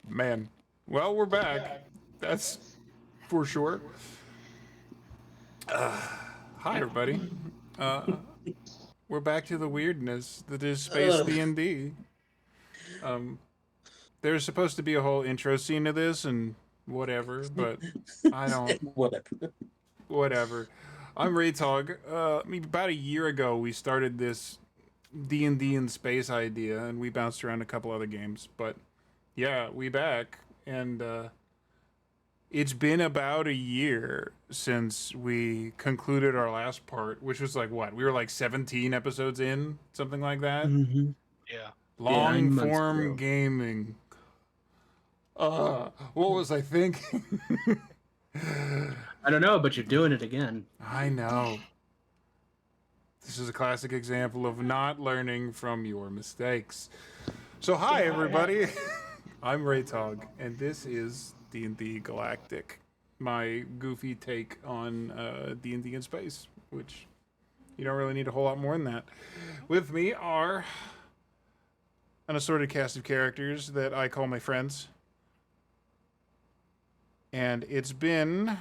Man. Well, we're back. That's for sure. Hi, everybody. We're back to the weirdness that is Space D&D. There's supposed to be a whole intro scene to this and whatever, but I don't. Whatever. I'm Raytog. About a year ago, we started this D&D in space idea, and we bounced around a couple other games. But yeah, we back, and it's been about a year since we concluded our last part, which was like what? We were like 17 episodes in, something like that. Mm-hmm. Yeah. Long form gaming. What was I thinking? I don't know, but you're doing it again. I know. This is a classic example of not learning from your mistakes. So hi everybody. I'm Raytog, and this is D&D Galactic, my goofy take on D&D in space, which you don't really need a whole lot more than that. With me are an assorted cast of characters that I call my friends. And it's been,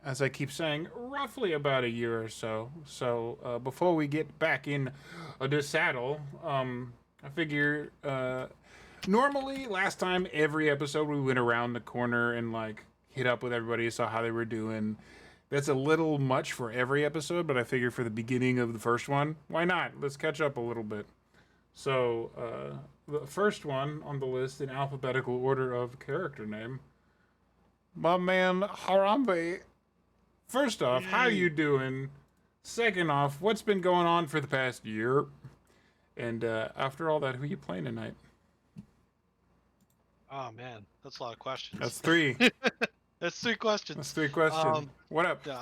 as I keep saying, roughly about a year or so. So before we get back in the saddle, I figure normally last time every episode we went around the corner and like hit up with everybody, saw how they were doing. That's a little much for every episode, but I figure for the beginning of the first one, why not? Let's catch up a little bit. So the first one on the list in alphabetical order of character name, my man Harambe. First off, how you doing? Second off, what's been going on for the past year? And after all that, who you playing tonight? Oh man, that's a lot of questions. That's three. That's three questions. That's three questions. What up? Yeah,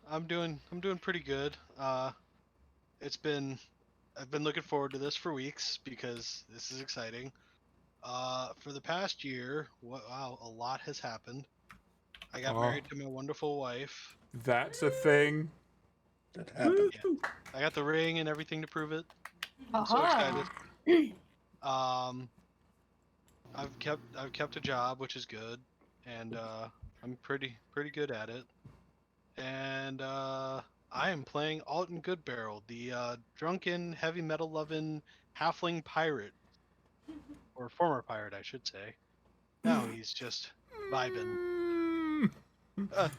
I'm doing pretty good. I've been looking forward to this for weeks because this is exciting. For the past year, wow, a lot has happened. I got married to my wonderful wife. That's a thing. That happened. Yeah. I got the ring and everything to prove it. I'm so Uh-huh. excited. I've kept a job, which is good, and I'm pretty good at it. And I am playing Alton Goodbarrel, the drunken, heavy metal loving halfling pirate, or former pirate, I should say. Now he's just vibing.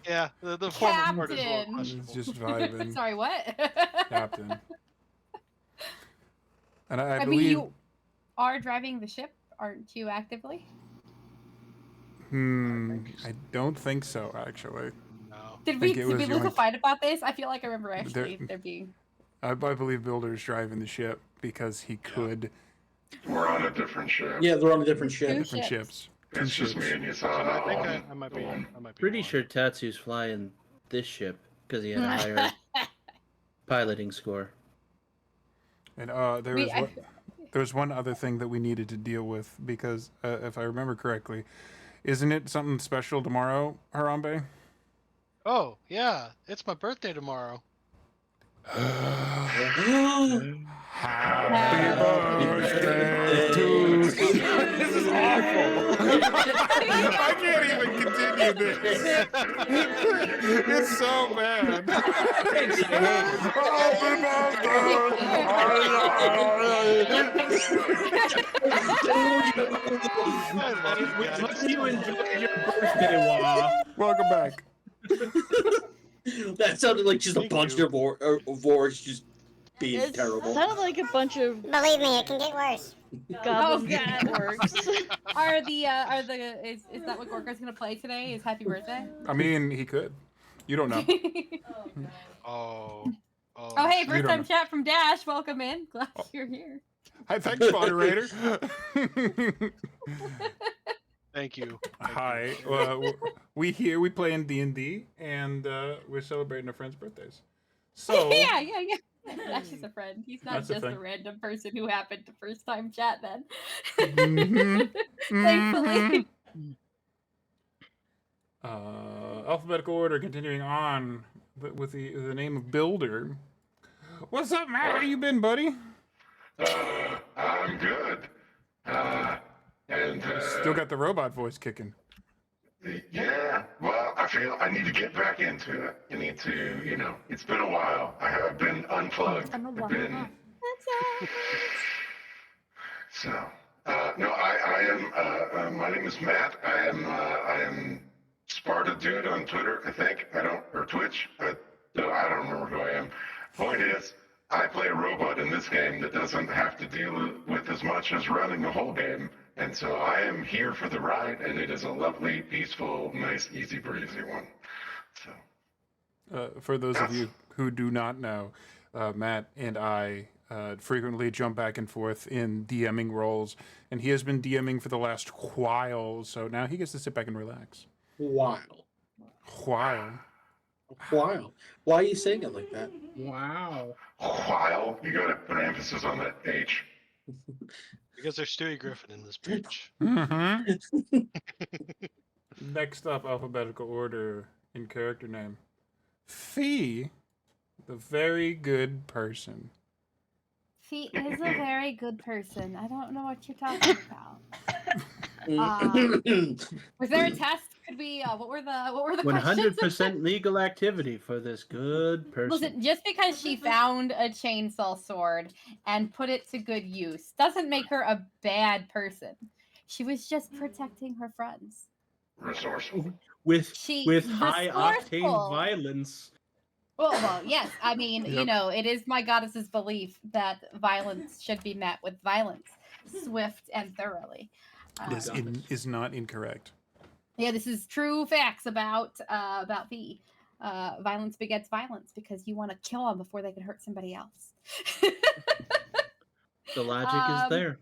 Yeah, the former part is a little Captain. questionable. It's just vibing. Sorry, what? Captain. And I I believe. mean, you are driving the ship, aren't you, actively? I don't think so, actually. No. Did think we it was lose your- a fight about this? I feel like I remember actually there being. I believe Builder's driving the ship because he could. We're on a different ship. Yeah, they're on a different ship. Different ships. Two It's just ships. me and you. I think I might be. Pretty wrong. sure Tatsu's flying this ship because he had a higher piloting score. And there was one other thing that we needed to deal with because, if I remember correctly, isn't it something special tomorrow, Harambe? Oh yeah, it's my birthday tomorrow. Happy birthday to This is awful. I can't even continue this. It's so bad. You enjoyed your birthday, Wah. Welcome back. That sounded like just a bunch of voice just being It terrible. sounded like a bunch of Believe me, it can get worse. goblin God. orcs. Is that what Gorka's gonna play today? Is Happy Birthday? I mean, he could. You don't know. Oh. Oh, hey, You first don't time know. chat from Dash. Welcome in. Glad you're here. Hi, thanks, moderator. Thank you. Hi. We play in D&D, and we're celebrating our friends' birthdays. So yeah. Dash is a friend. He's not That's a just a thing. random person who happened to first time chat then. Mhm. Thankfully. Alphabetical order, continuing on with the name of Builder. What's up, Matt? How you been, buddy? I'm good. And Still got the robot voice kicking. yeah, well, I feel I need to get back into it. I need to, it's been a while. I have been unplugged. I've been so. No, I am. My name is Matt. I am Sparta Dude on Twitter. I think or Twitch. No, I don't remember who I am. Point is, I play a robot in this game that doesn't have to deal with as much as running the whole game. And so I am here for the ride, and it is a lovely, peaceful, nice, easy breezy one. So. For those of you who do not know, Matt and I frequently jump back and forth in DMing roles, and he has been DMing for the last while, so now he gets to sit back and relax. While. While. While. Why are you saying it like that? Wow. While you got to put emphasis on that H. Because there's Stewie Griffin in this bitch. Mm-hmm. Next up, alphabetical order in character name. Fee, the very good person. She is a very good person. I don't know what you're talking about. Was there a test? Could we? What were the questions? 100% legal activity for this good person. Listen, just because she found a chainsaw sword and put it to good use doesn't make her a bad person. She was just protecting her friends. Resourceful. with She's high octane resourceful. violence. Well, yes. I mean, Yep. it is my goddess's belief that violence should be met with violence, swift and thoroughly. This is not incorrect. Yeah, this is true facts about V. Violence begets violence because you want to kill them before they can hurt somebody else. The logic is there.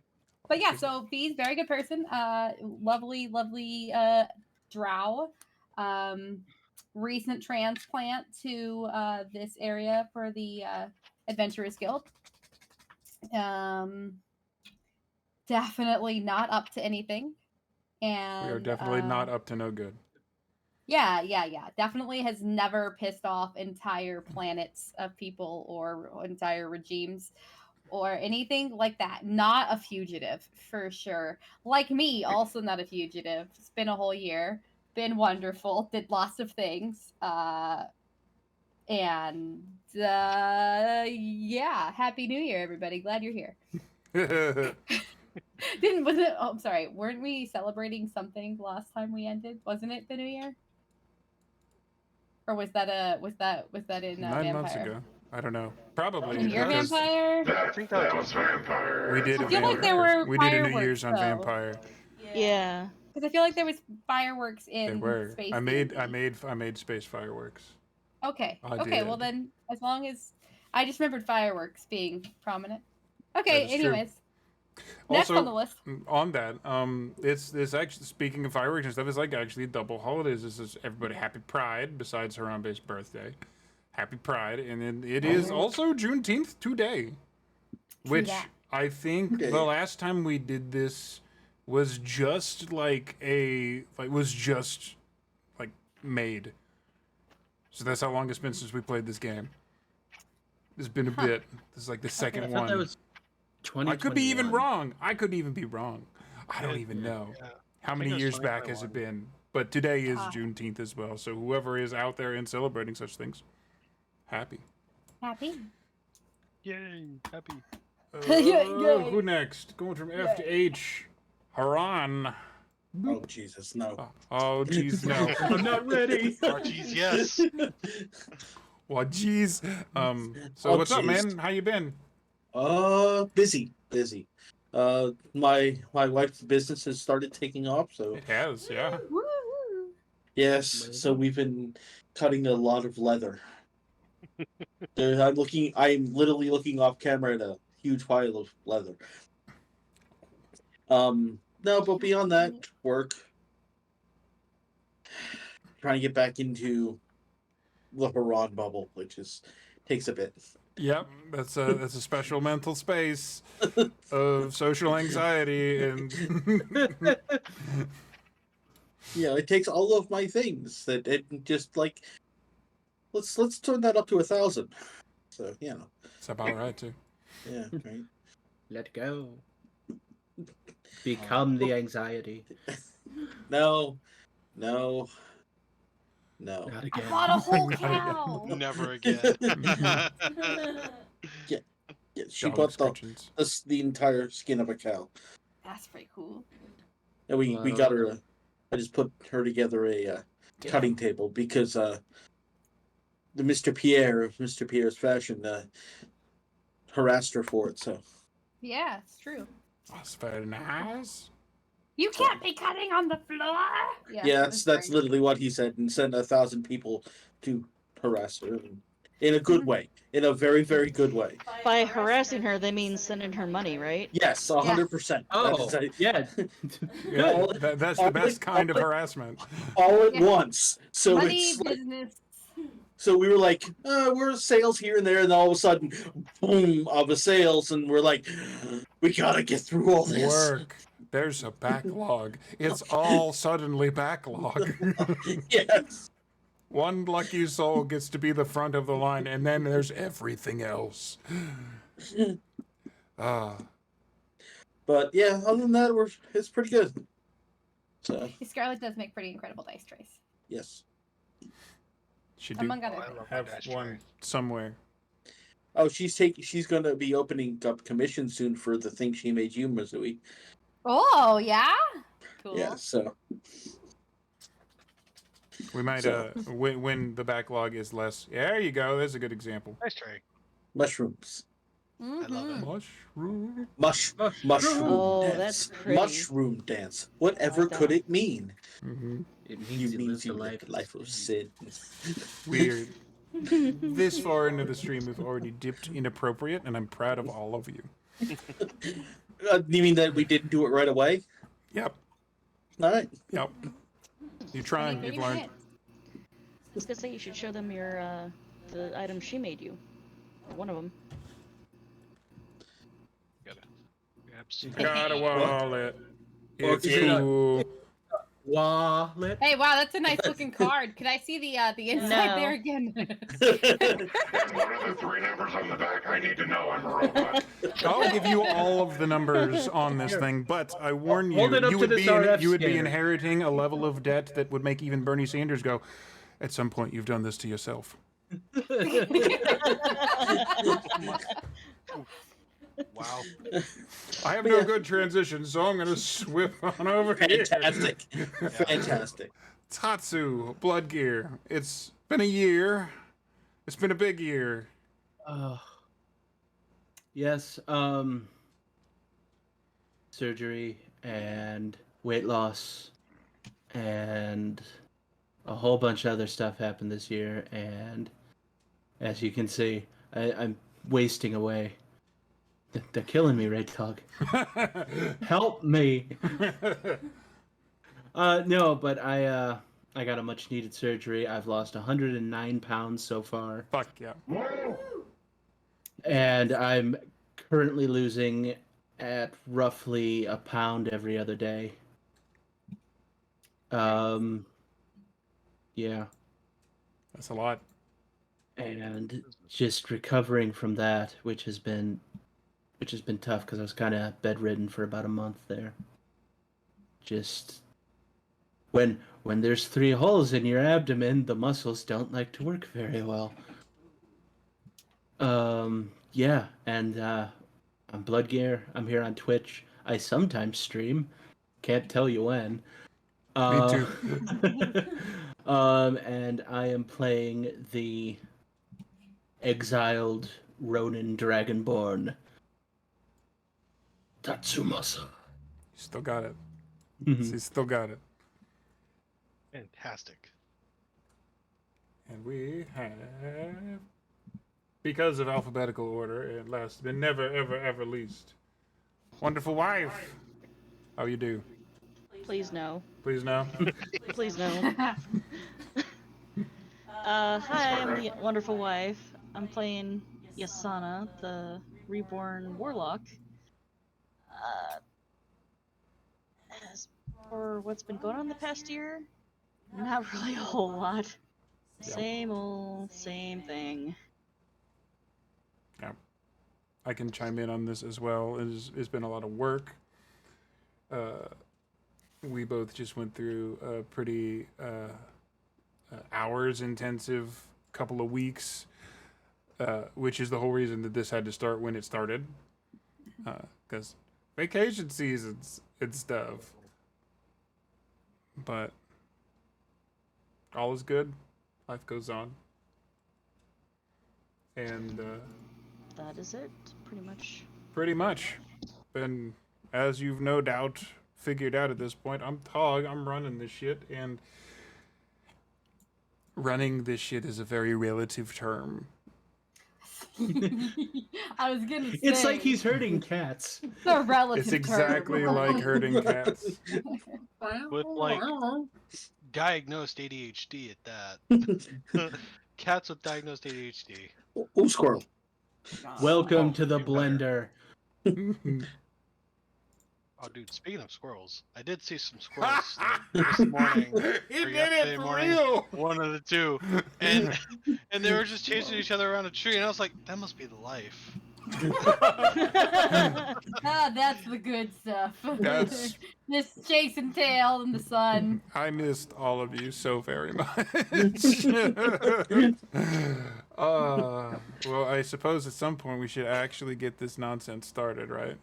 But yeah, so V's very good person. Lovely drow. Recent transplant to this area for the Adventurers Guild. Definitely not up to anything. And We are definitely not up to no good. Yeah. Definitely has never pissed off entire planets of people or entire regimes or anything like that. Not a fugitive, for sure. Like me, also not a fugitive. It's been a whole year. Been wonderful. Did lots of things. And yeah, Happy New Year, everybody. Glad you're here. I'm sorry, weren't we celebrating something last time we ended? Wasn't it the New Year? Or was that in 9 Vampire? months ago. I don't know. Probably. In your because Vampire? I think that was Vampire. We did I a feel like there were we did a New fireworks, Year's on though. Vampire. Yeah. Because I feel like there was fireworks They in were. Space. I made D&D. space fireworks. Okay. I Okay. did. Well then, as long as I just remembered fireworks being prominent. Okay. That is true. Anyways, next Also, on the list. on that, it's actually, speaking of fireworks and stuff, it's like actually double holidays. This is everybody Happy Pride besides Harambe's birthday. Happy Pride, and then it is also Juneteenth today, which that. I think Today. the last time we did this was just made. So that's how long it's been since we played this game. It's been a bit. This is like the second I one. thought that was I could be even 2021. wrong. I could even be wrong. I don't even know. Yeah. How I many think it was years back has it 2021. been? But today is Ah. Juneteenth as well. So whoever is out there and celebrating such things, happy. Happy. Yay, happy. Yay. Who next? Going from F to H. Haran. Oh Jesus, no. Oh, jeez, no. I'm not ready. Oh, geez, yes. Well, jeez. So Oh, what's up, jeez. man? How you been? Busy. My wife's business has started taking off, so It has, yeah. Woo. yes. So we've been cutting a lot of leather. I'm literally looking off camera at a huge pile of leather. No, but beyond that, work. Trying to get back into the Haran bubble, which takes a bit. Yep, that's a special mental space of social anxiety and Yeah, it takes all of my things that it just like. Let's turn that up to 1,000. So it's about right too. yeah, right. Let go. Become the anxiety. No, no, no. Not I again. bought a whole Not again. cow. Never again. Yeah, she Dog bought descriptions. the entire skin of a cow, That's pretty cool. and we Wow. got her. I just put her together a Damn. cutting table because the Mr. Pierre of Mr. Pierre's Fashion harassed her for it. So Yeah, it's true. That's very nice. You can't be cutting on the floor. yeah, that's great. literally what he said, and sent 1,000 people to harass her in a good way, in a very very good way. By harassing her, they mean sending her money, right? Yes, 100%. Oh, yeah. Yeah, All- that's all the best it- kind of all it- harassment. all at Yeah. once. So Money it's like, business. so we were like, we're sales here and there, and all of a sudden, boom, of a sales, and we're like, we gotta get through all this. Work. There's a backlog. It's all suddenly backlog. Yes. One lucky soul gets to be the front of the line, and then there's everything else. Ah, But yeah, other than that, it's pretty good. So Scarlett does make pretty incredible dice trays, yes. should do among other I things. love my have dice one tray. somewhere. Oh, she's gonna be opening up commission soon for the thing she made you, Missouri. Oh yeah. Cool. Yeah. So We might So- when the backlog is less. There you go. There's a good example. Dice tray. mushrooms. love it. Mushroom. Mushroom Oh, dance. that's pretty. Mushroom dance. Whatever like could that. it mean? Mm-hmm. It You means means you live live a life of sin. Weird. This far into the stream, we've already dipped inappropriate, and I'm proud of all of you. You mean that we didn't do it right away? Yep. All right. Yep. You're trying. Maybe You've learned. not. I was gonna say you should show them your the item she made you. Or one of them. Gotta grab some. Got a wallet. Well, It's you know- cool. Wallet. Hey, wow, that's a nice looking card. Could I see the inside No. there again? And what are the 3 numbers on the back? I need to know. I'm a robot. I'll give you all of the numbers on this thing, but I warn you, Hold it up you to would this be RF you would be scanner. inheriting a level of debt that would make even Bernie Sanders go, at some point you've done this to yourself. Wow. I have no good transition, so I'm gonna swip on over here. Fantastic. Fantastic. Tatsu, Blood Gear. It's been a year. It's been a big year. Yes. Surgery and weight loss and a whole bunch of other stuff happened this year, and as you can see, I'm wasting away. They're killing me, Red Dog. Help me. No, but I got a much needed surgery. I've lost 109 pounds so far, Fuck yeah. and I'm currently losing at roughly a pound every other day. Yeah, That's a lot. and just recovering from that, which has been tough because I was kind of bedridden for about a month there. Just when there's 3 holes in your abdomen, the muscles don't like to work very well. Yeah, and I'm Blood Gear. I'm here on Twitch. I sometimes stream. Can't tell you when. Me too. And I am playing the exiled Ronin Dragonborn Tatsumasa. You still got it. Mhm. You still got it. Fantastic. And we have, because of alphabetical order, at last, but never, ever, ever least, wonderful wife. How you do? Please no. Please no. Please no. Hi, I'm the wonderful wife. I'm playing Yasana, the reborn warlock. As for what's been going on the past year, not really a whole lot. Yeah. Same old, same thing. I can chime in on this as well. It's been a lot of work. we both just went through a pretty hours intensive couple of weeks, which is the whole reason that this had to start when it started, because vacation seasons and stuff. But all is good. Life goes on. And That is it, pretty much. pretty much. And as you've no doubt figured out at this point, I'm Tog. I'm running this shit, and running this shit is a very relative term. I was gonna say It's like he's hurting cats. it's a relative It's exactly term. like herding cats. With like diagnosed ADHD at that. Cats with diagnosed ADHD. Oh, squirrel. Welcome Oh, to the you better. blender. Oh, dude, speaking of squirrels, I did see some squirrels this morning. He or did yesterday it for morning, real. One of the two. And they were just chasing each other around a tree, and I was like, that must be the life. Ah, that's the good stuff. That's- Just chasing tail in the sun. I missed all of you so very much. Well, I suppose at some point we should actually get this nonsense started, right?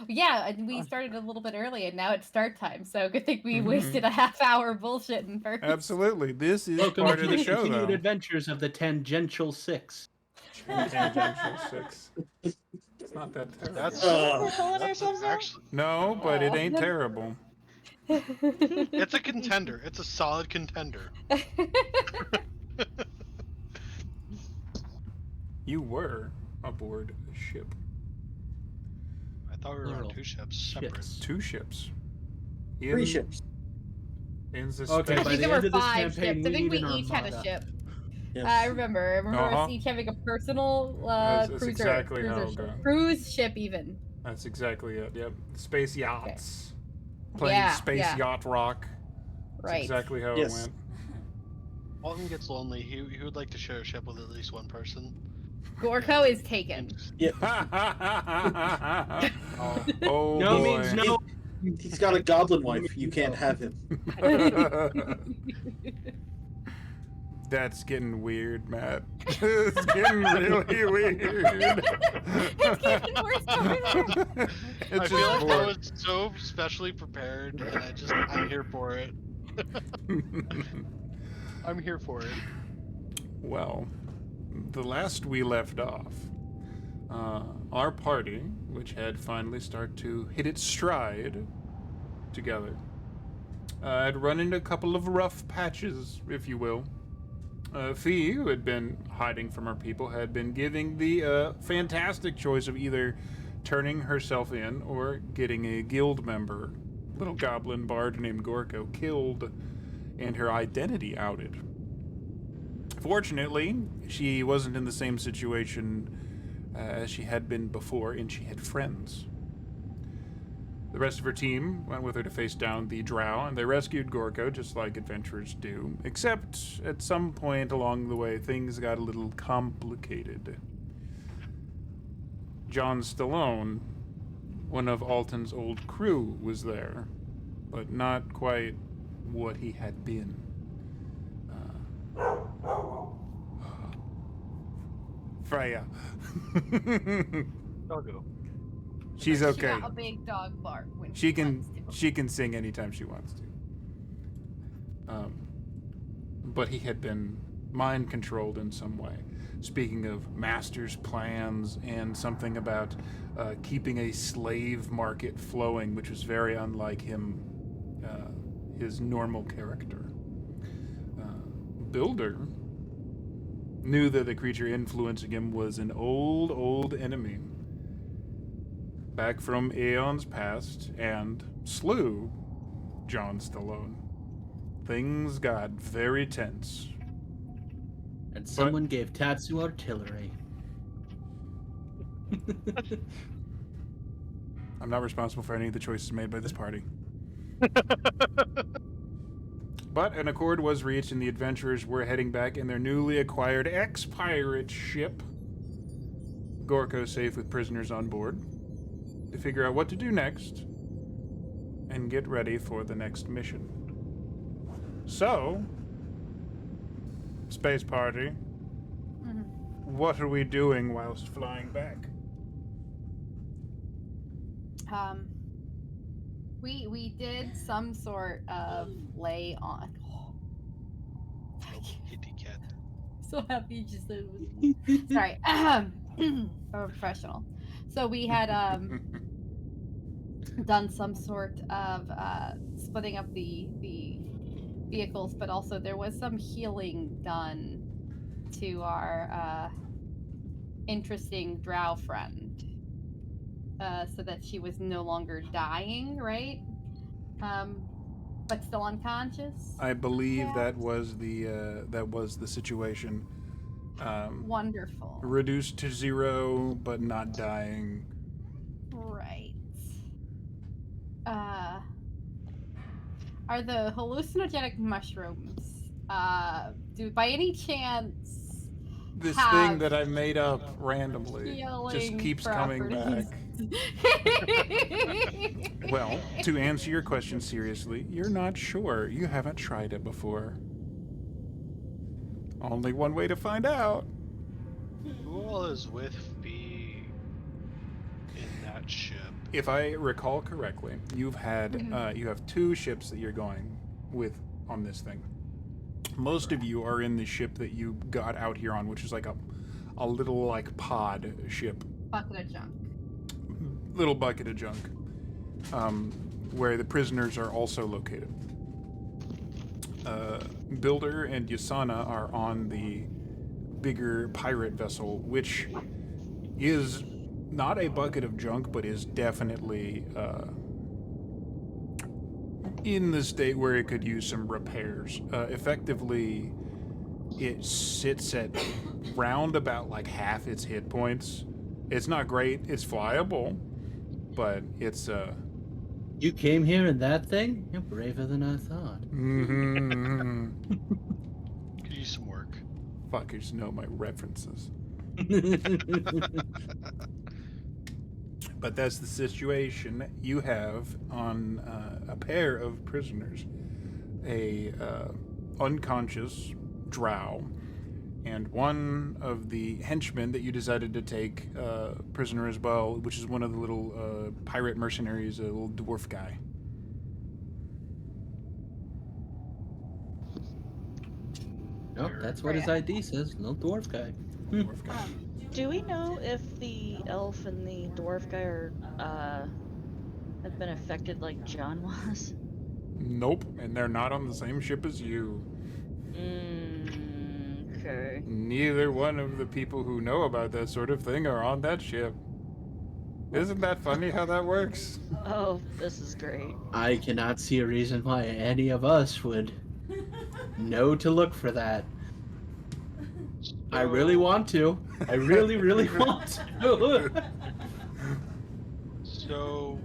Yeah, and we started a little bit early, and now it's start time. So good thing we Mhm. wasted a half hour bullshitting first. Absolutely. This is Welcome part to of the the show, continued though. adventures of the Tangential Six. Tangential 6. It's not that terrible. That's We're calling ourselves now? actually, No, but it ain't terrible. it's a contender. It's a solid contender. You were aboard a ship. I thought we were Plural. on two ships separate. Ships. 2 ships. Three ships. In the Okay, I space. by think the there end were of this 5 campaign, ships. I we think we need an each had a armada. ship. Yes. I remember. Uh-huh. Us each having a personal That's cruiser, exactly how cruiser it'll ship. go. Cruise ship even. That's exactly it. Yep. Space yachts. Playing Yeah, space yeah. yacht rock. That's Right. exactly how Yes. it went. Alton gets lonely. He would like to share a ship with at least one person. Gorko is taken. Oh No boy. means no. He's got a goblin wife. You can't have him. That's getting weird, Matt. It's getting really weird. It's getting worse over there. It's I feel just like I bored. was so specially prepared, and I'm here for it. I'm here for it. Well, the last we left off, our party, which had finally started to hit its stride together, had run into a couple of rough patches, if you will. Fee, who had been hiding from her people, had been giving the fantastic choice of either turning herself in or getting a guild member, little goblin bard named Gorko, killed and her identity outed. Fortunately, she wasn't in the same situation as she had been before, and she had friends. The rest of her team went with her to face down the drow, and they rescued Gorko, just like adventurers do. Except, at some point along the way, things got a little complicated. John Stallone, one of Alton's old crew, was there, but not quite what he had been. Freya. Doggo. She's okay. She got a big dog bark when She can wants to. she can sing anytime she wants to. But he had been mind controlled in some way. Speaking of master's plans and something about keeping a slave market flowing, which was very unlike him, his normal character. Builder knew that the creature influencing him was an old enemy back from aeons past, and slew John Stallone. Things got very tense. And someone gave Tatsu artillery. I'm not responsible for any of the choices made by this party. But an accord was reached, and the adventurers were heading back in their newly acquired ex-pirate ship, Gorko safe with prisoners on board, to figure out what to do next and get ready for the next mission. So, space party, what are we doing whilst flying back? We did some sort of lay on. Kitty cat. So happy you just said it was. Sorry. I'm a professional. So we had done some sort of splitting up the vehicles, but also there was some healing done to our interesting drow friend, so that she was no longer dying, right? But still unconscious. I believe that was the situation. Wonderful. Reduced to 0, but not dying. Right. Are the hallucinogenic mushrooms, do by any chance This have thing that I made up randomly just healing keeps coming back. properties? Well, to answer your question seriously, you're not sure. You haven't tried it before. Only one way to find out. Who all is with Fee in that ship? If I recall correctly, you've had you have 2 ships that you're going with on this thing. Most of you are in the ship that you got out here on, which is like a little like pod ship. Bucket of junk. Little bucket of junk. Where the prisoners are also located. Builder and Yasana are on the bigger pirate vessel, which is not a bucket of junk, but is definitely in the state where it could use some repairs. Effectively, it sits at round about like half its hit points. It's not great. It's flyable, but it's You came here in that thing? You're braver than I thought. Could use some work. Fuckers know my references. But that's the situation. You have on a pair of prisoners, a unconscious drow, and one of the henchmen that you decided to take prisoner as well, which is one of the little pirate mercenaries, a little dwarf guy. Nope, that's what his ID says. No dwarf guy. Dwarf guy. Do we know if the elf and the dwarf guy are have been affected like John was? Nope, and they're not on the same ship as you. Okay. Neither one of the people who know about that sort of thing are on that ship. Isn't that funny how that works? Oh, this is great. I cannot see a reason why any of us would know to look for that. I really want to. I really, really want to. So,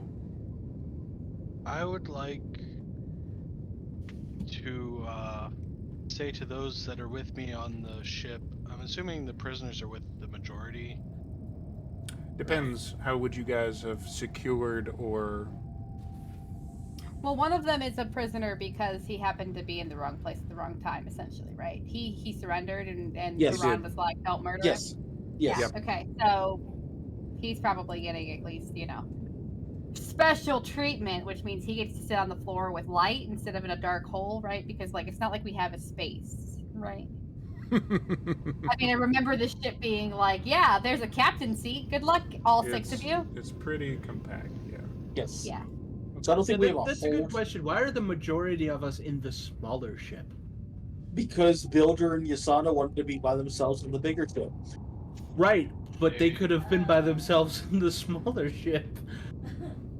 I would like to say to those that are with me on the ship, I'm assuming the prisoners are with the majority. Depends. How would you guys have secured or... Well, one of them is a prisoner because he happened to be in the wrong place at the wrong time, essentially, right? He surrendered, and Yes. Duran was like, "Don't murder Yes. him." Yes. Yeah. Okay, so he's probably getting at least, special treatment, which means he gets to sit on the floor with light instead of in a dark hole, right? Because it's not like we have a space, right? I mean, I remember the ship being like, "Yeah, there's a captain seat. Good luck, all 6 of you." It's pretty compact, yeah. Yes. Yeah. So I don't think we have a That's a good question. Why are the majority of us in the smaller ship? Because Builder and Yasana wanted to be by themselves in the bigger ship. Right, but they could have been by themselves in the smaller ship.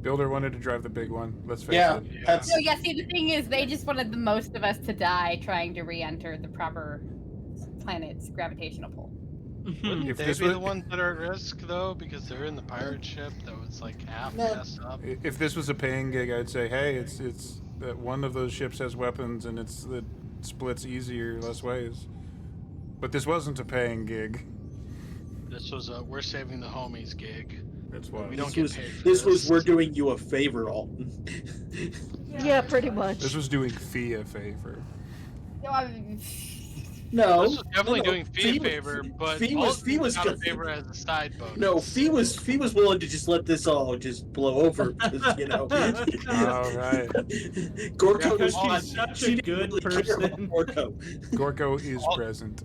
Builder wanted to drive the big one, let's face Yeah, it. that's So yeah, see, the thing is, they just wanted the most of us to die trying to re-enter the proper planet's gravitational pull. Wouldn't If they this be was- the ones that are at risk, though? Because they're in the pirate ship that was like half No. messed up. If this was a paying gig, I'd say, hey, it's that one of those ships has weapons and it splits easier, less ways. But this wasn't a paying gig. This was a we're saving the homies gig. That's why. We don't this get was paid for this was this. we're doing you a favor, Alton. Yeah, pretty much. This was doing Fee a favor. No, No, This was definitely no. doing Fee a favor, but Fee was got a good. favor as a side bonus. No, Fee was willing to just let this all just blow over because All right. Gorko Because was she's such she a didn't good really care about person. Gorko. Gorko is present.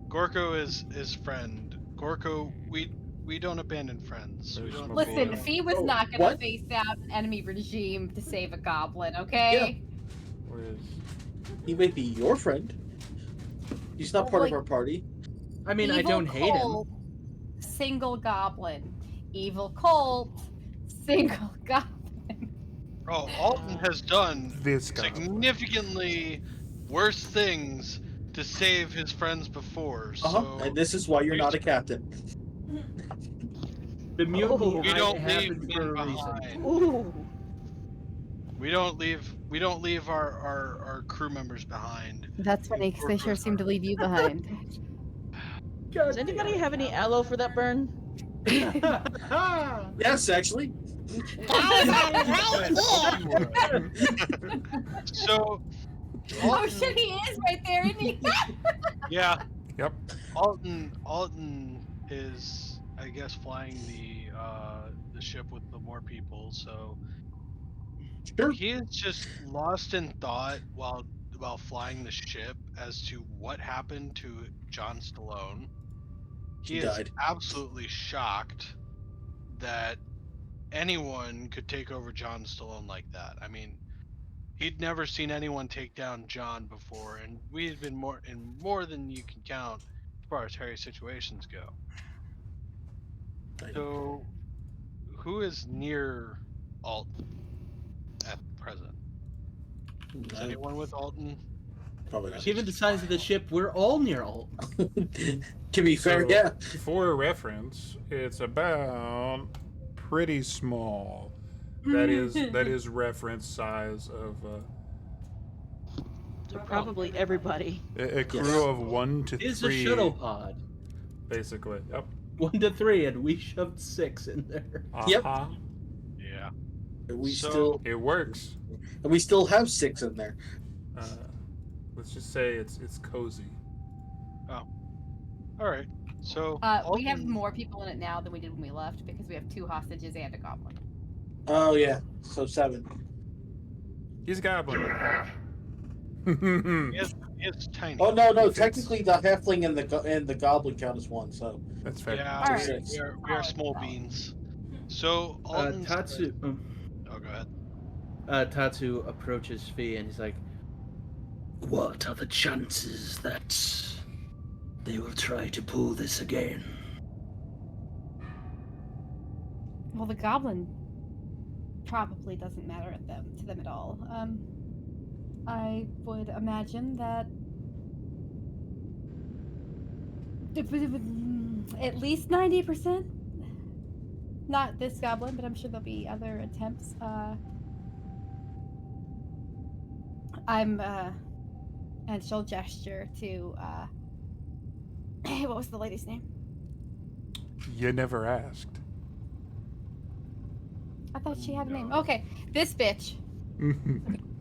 Gorko is friend. Gorko, we don't abandon friends. We There's don't. my listen, boy. Fee was Oh, not going to what? face down an enemy regime to save a goblin, okay? Where is? He may be your friend. He's not Well, part like, of our party. I mean, I Evil don't hate him. cult, single goblin. Evil cult, single goblin. Oh, Alton has done This guy. significantly worse things to save his friends before. So And this is why you're not a captain. The mutiny we don't leave happened men for a reason. behind. Ooh. We don't leave our crew members behind. That's funny, because they sure seem to leave you behind. Does anybody have any aloe for that burn? Yes, actually. So Oh shit, he is right there, isn't he? yeah, Yep. Alton is, I guess, flying the ship with the more people. So Sure. he is just lost in thought while flying the ship as to what happened to John Stallone. He He is died. absolutely shocked that anyone could take over John Stallone like that. I mean, he'd never seen anyone take down John before, and we've been more than you can count as far as hairy situations go. So, who is near Alton at present? Is anyone with Alton? Probably not. Given the size of the ship, we're all near Alt. To be fair, So, yeah. For reference, it's about pretty small. That is reference size of So probably everybody. a crew Yes. of 1 to It's 3. a shuttle pod. Basically. Yep. 1 to 3, and we shoved 6 in there. Yep. Yeah. We So- It works. still have 6 in there. Let's just say it's cozy. All right. So We have Alton- more people in it now than we did when we left because we have 2 hostages and a goblin. Oh yeah, so 7. He's a goblin. 2.5. It's tiny. Oh no, He fits. technically the halfling and the goblin count as 1. So That's fair. Yeah, Alright. Six. we are small beans. So Alton's Tatsu, Oh, go ahead. Tatsu approaches Fee and he's like, "What are the chances that they will try to pull this again?" Well, the goblin probably doesn't matter to them at all. I would imagine that at least 90%. Not this goblin, but I'm sure there'll be other attempts. And she'll gesture to, what was the lady's name? You never asked. I thought she had a name. Okay, this bitch.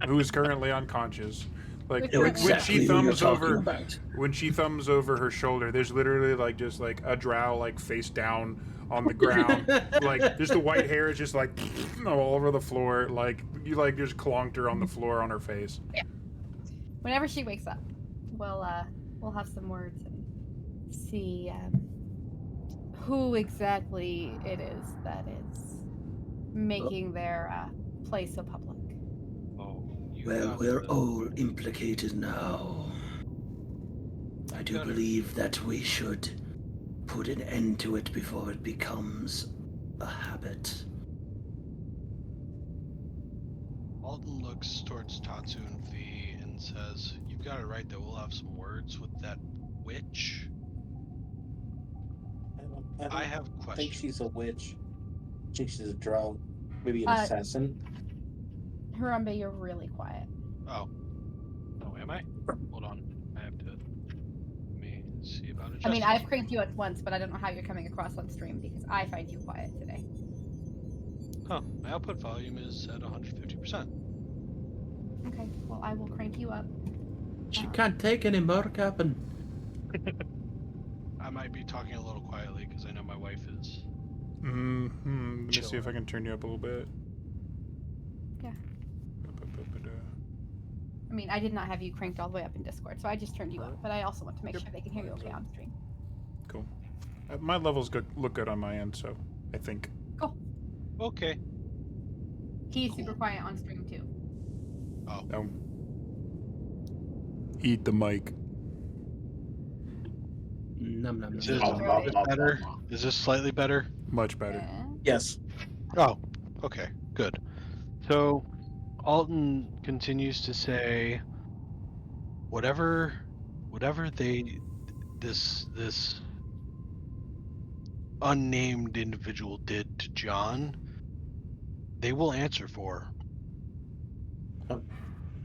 Who is currently unconscious. Like Know when exactly she who you're thumbs talking over about. when she thumbs over her shoulder, there's literally like just like a drow like face down on the ground. Like just the white hair is just like all over the floor. Like you like just clonked her on the floor on her face. Whenever she wakes up, we'll have some words and see who exactly it is that is making their place so public. Oh, Well, we're all implicated now. I do believe that we should put an end to it before it becomes a habit. Alton looks towards Tatsu and Fee and says, "You've got it right that we'll have some words with that witch. I have think questions." she's a witch. I think she's a drow. Maybe an Uh, assassin. Harambe, you're really quiet. Oh, am I? Hold on, I have to. Let me see about it. I mean, I've cranked you at once, but I don't know how you're coming across on stream because I find you quiet today. Oh, my output volume is at 150%. Okay, well, I will crank you up. She can't take any more, Captain. I might be talking a little quietly because I know my wife is. Let me see if Chilling. I can turn you up a little bit. Yeah. I mean, I did not have you cranked all the way up in Discord, so I just turned you up. But I also want to make Yep. sure they can hear you okay on stream. Cool. My levels look good on my end, so I think. Cool. Okay. He's Cool. super quiet on stream too. Oh. Eat the mic. Num num Is num. this, num. Enjoyed is it. this better? Is this slightly better? Much better. Yeah. Yes. Oh, okay, good. So Alton continues to say, whatever this unnamed individual did to John, they will answer for. Um,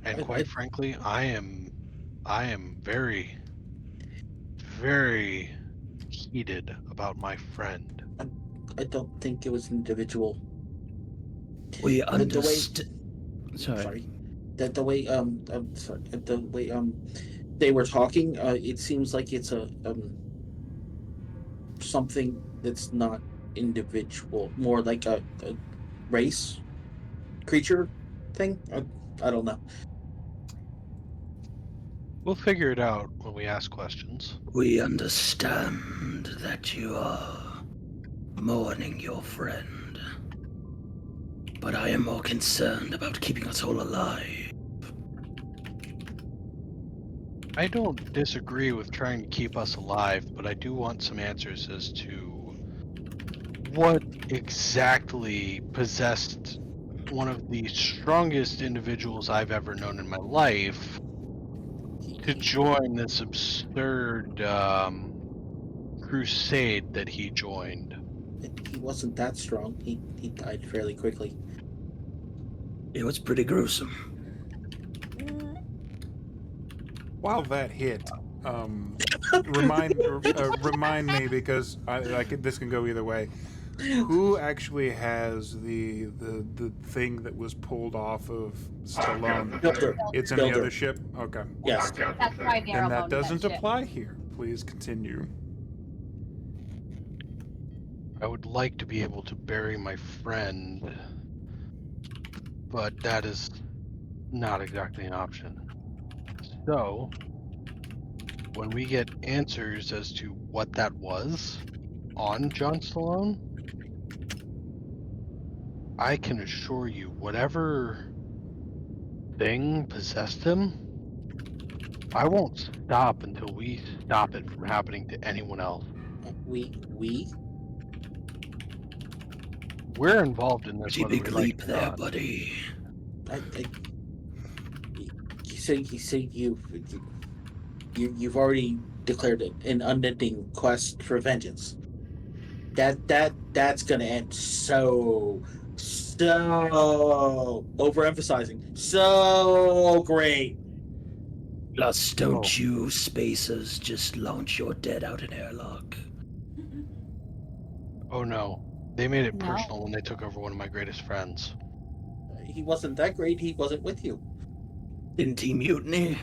And I- quite I- frankly, I am very, very heated about my friend. I don't think it was an individual. We The way, understand. sorry, that the way sorry, the way they were talking, it seems like it's a something that's not individual, more like a race creature thing. I don't know. We'll figure it out when we ask questions. We understand that you are mourning your friend. But I am more concerned about keeping us all alive. I don't disagree with trying to keep us alive, but I do want some answers as to what exactly possessed one of the strongest individuals I've ever known in my life to join this absurd crusade that he joined. He wasn't that strong. He died fairly quickly. It was pretty gruesome. While that hit, remind me, because this can go either way. Who actually has the thing that was pulled off of Stallone? Builder. It's in Builder. the other ship. Okay. Yes. That's why they're Then alone that in doesn't ship. apply here. Please continue. I would like to be able to bury my friend, but that is not exactly an option. So, when we get answers as to what that was on John Stallone, I can assure you, whatever thing possessed him, I won't stop until we stop it from happening to anyone else. We We're involved in this Pretty whether big we like leap it or there, not. buddy. you say you've already declared an unending quest for vengeance. That's gonna end so overemphasizing so great. Plus, don't Oh. you spacers just launch your dead out an airlock. Oh no. They made it No. personal when they took over one of my greatest friends. He wasn't that great. He wasn't with you. Didn't he mutiny?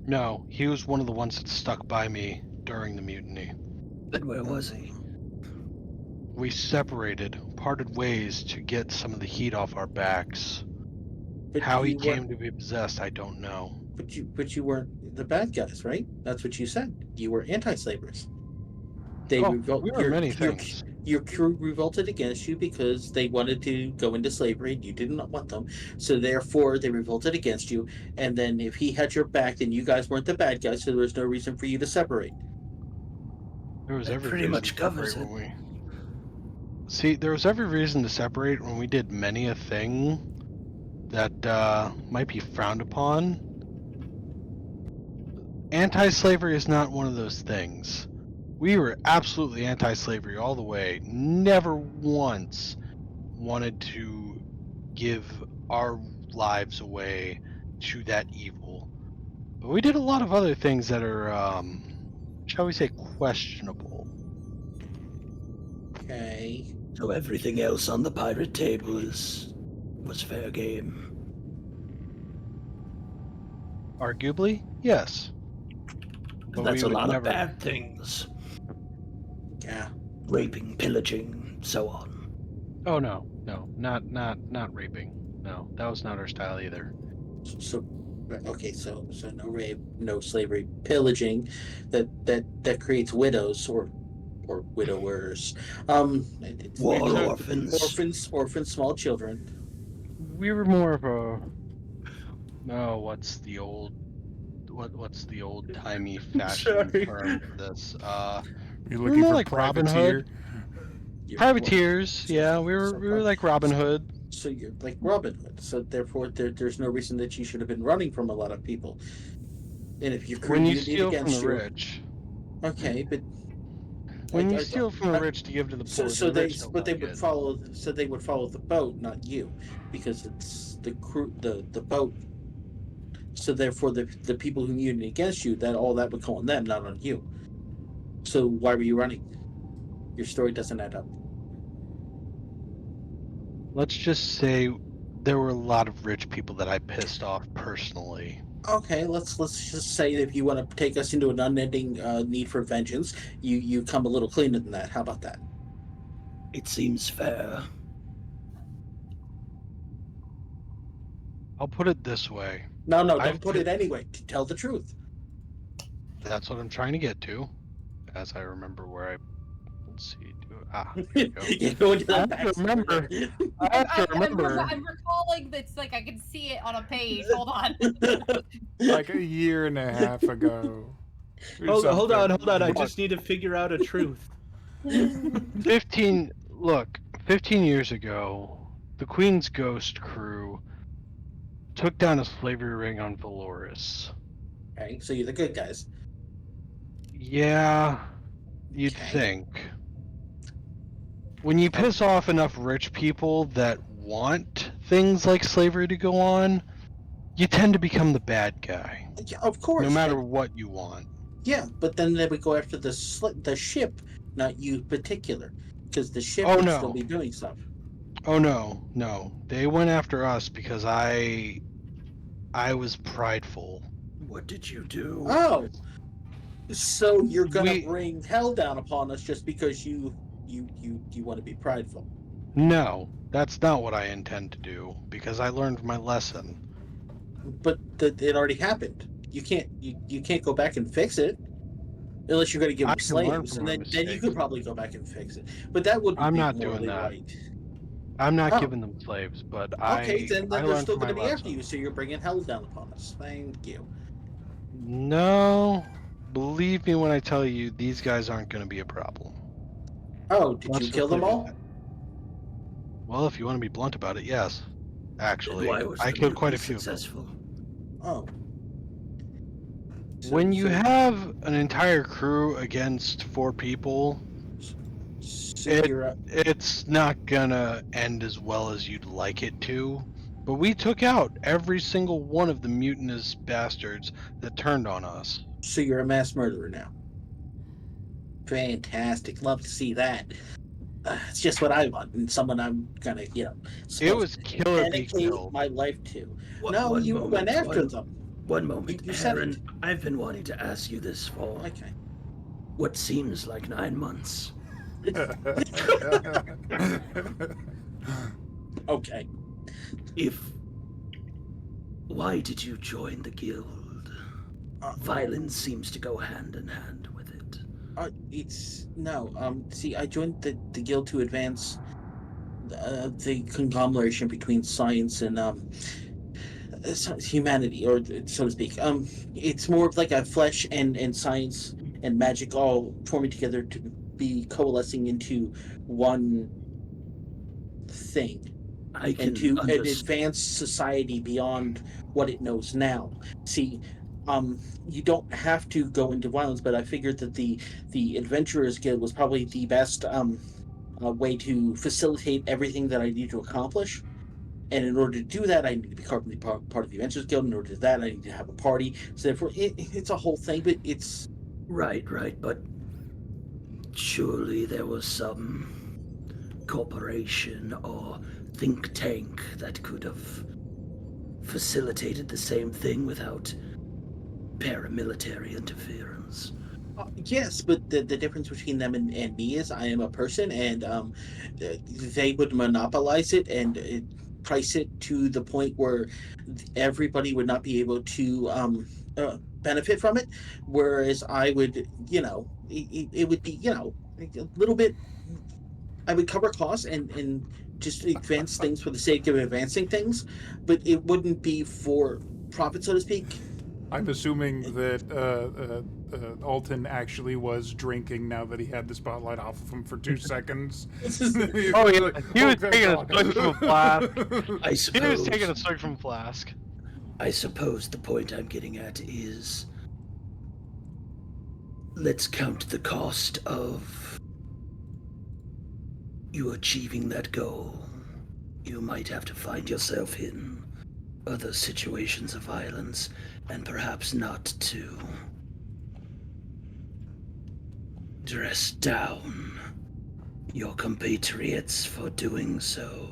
No, he was one of the ones that stuck by me during the mutiny. Then where was he? We separated, parted ways to get some of the heat off our backs. But How he you came weren't. to be possessed, I don't know. But you weren't the bad guys, right? That's what you said. You were anti-slavers. They We were many your things. your crew revolted against you because they wanted to go into slavery and you did not want them. So therefore they revolted against you. And then if he had your back, then you guys weren't the bad guys, so there was no reason for you to separate. There was That every pretty reason much to covers separate it. when we. See, there was every reason to separate when we did many a thing that might be frowned upon. Anti-slavery is not one of those things. We were absolutely anti-slavery all the way. Never once wanted to give our lives away to that evil. But we did a lot of other things that are, shall we say, questionable. Okay. So everything else on the pirate table was fair game. Arguably, yes. But That's we a would lot never. of bad things. Yeah. Raping, pillaging, so on. Oh no, not raping. No, that was not our style either. So okay, so no rape, no slavery, pillaging, that creates widows or widowers. We War took. orphans. orphans, small children. We were more of a. No, what's the old timey fashion Sorry. term for this? You're We were looking more for like Robin Hood. privateer. Privateers, yeah, we So were like Robin Hood. So you're like Robin Hood. So therefore, there's no reason that you should have been running from a lot of people. And if your crew When you united steal from against the you, rich, okay, but when you steal from the I- rich to give to the so poor, so the they rich don't but they like would it. follow. So they would follow the boat, not you, because it's the crew, the boat. So therefore, the people who united against you, that all that would go on them, not on you. So why were you running? Your story doesn't add up. Let's just say there were a lot of rich people that I pissed off personally. Okay, let's just say if you want to take us into an unending need for vengeance, you come a little cleaner than that. How about that? It seems fair. I'll put it this way. No, don't I've put it anyway. Tell the truth. That's what I'm trying to get to, as I remember where I. Let's see. There we go. You go into I the have to remember. backstory. I have to remember. I'm recalling that's like I can see it on a page. Hold on. Like a year and a half ago. or Hold on, something. hold on. I just need to figure out a truth. 15 15 years ago, the Queen's Ghost crew took down a slavery ring on Valoris. Okay, so you're the good guys. Yeah, you'd Okay. think. When you piss off enough rich people that want things like slavery to go on, you tend to become the bad guy, Yeah, of course. no matter what you want. Yeah, but then they would go after the ship, not you particular, because the ship Oh, would no. still be doing stuff. Oh no, they went after us because I was prideful. What did you do? Oh, so you're gonna We- bring hell down upon us just because you want to be prideful? No, that's not what I intend to do because I learned my lesson. But it already happened. You can't go back and fix it unless you're going to give I them can learn slaves, from and my then you mistakes. could probably go back and fix it. But that wouldn't I'm be not morally doing that. right. I'm not Oh. giving them slaves, but Okay, then I they're learned still from my going to be after lesson. you, so you're bringing hell down upon us. Thank you. No, believe me when I tell you, these guys aren't going to be a problem. Oh, did Let's you just kill them leave it at all? that. Well, if you want to be blunt about it, yes. Actually, Why was I the killed quite a mutiny few of them. successful? Oh. When you have an entire crew against 4 people, so it- you're it's not gonna end as well as you'd like it to. But we took out every single one of the mutinous bastards that turned on us. so you're a mass murderer now. Fantastic. Love to see that. It's just what I want, and someone I'm gonna, It was kill or be dedicate killed. my life to. One- No, one you moment, went after one- them. One moment, You said Aaron. it. I've been wanting to ask you this for Okay. what seems like 9 months. Okay. Why did you join the guild? Violence seems to go hand in hand with it. See, I joined the guild to advance the conglomeration between science and humanity, or so to speak. It's more of like a flesh and science and magic all forming together to be coalescing into one thing. I can And to understand. advance society beyond what it knows now. See, you don't have to go into violence, but I figured that the Adventurers Guild was probably the best way to facilitate everything that I need to accomplish. And in order to do that, I need to be part of the Adventurers Guild. In order to do that, I need to have a party. So therefore, it's a whole thing, but it's... Right, but surely there was corporation or think tank that could have facilitated the same thing without paramilitary interference. Yes, but the difference between them and me is I am a person, and they would monopolize it and price it to the point where everybody would not be able to benefit from it. Whereas I would, it would be, a little bit. I would cover costs and just advance things for the sake of advancing things, but it wouldn't be for profit, so to speak. I'm assuming that Alton actually was drinking now that he had the spotlight off of him for 2 seconds. Oh, yeah. He was taking a swig from a flask. I He suppose. was taking a swig from a flask. I suppose the point I'm getting at is, let's count the cost of you achieving that goal. You might have to find yourself in other situations of violence, and perhaps not to dress down your compatriots for doing so.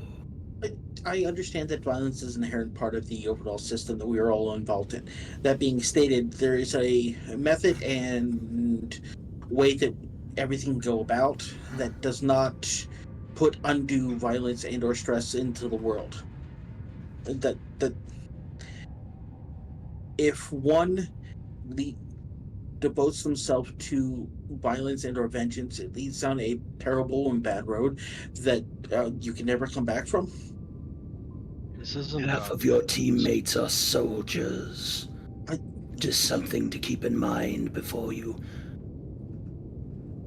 I understand that violence is an inherent part of the overall system that we are all involved in. That being stated, there is a method and way that everything go about that does not put undue violence and or stress into the world. That if one devotes themselves to violence and or vengeance, it leads down a terrible and bad road that you can never come back from. This isn't Half about of your vengeance. teammates are soldiers. I- Just something to keep in mind before you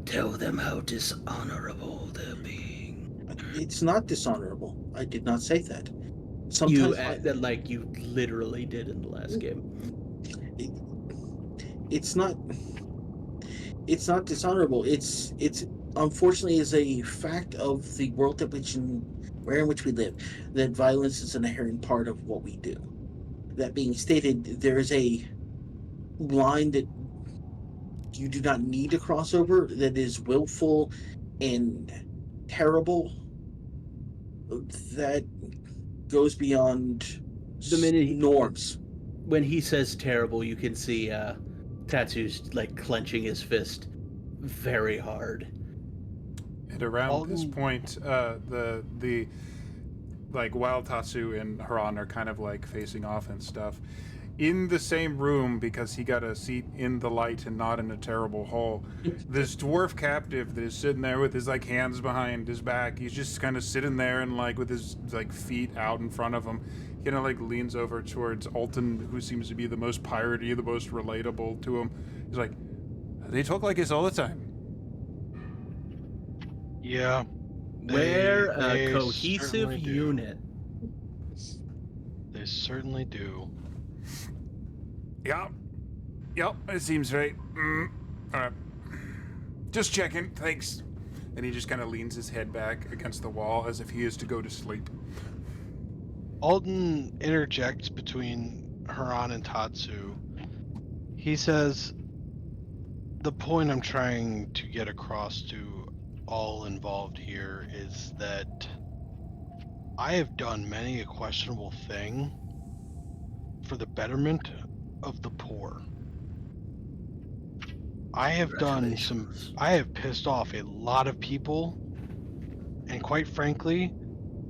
tell them how dishonorable they're being. It's not dishonorable. I did not say that. You Sometimes act that like you literally did in the last game. it's not dishonorable. It's unfortunately is a fact of the world in which we live, that violence is an inherent part of what we do. That being stated, there is a line that you do not need to cross over that is willful and terrible, that goes beyond The minute norms. when he says terrible, you can see Tatsu's like clenching his fist very hard. And around this Alton- point, the like while Tatsu and Haran are kind of like facing off and stuff, in the same room, because he got a seat in the light and not in a terrible hole, this dwarf captive that is sitting there with his like hands behind his back, he's just kind of sitting there and like with his like feet out in front of him. He kind of like leans over towards Alton, who seems to be the most piratey, the most relatable to him. He's like, they talk like this all the time. Yeah. We're they a cohesive certainly do. unit. They certainly do. Yep, it seems right. All right. Just checking, thanks. And he just kind of leans his head back against the wall as if he is to go to sleep. Alton interjects between Haran and Tatsu. He says, the point I'm trying to get across to all involved here is that I have done many a questionable thing for the betterment of the poor. I have pissed off a lot of people, and quite frankly,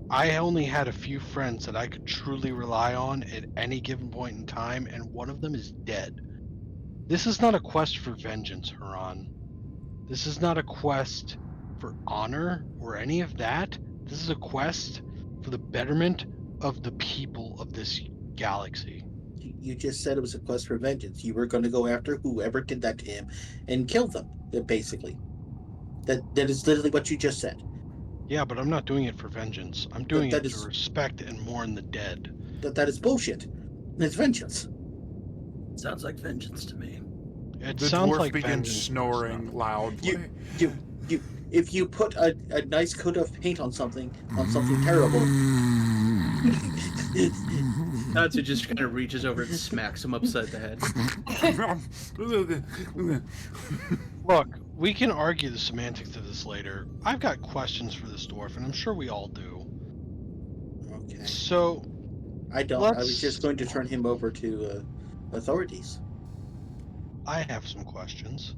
I only had a few friends that I could truly rely on at any given point in time, and one of them is dead. This is not a quest for vengeance, Haran. This is not a quest for honor or any of that. This is a quest for the betterment of the people of this galaxy. You just said it was a quest for vengeance. You were going to go after whoever did that to him and kill them, basically. That is literally what you just said. Yeah, but I'm not doing it for vengeance. I'm doing that it is- to respect and mourn the dead. That is bullshit. It's vengeance. Sounds like vengeance to me. It The sounds dwarf like begins vengeance, snoring loudly. You if you put a nice coat of paint on something terrible. Tatsu just kind of reaches over and smacks him upside the head. Look, We can argue the semantics of this later. I've got questions for this dwarf, and I'm sure we all do. Okay. So, I don't. I was just going to turn him over to authorities. I have some questions.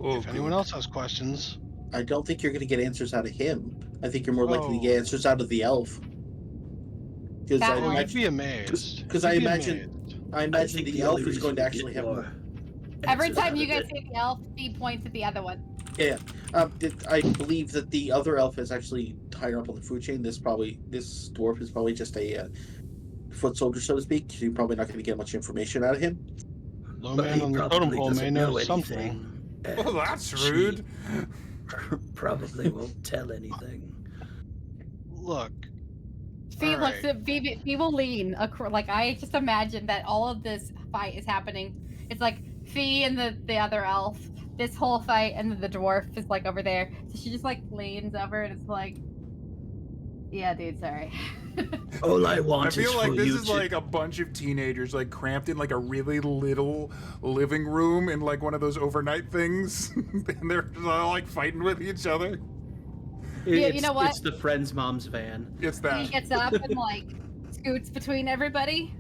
Oh, If anyone good. else has questions, I don't think you're going to get answers out of him. I think you're more likely to Oh. get answers out of the elf. Because That I elf. you'd imagine, be amazed. because You'd I be imagine, amazed. I I imagine think the only elf is reason going to we actually get have more Every answers time out you of guys it- say the elf, he points at the other one. Yeah, I believe that the other elf is actually higher up on the food chain. This dwarf is probably just a foot soldier, so to speak. So you're probably not going to get much information out of him. Low But man he on the totem probably pole may doesn't know know something. anything. Well, and that's she rude. probably won't tell anything. Look, Fee All looks right. at Fee will lean like I just imagine that all of this fight is happening. It's like Fee and the other elf, this whole fight, and then the dwarf is like over there. So she just like leans over and it's like, yeah, dude, sorry. All I want I feel is like for this you is to... like a bunch of teenagers like cramped in like a really little living room in like one of those overnight things, and they're all like fighting with each other. Yeah, you know what? It's the friend's mom's van. It's He that. gets up and like scoots between everybody,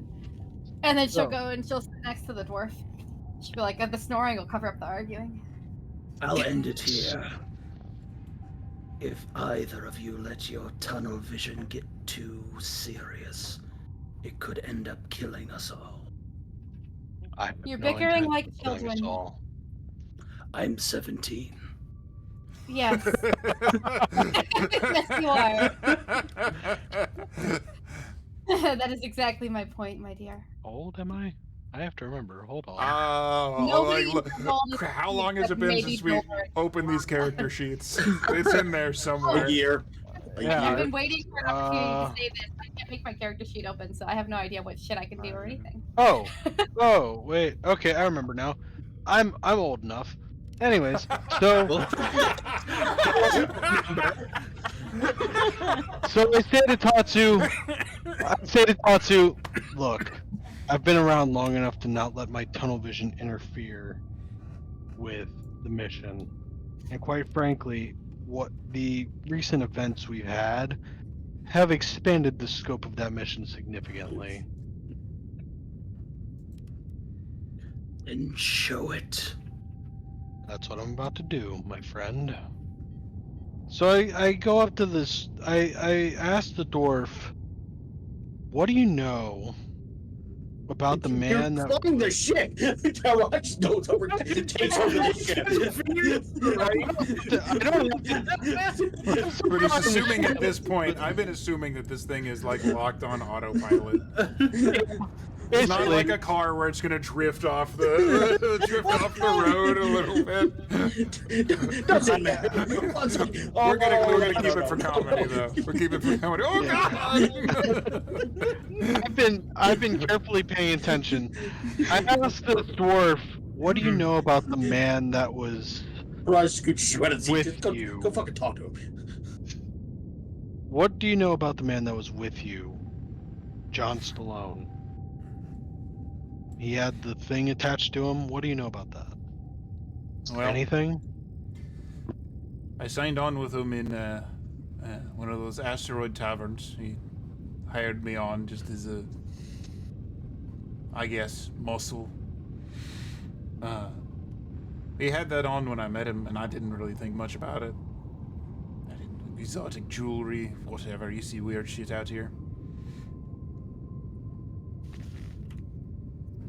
and then she'll Oh. go and she'll sit next to the dwarf. She'll be like, the snoring will cover up the arguing. I'll end it here. If either of you let your tunnel vision get too serious, it could end up killing us all. I have You're no bickering intention like of killing us children. all. I'm 17. Yes. Yes, you are. That is exactly my point, my dear. How old am I? I have to remember. Hold on. Nobody like, in the world is how long has it except been maybe since we Nora. opened these character sheets? It's in there somewhere. A year. Yeah. I've been waiting for an opportunity Uh, to say this. I can't make my character sheet open, so I have no idea what shit I can do or anything. Oh, wait. Okay, I remember now. I'm old enough. Anyways, so so I say to Tatsu, look, I've been around long enough to not let my tunnel vision interfere with the mission. And quite frankly, what the recent events we've had have expanded the scope of that mission significantly. And show it. That's what I'm about to do, my friend. So I go up to this. I ask the dwarf, "What do you know about the man You're that?" flying the ship. Taraj goes over, takes over the ship. I don't. We're just assuming at this point. I've been assuming that this thing is like locked on autopilot. It's not like a car where it's gonna drift off the road a little bit. Doesn't matter. We're gonna keep it for comedy though. We're keeping it for comedy. Oh god! I've been carefully paying attention. I asked the dwarf, "What do you know about the man that was Taraj scoots you out of the seat. with Just go, you? go fucking talk to him. What do you know about the man that was with you, John Stallone? He had the thing attached to him. What do you know about that? Well, Anything?" I signed on with him in one of those asteroid taverns. He hired me on just as a, I guess, muscle. He had that on when I met him, and I didn't really think much about it. Exotic jewelry, whatever. You see weird shit out here.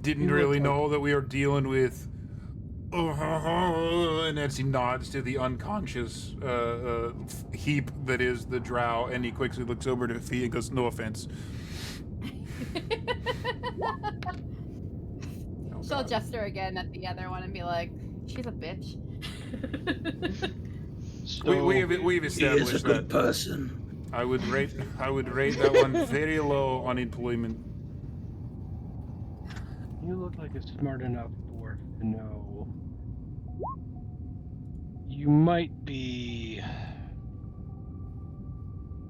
Didn't really know that we were dealing with. And as he nods to the unconscious heap that is the drow, and he quickly looks over to Fee and goes, "No offense." She'll gesture again at the other one and be like, "She's a bitch." So, We've He is a established good that. person. I would rate that one very low on employment. You look like a smart enough dwarf to know you might be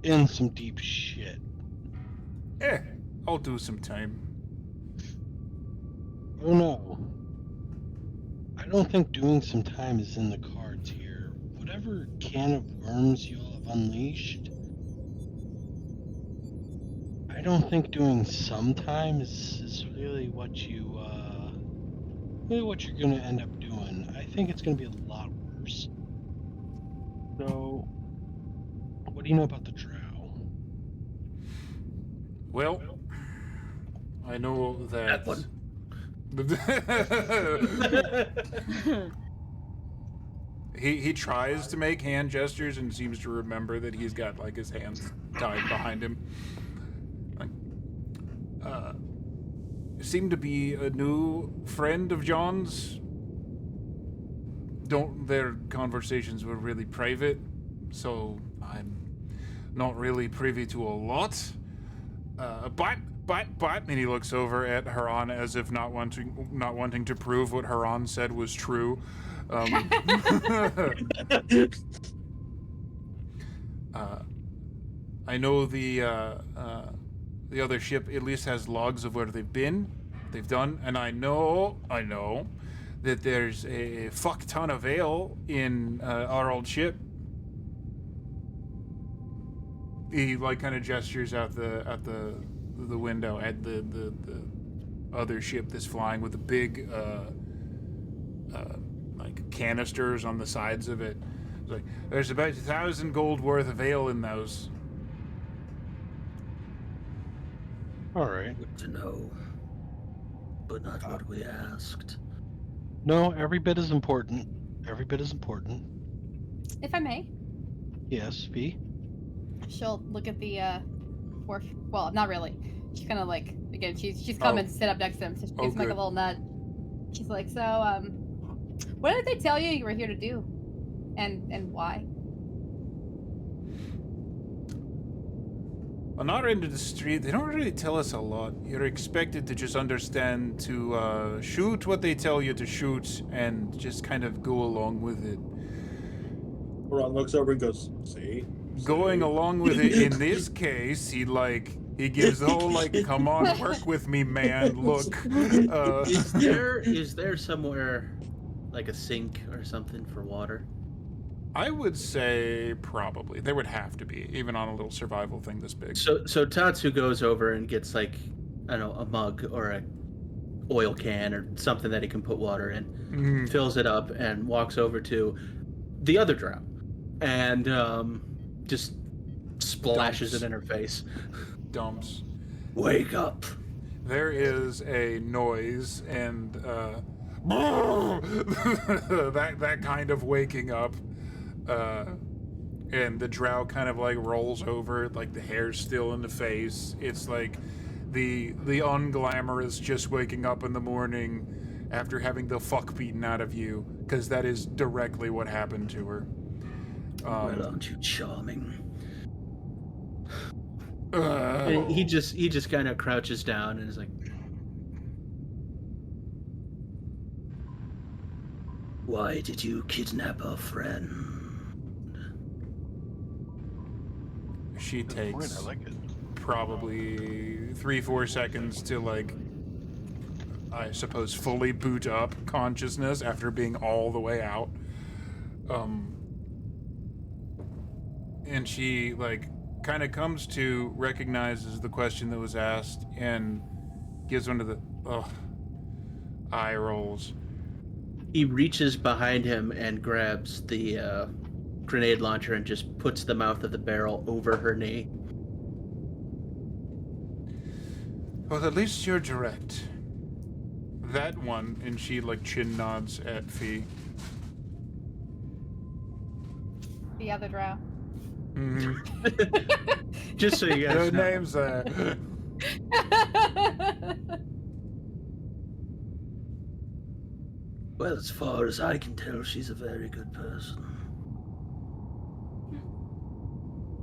in some deep shit. I'll do some time. Oh no. I I don't think doing some time is in the cards here. Whatever can of worms you all have unleashed, I don't think doing some time is really what what you're gonna end up doing. I think it's gonna be a lot worse. So, what do you know about the drow? Well, I know that. That one. He tries to make hand gestures and seems to remember that he's got like his hands tied behind him. Seemed to be a new friend of John's. Their conversations were really private, so I'm not really privy to a lot. But, and he looks over at Haran as if not wanting to prove what Haran said was true. I know the other ship at least has logs of where they've done, and I know that there's a fuck ton of ale in our old ship. He like kind of gestures out the window at the other ship that's flying with the big like canisters on the sides of it. It's like there's about 1,000 gold worth of ale in those. All right. Good to know. But not what we asked. No, every bit is important. Every bit is important. If I may, Yes, V. she'll look at the dwarf. Well, not really. She's kind of like, again, she's come and sit up next to him, so she gives him like a little nudge. She's like, so what did they tell you were here to do, and why? On our end of the street, they don't really tell us a lot. You're expected to just understand to shoot what they tell you to shoot and just kind of go along with it. Ron looks over and goes, see? Going along with it in this case, he gives the whole like, come on, work with me, man. Look. Is there somewhere like a sink or something for water? I would say probably. There would have to be, even on a little survival thing this big. So Tatsu goes over and gets like, I don't know, a mug or a oil can or something that he can put water in, fills it up and walks over to the other drow and just splashes it in her face. Dumps. Wake up. There is a noise and that kind of waking up. And the drow kind of like rolls over, like the hair's still in the face. It's like the unglamorous just waking up in the morning after having the fuck beaten out of you, because that is directly what happened to her. Well, aren't you charming? And he just kind of crouches down and is like, Why did you kidnap our friend? She takes I like it. probably 3-4 seconds to like, I suppose, fully boot up consciousness after being all the way out. And she like kind of comes to, recognizes the question that was asked, and gives one of the eye rolls. he reaches behind him and grabs the grenade launcher and just puts the mouth of the barrel over her knee. Well, at least you're direct. That one, and she like chin nods at Fee. The other drow. Just so you guys Their know. names there. Well, as far as I can tell, she's a very good person.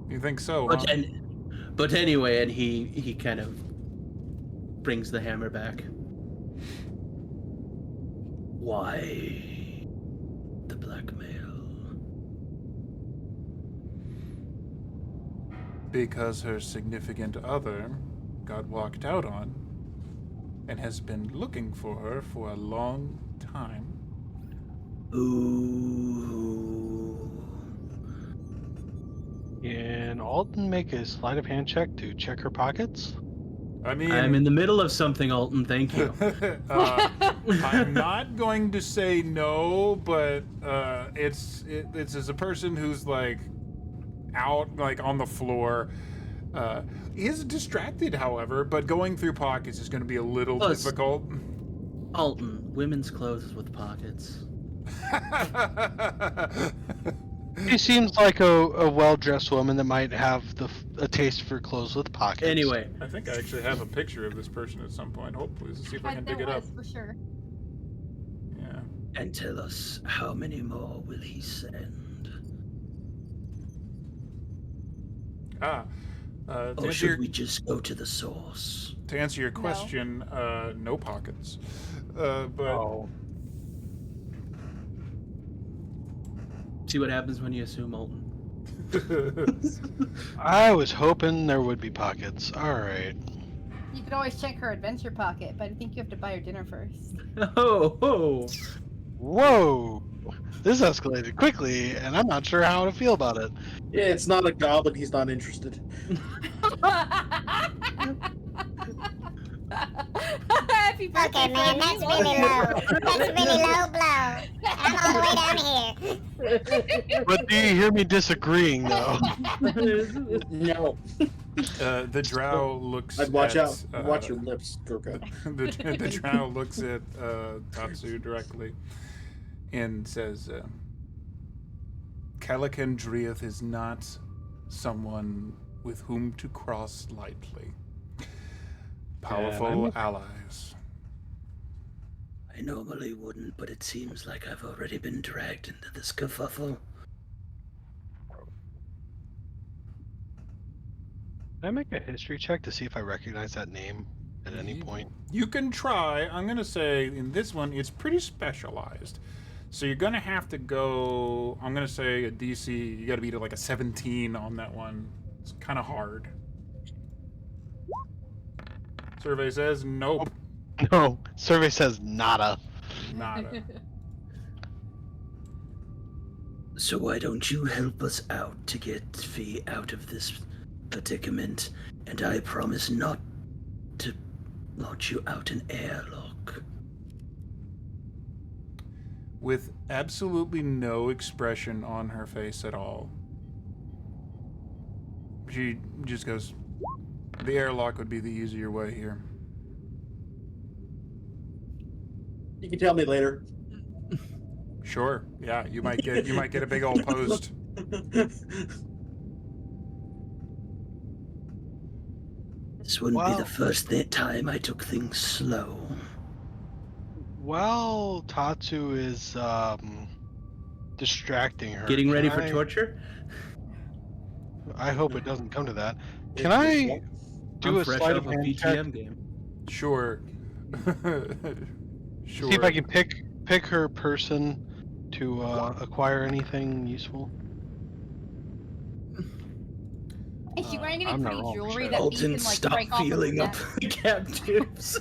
You think so? But, Huh? but anyway, and he kind of brings the hammer back. Why the blackmail? Because her significant other got walked out on and has been looking for her for a long time. Ooh. Can Alton make a sleight of hand check to check her pockets? I mean, I'm in the middle of something, Alton. Thank you. I'm not going to say no, but it's as a person who's like out like on the floor. He is distracted, however, but going through pockets is going to be a little Plus- difficult. Alton, women's clothes with pockets. She seems like a well-dressed woman that might have a taste for clothes with pockets. Anyway, I think I actually have a picture of this person at some point. Hopefully, let's see if I can dig There it up. was, for sure. Yeah. And tell us, how many more will he send? To Or answer should your, we just go to the source? to answer your question, no pockets. But Oh. see what happens when you assume Alton. I was hoping there would be pockets. All right. You could always check her adventure pocket, but I think you have to buy her dinner first. Oh. Whoa! This escalated quickly, and I'm not sure how to feel about it. Yeah, it's not a goblin. He's not interested. Happy birthday, Okay, man, that's really low. That's really low blow. I'm all the way down here. But do you hear me disagreeing, though? No. The drow looks. I'd watch at, out. Watch your lips, Gurkha. the drow looks at Tatsu directly and says, "Calican Driath is not someone with whom to cross lightly. Powerful allies." I normally wouldn't, but it seems like I've already been dragged into this kerfuffle. Can I make a history check to see if I recognize that name at any point? You can try. I'm going to say in this one, it's pretty specialized. So you're going to have to go, I'm going to say a DC, you got to beat it like a 17 on that one. It's kind of hard. Survey says nope. No, survey says nada. Nada. So why don't you help us out to get Fee out of this predicament, and I promise not to launch you out an airlock. With absolutely no expression on her face at all. She just goes, the airlock would be the easier way here. You can tell me later. Sure. Yeah, you might get a big old post. This wouldn't be the first time I took things slow. While Tatsu is distracting her, Getting ready can for torture? I hope it doesn't come to that. Can I do I'm a fresh sleight off of a hand check? PTM game. Sure. Sure. See if I can pick her person to acquire anything useful. Is she wearing any I'm not pretty wrong, jewelry Michelle. that Alton, you can like stop break off of feeling her up neck? the captives.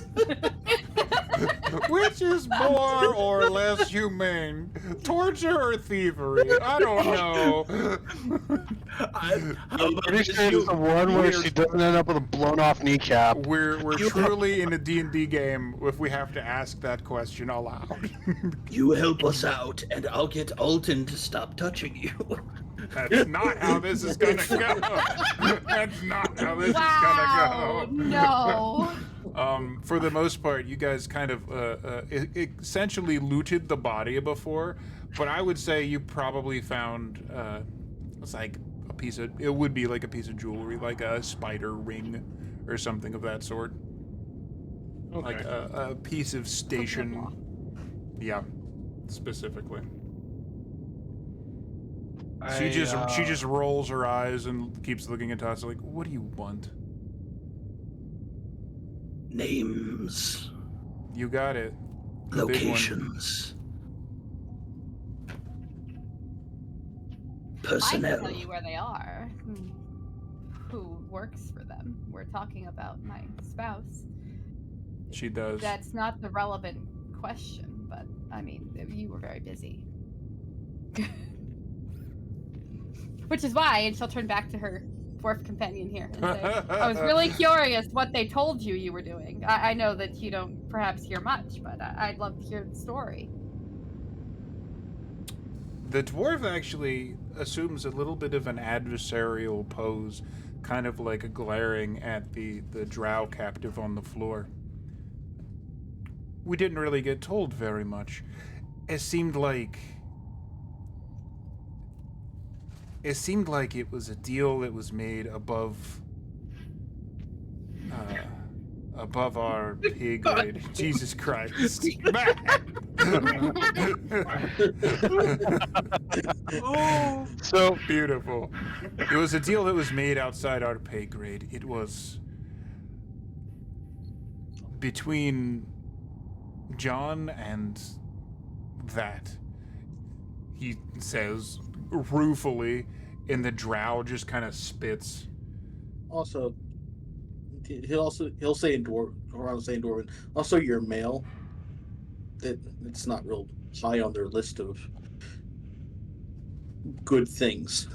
Which is more or less humane? Torture or thievery? I don't know. I'm pretty sure it's the one where she doesn't end up with a blown off kneecap. We're truly in a D&D game if we have to ask that question aloud. You help us out, and I'll get Alton to stop touching you. That's not how this is gonna go. That's not how this Wow, is gonna go. no. For the most part, you guys kind of essentially looted the body before, but I would say you probably found it's like a piece of, it would be like a piece of jewelry, like a spider ring or something of that sort. Okay. Like a piece of station. Yeah, specifically. She just rolls her eyes and keeps looking at Tatsu like, what do you want? Names. You got it. The big one. Locations. I Personnel. can tell you where they are. Who works for them? We're talking about my spouse. She does. That's not the relevant question, but I mean, you were very busy. Which is why, and she'll turn back to her dwarf companion here and say, I was really curious what they told you were doing. I know that you don't perhaps hear much, but I'd love to hear the story. The dwarf actually assumes a little bit of an adversarial pose, kind of like glaring at the drow captive on the floor. We didn't really get told very much. It seemed like it was a deal that was made above our pay grade. Jesus Christ. Man. Oh, So beautiful. It was a deal that was made outside our pay grade. It was between John and that. He says ruefully, and the drow just kind of spits. Also, he'll say in dwarf, or I'll say in dwarven. Also, you're male. It's not real high on their list of good things.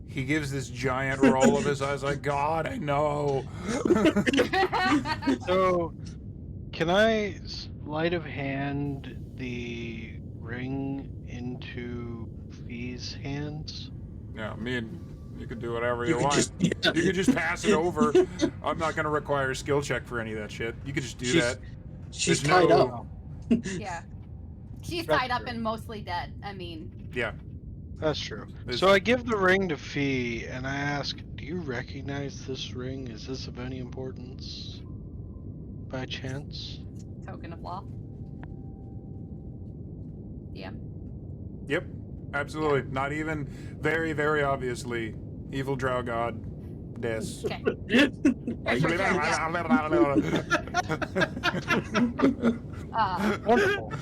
He gives this giant roll of his eyes like, God, I know. So, can I sleight of hand the ring into Fee's hands? Yeah, I mean, you could do whatever you could want. yeah. You could just pass it over. I'm not going to require a skill check for any of that shit. You could just do that. She's There's tied no- up. Yeah. She's That's tied up true. and mostly dead. I mean, Yeah. That's true. There's- So I give the ring to Fee and I ask, do you recognize this ring? Is this of any importance? By chance? token of law. Yeah. Yep, absolutely. Not even very, very obviously. Evil drow god. Des. Okay. Wonderful.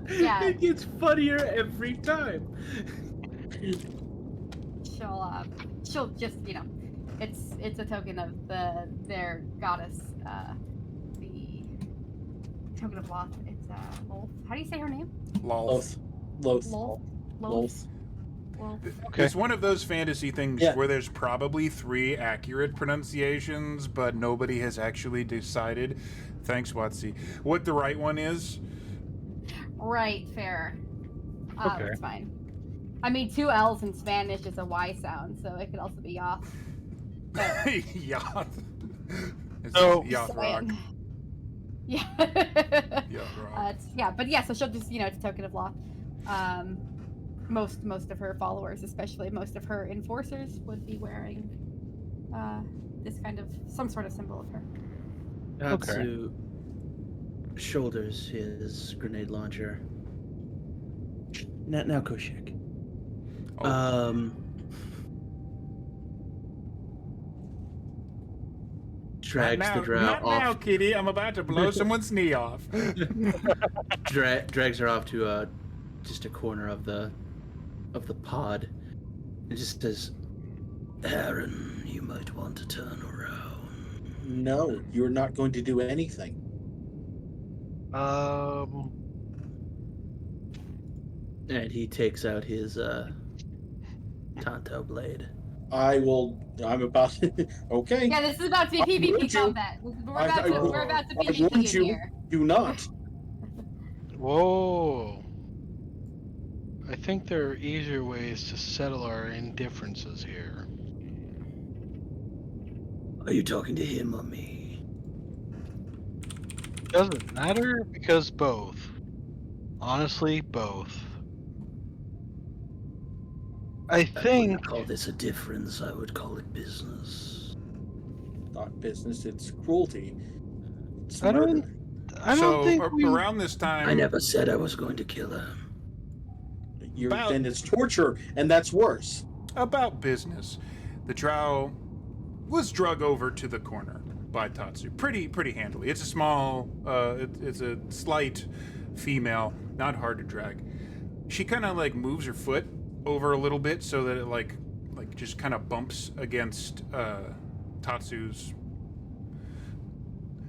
Yeah. It gets funnier every time. She'll just, it's a token of their goddess, the token of Loth. It's Lolth. How do you say her name? Loth. Loth. Lolth. Loth. Okay. It's one of those fantasy things Yeah. where there's probably 3 accurate pronunciations, but nobody has actually decided, thanks Watsy, what the right one is. Right, fair. Okay. That's fine. I mean, 2 L's in Spanish is a Y sound, so it could also be Yoth. Yacht. It's So- Yacht Rock. Yeah. Yacht Rock. But yeah, so she'll just, it's a token of law. Most of her followers, especially most of her enforcers, would be wearing this kind of some sort of symbol of her. Natsu shoulders his grenade launcher. Now Koshik. Oh. Drags the drow not off. now, kitty. I'm about to blow someone's knee off. Drags her off to just a corner of the pod, and just says, Aaron, you might want to turn around. No, you're not going to do anything. and he takes out his Tonto blade. I'm about okay. Yeah, this is about to be would PvP you? combat. We're about to PvP would in you? here. Do not. Whoa. I think there are easier ways to settle our indifferences here. Are you talking to him or me? Doesn't matter because both. Honestly, both. I I think. wouldn't call this a difference. I would call it business. Not business. It's cruelty. It's I don't- murder. I don't think we. Around this time, I never said I was going to kill her. About- Then it's torture, and that's worse. about business, the drow was drug over to the corner by Tatsu pretty handily. It's a small, it's a slight female, not hard to drag. She kind of like moves her foot over a little bit so that it like just kind of bumps against Tatsu's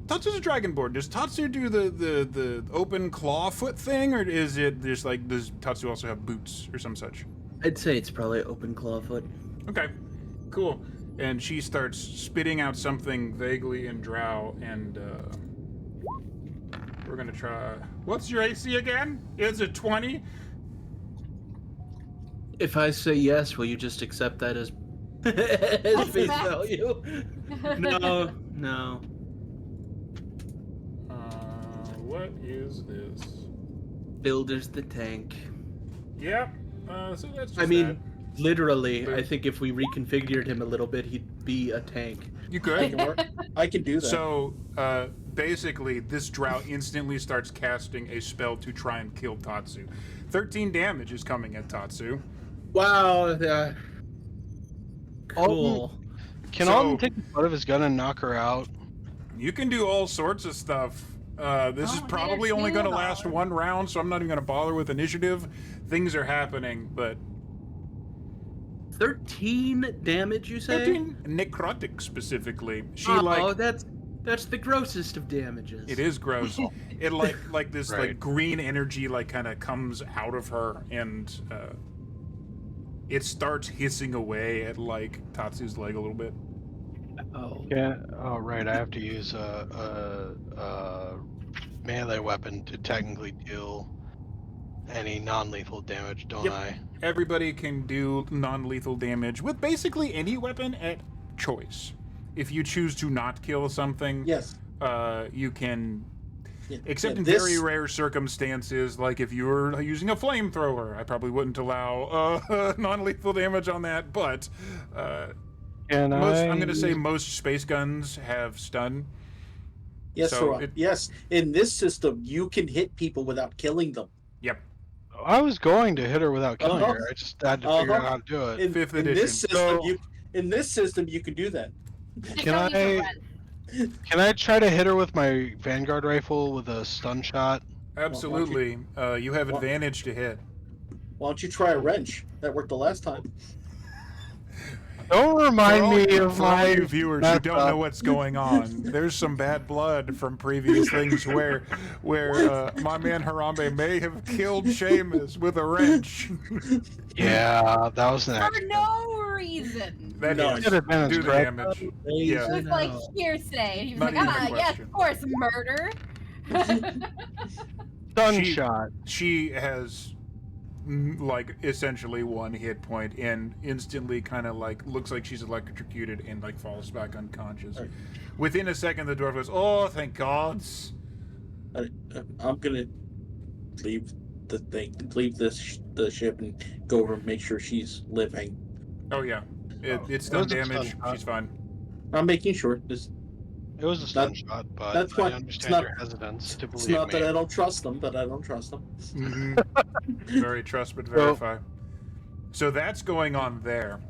Tatsu's a dragonborn. Does Tatsu do the open claw foot thing, or is it just like, does Tatsu also have boots or some such? I'd say it's probably open clawfoot. Okay, cool. And she starts spitting out something vaguely in Drow, and we're gonna try. What's your AC again? Is it 20? If I say yes, will you just accept that as, as face fact. value? No. What is this? Builder's the tank. Yep. So that's just I mean, that. literally, I think if we reconfigured him a little bit, he'd be a tank. You I could. can work. I can do that. So, basically, this Drow instantly starts casting a spell to try and kill Tatsu. 13 damage is coming at Tatsu. Wow. Cool. Can So- Alden take the butt of his gun and knock her out? You can do all sorts of stuff. This is Oh, probably there's only going to two last dollars. one round, so I'm not even going to bother with initiative. Things are happening, but 13 damage, you say? 13 necrotic specifically. She Oh, that's the grossest of damages. it is gross. It like this like Right. green energy like kind of comes out of her, and it starts hissing away at like Tatsu's leg a little bit. Oh. Yeah. Oh, right. I have to use a melee weapon to technically deal any non-lethal damage, don't Yep. I? Everybody can do non-lethal damage with basically any weapon at choice. If you choose to not kill something, Yes. you can. Yeah, Except yeah, in this- very rare circumstances, like if you were using a flamethrower, I probably wouldn't allow non-lethal damage on that. But And I'm going to say most space guns have stun. Yes, So Rob. it- Yes. In this system, you can hit people without killing them. Yep. I was going to hit her without killing Uh-huh. her. I just had to figure out how to do it. In, Fifth in edition. this system, So- in this system, you can do that. Just Can don't use a I- red. Can I try to hit her with my Vanguard rifle with a stun shot? Absolutely. You have Why- advantage to hit. Why don't you try a wrench? That worked the last time. Don't remind me of For all my you viewers who mess don't up. know what's going on, there's some bad blood from previous things where my man Harambe may have killed Seamus with a wrench. Yeah, that was an For accident. no reason. That No, is, Should have been as do the correct. damage. It Yeah. was like hearsay. He was Not like, even a yes, question. of course, murder. Stun She- shot. She has like essentially one hit point and instantly kind of like looks like she's electrocuted and like falls back unconscious. Right. Within a second, the dwarf goes, "Oh, thank gods!" I'm gonna leave the thing, leave the ship, and go over and make sure she's living. Oh yeah, it's It done was a damage. stun shot. She's fine. I'm making sure. This, It was a stun That- shot, but that's I fine. understand It's not- your hesitance to it's believe not me. that I don't trust them, but I don't trust them. Very trust but verify. So that's going on there.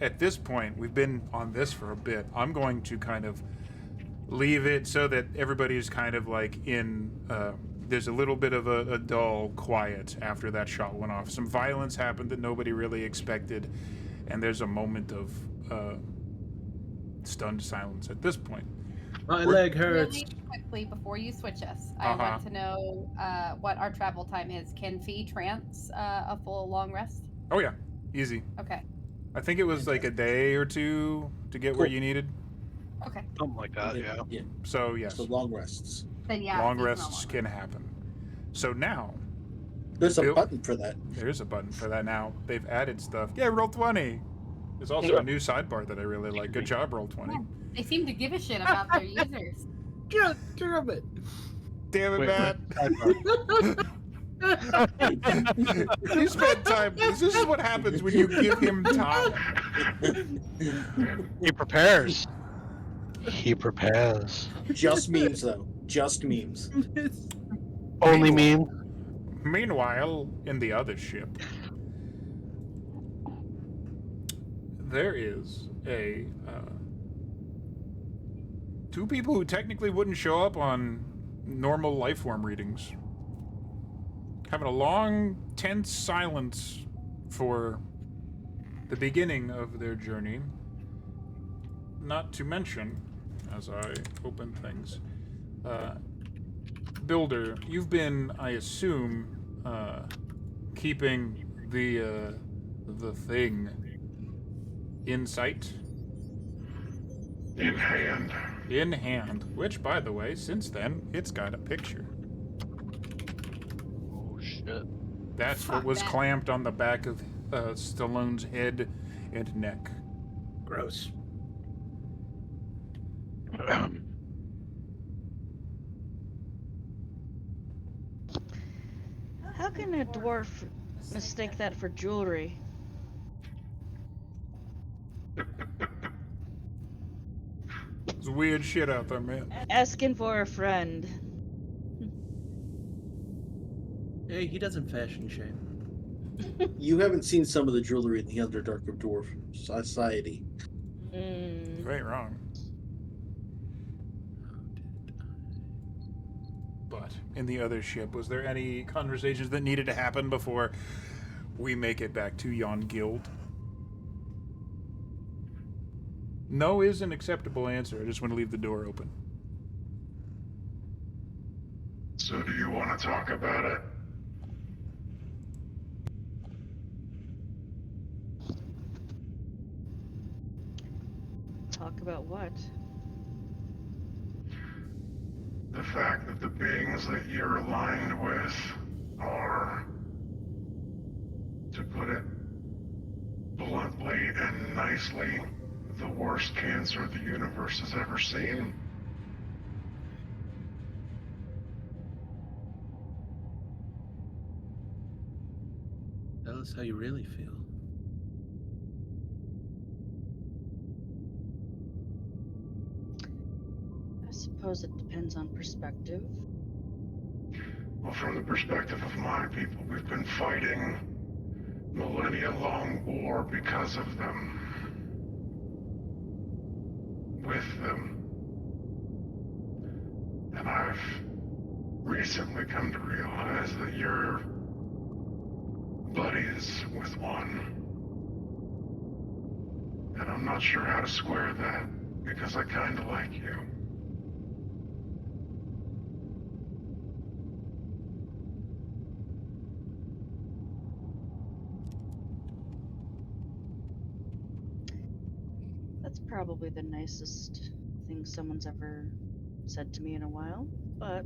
At this point, we've been on this for a bit. I'm going to kind of leave it so that everybody's kind of like in. There's a little bit of a dull quiet after that shot went off. Some violence happened that nobody really expected, and there's a moment of stunned silence at this point. My We're- leg hurts. Really quickly, before you switch us, I Uh-huh. want to know what our travel time is. Can Fee trance a full long rest? Oh yeah, easy. Okay. I think it was like a day or two to get where Cool. you needed. Okay. Something like that, yeah. Yeah. So yes, So long rests. Then yeah. long Fee's no rests longer. can happen. So now There's a Bill- button for that. there is a button for that now. They've added stuff. Yeah, roll 20. There's also a new sidebar that I really like. Good job, roll 20. They seem to give a shit about their users. Damn it. Damn it, Wait, Matt. sidebar. You spent time. This is what happens when you give him time. He prepares. He prepares. Just memes, though. Just memes. Only meme. Meanwhile, in the other ship, there is a two people who technically wouldn't show up on normal life form readings. Having a long, tense silence for the beginning of their journey. Not to mention, as I open things, Builder, you've been, I assume, keeping the thing in sight? In hand. In hand. Which, by the way, since then, it's got a picture. Oh shit. That's Fuck what was that. clamped on the back of Stallone's head and neck. Gross. How can a dwarf mistake that for jewelry? There's weird shit out there, man. Asking for a friend. Hey, he doesn't fashion shame. You haven't seen some of the jewelry in the Underdark of Dwarf Society. Mm. You ain't wrong. But in the other ship, was there any conversations that needed to happen before we make it back to yon guild? No is an acceptable answer. I just want to leave the door open. So do you want to talk about it? Talk about what? The fact that the beings that you're aligned with are, to put it bluntly and nicely, the worst cancer the universe has ever seen. Tell us how you really feel. I suppose it depends on perspective. Well, from the perspective of my people, we've been fighting millennia-long war because of them. With them. And I've recently come to realize that you're buddies with one. And I'm not sure how to square that, because I kinda like you. That's probably the nicest thing someone's ever said to me in a while, but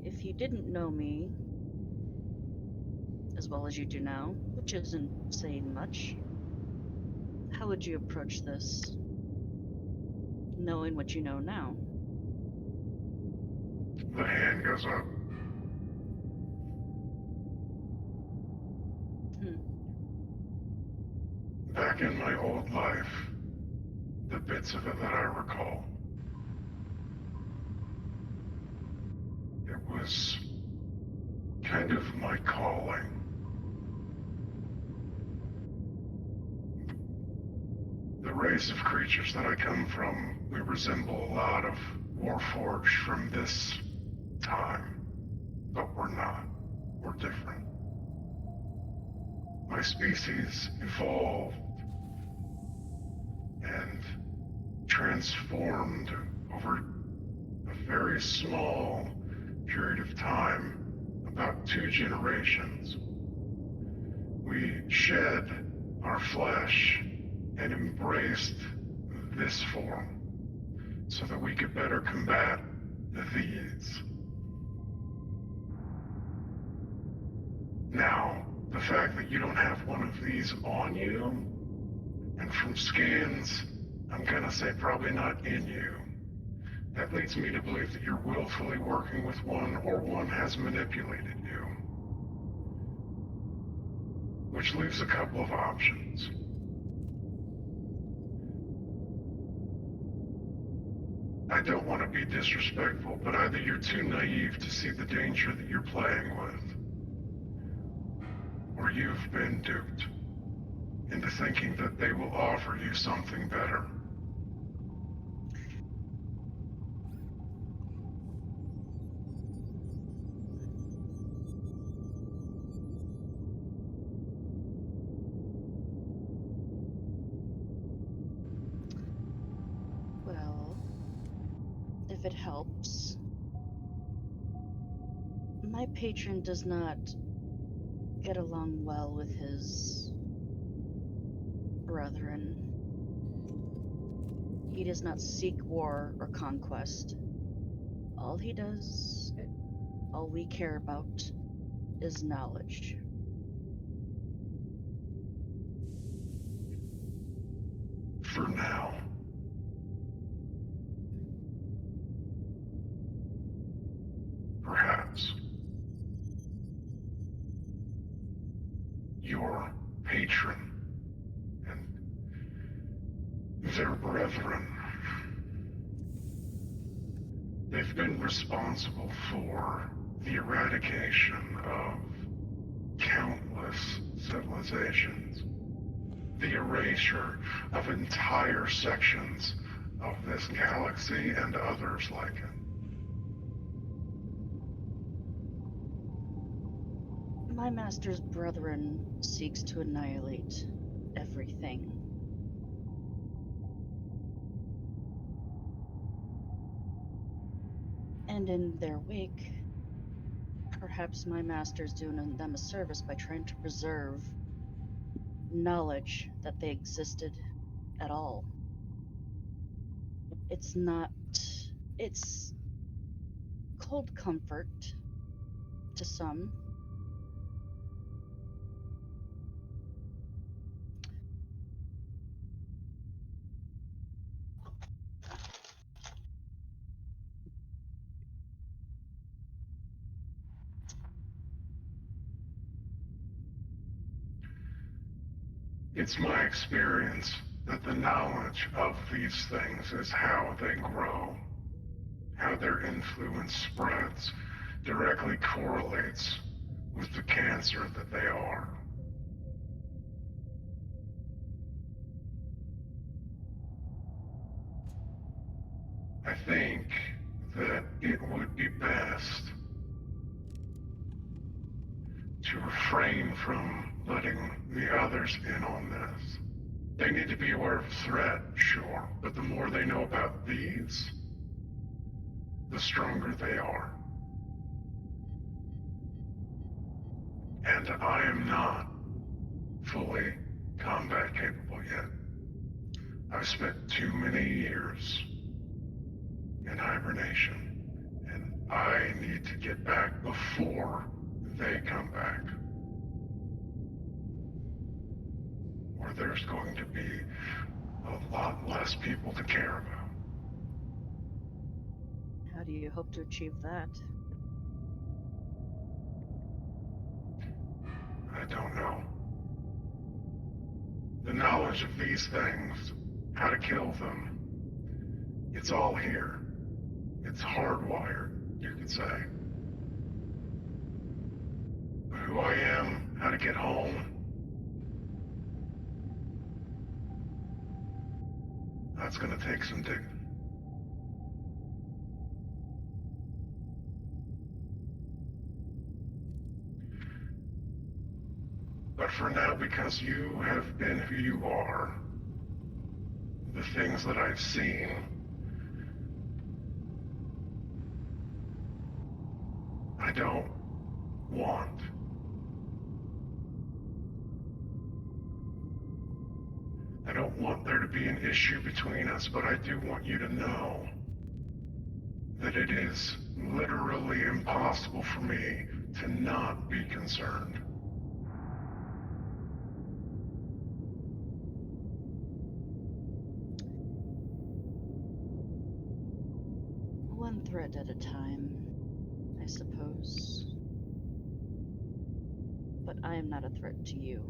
if you didn't know me as well as you do now, which isn't saying much, how would you approach this, knowing what you know now? The hand goes up. Back in my old life, the bits of it that I recall, it was kind of my calling. The race of creatures that I come from, we resemble a lot of Warforged from this time, but we're not. We're different. My species evolved and transformed over a very small period of time, about 2 generations. We shed our flesh and embraced this form so that we could better combat these. Now, the fact that you don't have one of these on you, and from scans, I'm gonna say probably not in you, that leads me to believe that you're willfully working with one, or one has manipulated you. Which leaves a couple of options. I don't want to be disrespectful, but either you're too naive to see the danger that you're playing with, or you've been duped into thinking that they will offer you something better. Well, if it helps, my patron does not get along well with his brethren. He does not seek war or conquest. All he does, all we care about, is knowledge. For now. Perhaps your patron and their brethren, they've been responsible for the eradication of countless civilizations, the erasure of entire sections of this galaxy and others like it. My master's brethren seeks to annihilate everything. And in their wake, perhaps my master's doing them a service by trying to preserve knowledge that they existed at all. It's not, it's cold comfort to some. It's my experience that the knowledge of these things is how they grow, how their influence spreads, directly correlates with the cancer that they are. I think that it would be best to refrain from letting the others in on this. They need to be aware of threat, sure, but the more they know about these, the stronger they are. And I am not fully combat capable yet. I've spent too many years in hibernation, and I need to get back before they come back. Or there's going to be a lot less people to care about. How do you hope to achieve that? I don't know. The knowledge of these things, how to kill them, it's all here. It's hardwired, you could say. But who I am, how to get home, that's gonna take some digging. But for now, because you have been who you are, the things that I've seen, I don't want. I don't want there to be an issue between us, but I do want you to know that it is literally impossible for me to not be concerned. One threat at a time, I suppose. But I am not a threat to you.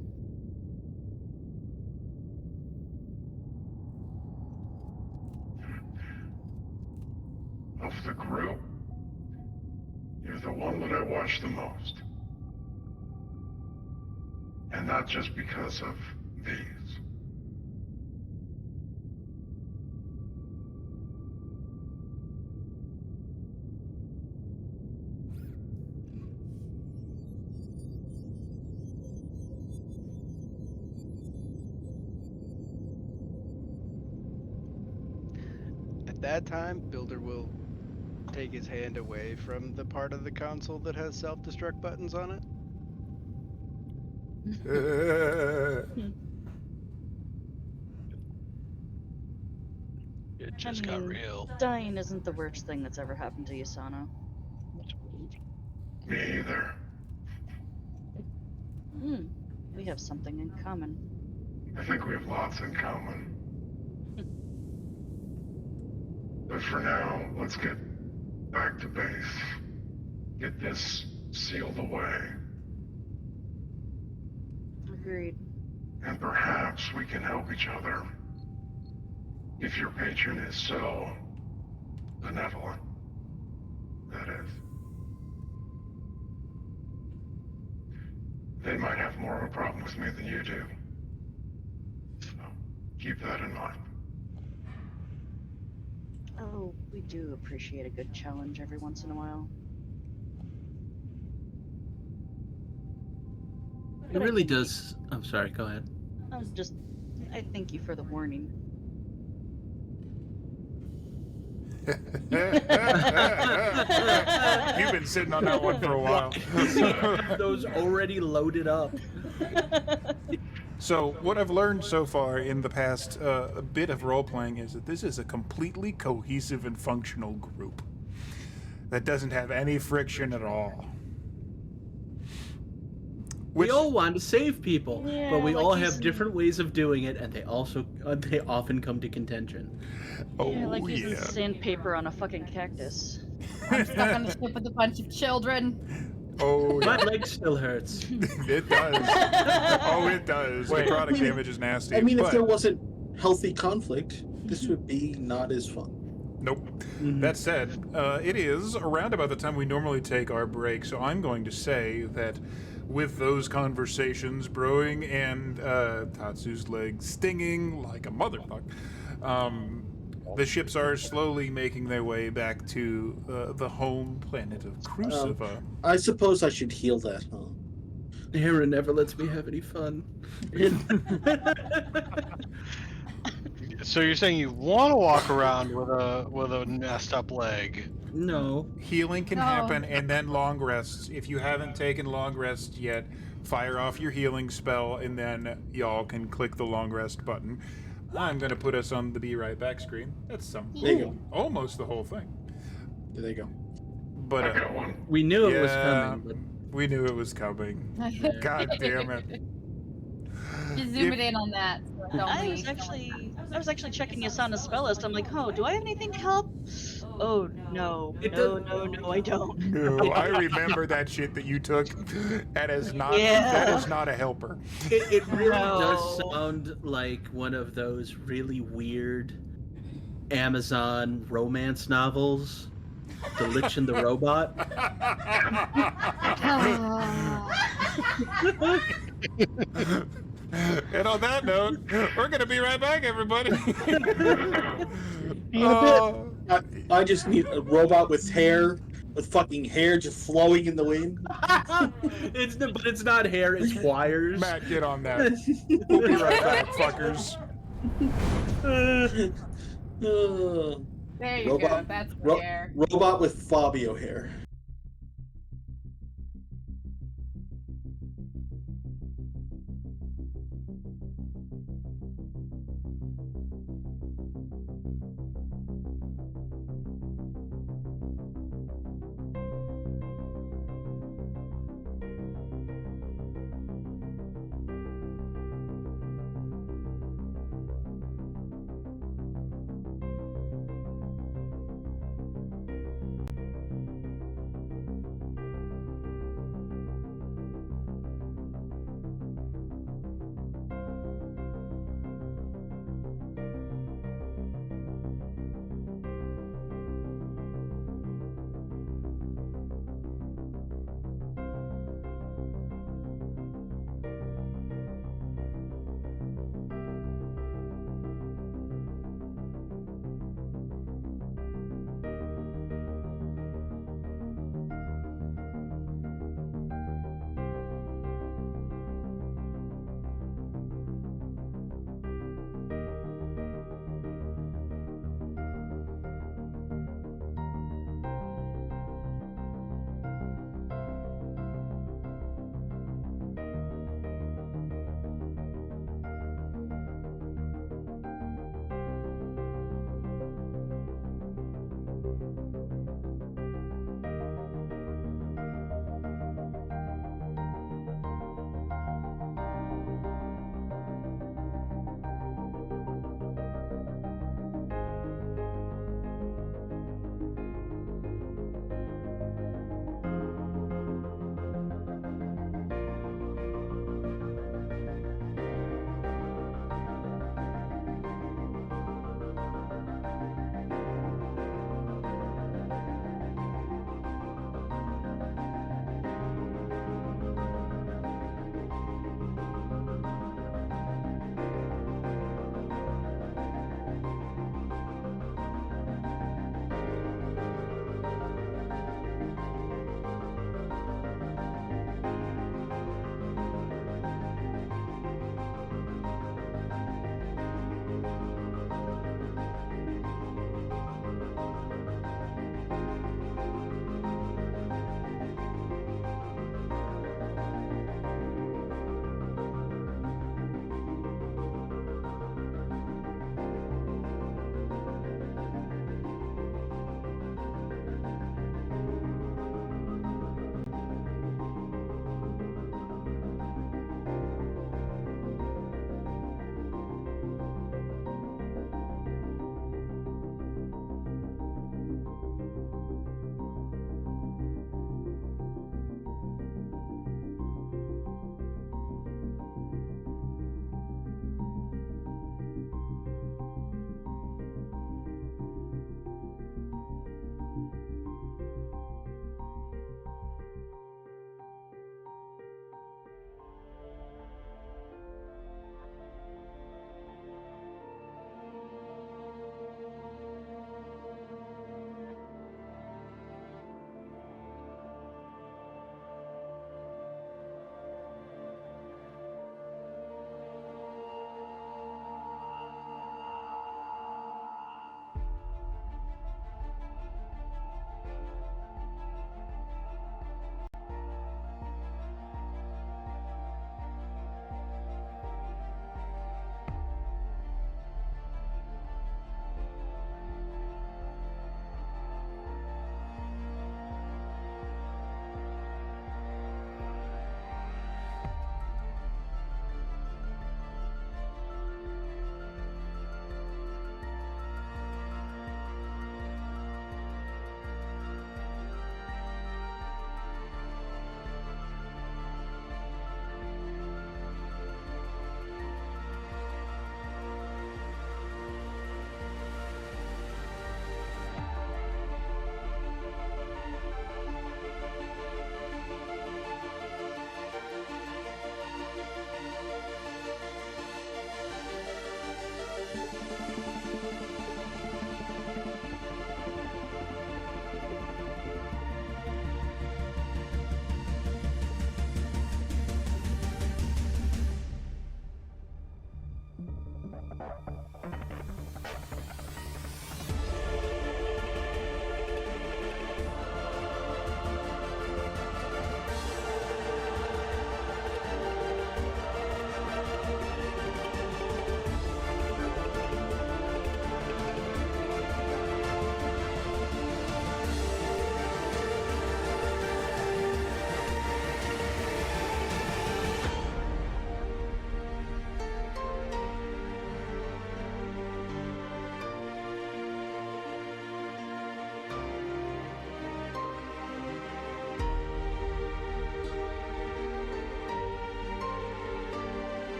Of the group, you're the one that I watch the most. And not just because of these. that time, Builder will take his hand away from the part of the console that has self-destruct buttons on it. It I just got mean, real. dying isn't the worst thing that's ever happened to you, Sano. Me either. Hmm. We have something in common. I think we have lots in common. But for now, let's get back to base. Get this sealed away. Agreed. And perhaps we can help each other. If your patron is so benevolent, that is. They might have more of a problem with me than you do. So keep that in mind. Oh, we do appreciate a good challenge every once in a while. It But I really thank you. does. I'm sorry. Go ahead. I thank you for the warning. You've been sitting on that one for a while. Those already loaded up. So what I've learned so far in the past bit of role-playing is that this is a completely cohesive and functional group that doesn't have any friction at all. We all want to save people, Yeah, but we like all he's- have different ways of doing it, and they often come to contention. Yeah, like Oh, using yeah. sandpaper on a fucking cactus. I'm stuck on a ship with a bunch of children. Oh, My yeah. leg still hurts. It does. Oh, it does. Wait. Necrotic damage is nasty. I mean, if but there wasn't healthy conflict, this would be not as fun. Nope. Mhm. That said, it is around about the time we normally take our break, so I'm going to say that with those conversations brewing and Tatsu's leg stinging like a motherfucker, the ships are slowly making their way back to the home planet of Cruciva. I suppose I should heal that, huh? Hera never lets me have any fun. So you're saying you want to walk around with a messed up leg? No. Healing can No. happen, and then long rests. If you haven't taken long rests yet, fire off your healing spell, and then y'all can click the long rest button. I'm going to put us on the Be Right Back screen. That's some There you go. almost the whole thing. There you go. But I got one. We knew it was yeah, coming, but we knew it was coming. God damn it. Just zoom it in on that. So it don't I leave. was actually checking Asana's spell list. I'm like, oh, do I have anything to help? Oh no, It no, does- no, I don't. No, I remember that shit that you took. That is not. Yeah. That is not a helper. it really does No. sound like one of those really weird Amazon romance novels. The Lich and the Robot. And on that note, we're gonna be right back, everybody. I just need a robot with hair, with fucking hair just flowing in the wind. But it's not hair, it's wires. Matt, get on that. We'll be right back, fuckers. There you go. Robot- That's ro- fair. Robot with Fabio hair.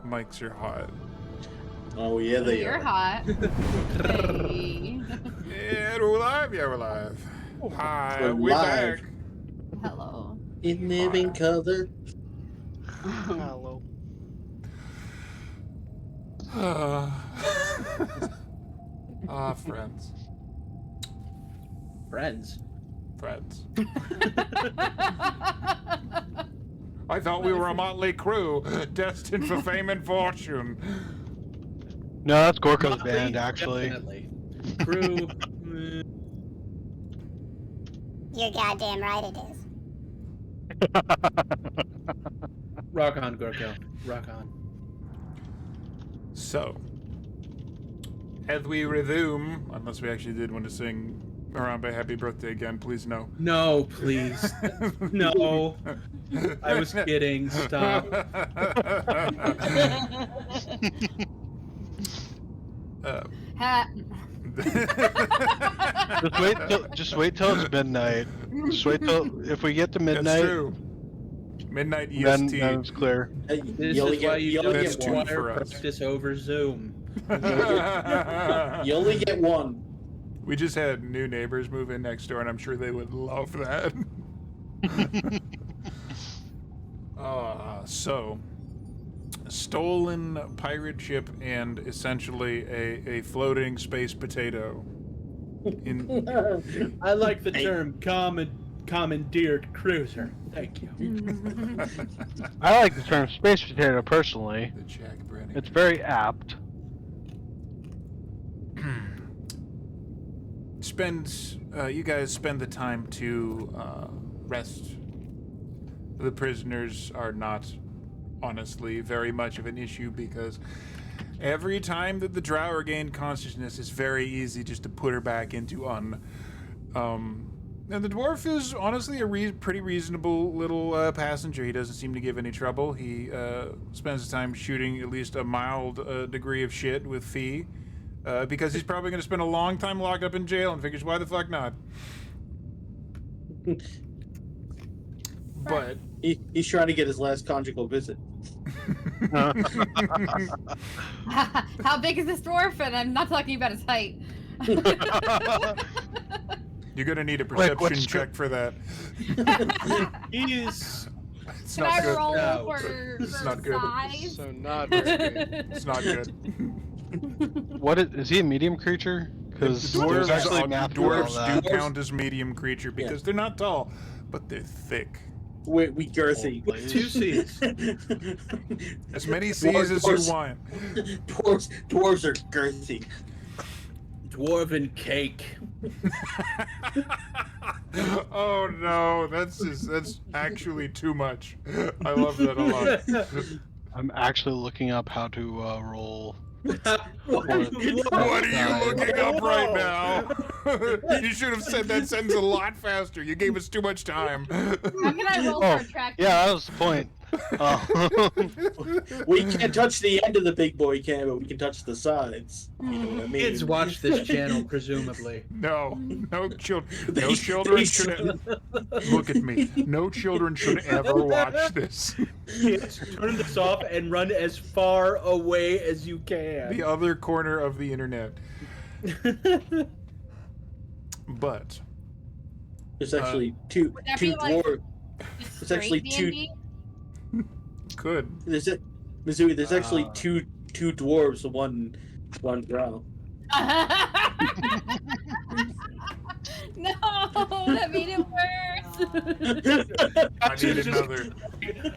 Mics are hot. Oh yeah, they You're are. hot. Hey. Yeah, we're live. Yeah, we're live. Hi, We're we're live. back. Hello. In living color. Hello. Ah, friends. Friends. Friends. I thought we were a motley crew, destined for fame and fortune. No, that's Gorko's Motley, band, actually. Definitely. Crew. You're goddamn right it is. Rock on, Gorko. Rock on. So, as we resume, unless we actually did want to sing Harambe Happy Birthday again, please no. No, please. No. I was kidding. Stop. Ha- Just wait till it's midnight. Just wait till if we get to midnight. That's true. Midnight Then EST. it's clear. This You only is why get- you you only don't get get one water for us. practice over Zoom. You only get one. We just had new neighbors move in next door, and I'm sure they would love that. So, stolen pirate ship and essentially a floating space potato. I like the term commandeered cruiser. Thank you. I like the term space potato personally. The Jack Brennan. It's very apt. You guys spend the time to rest. The prisoners are not, honestly, very much of an issue because every time that the drow regain consciousness, it's very easy just to put her back into and the dwarf is honestly a pretty reasonable little passenger. He doesn't seem to give any trouble. He spends his time shooting at least a mild degree of shit with Fee. Because he's probably going to spend a long time locked up in jail and figures, why the fuck not? But He's trying to get his last conjugal visit. How big is this dwarf? And I'm not talking about his height. you're going to need a perception what's check for that. He's It's Can not I good. roll No. for It's not good. size? So not very good. It's not good. What is he a medium creature? Because Dwarves, actually math for all dwarves that. do count as medium creature because they're not tall, but they're thick. We girthy. Oh, please. 2 C's. As many C's as you want. Dwarves are girthy. Dwarven cake. Oh no, that's actually too much. I love that a lot. I'm actually looking up how to roll. What are you looking up right now? You should have said that sentence a lot faster. You gave us too much time. How can I roll Oh, for attract? yeah, that was the point. We can't touch the end of the big boy can, but we can touch the sides. You know what I mean? Kids watch this channel, presumably. No children They should look at me. No children should ever watch this. Kids, turn this off and run as far away as you can. The other corner of the internet. But There's actually two Would that be like dwarves. Just It's actually straight two- D&D? good. There's Missouri. There's actually two dwarves, one drow. No, that made it worse. I need another.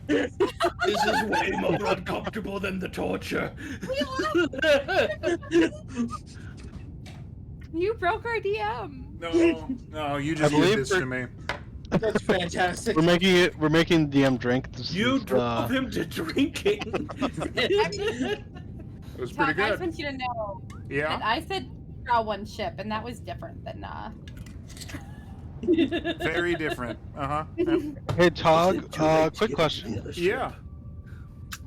This is way more uncomfortable than the torture. You broke our DM. No, you just I did believe this we're- to me. That's fantastic. We're making DM drink. This You is, drove him to drinking. It was pretty Chuck, I just good. want you to know that Yeah. I said draw one ship, and that was different than Very different. Hey Tog, quick question. Yeah.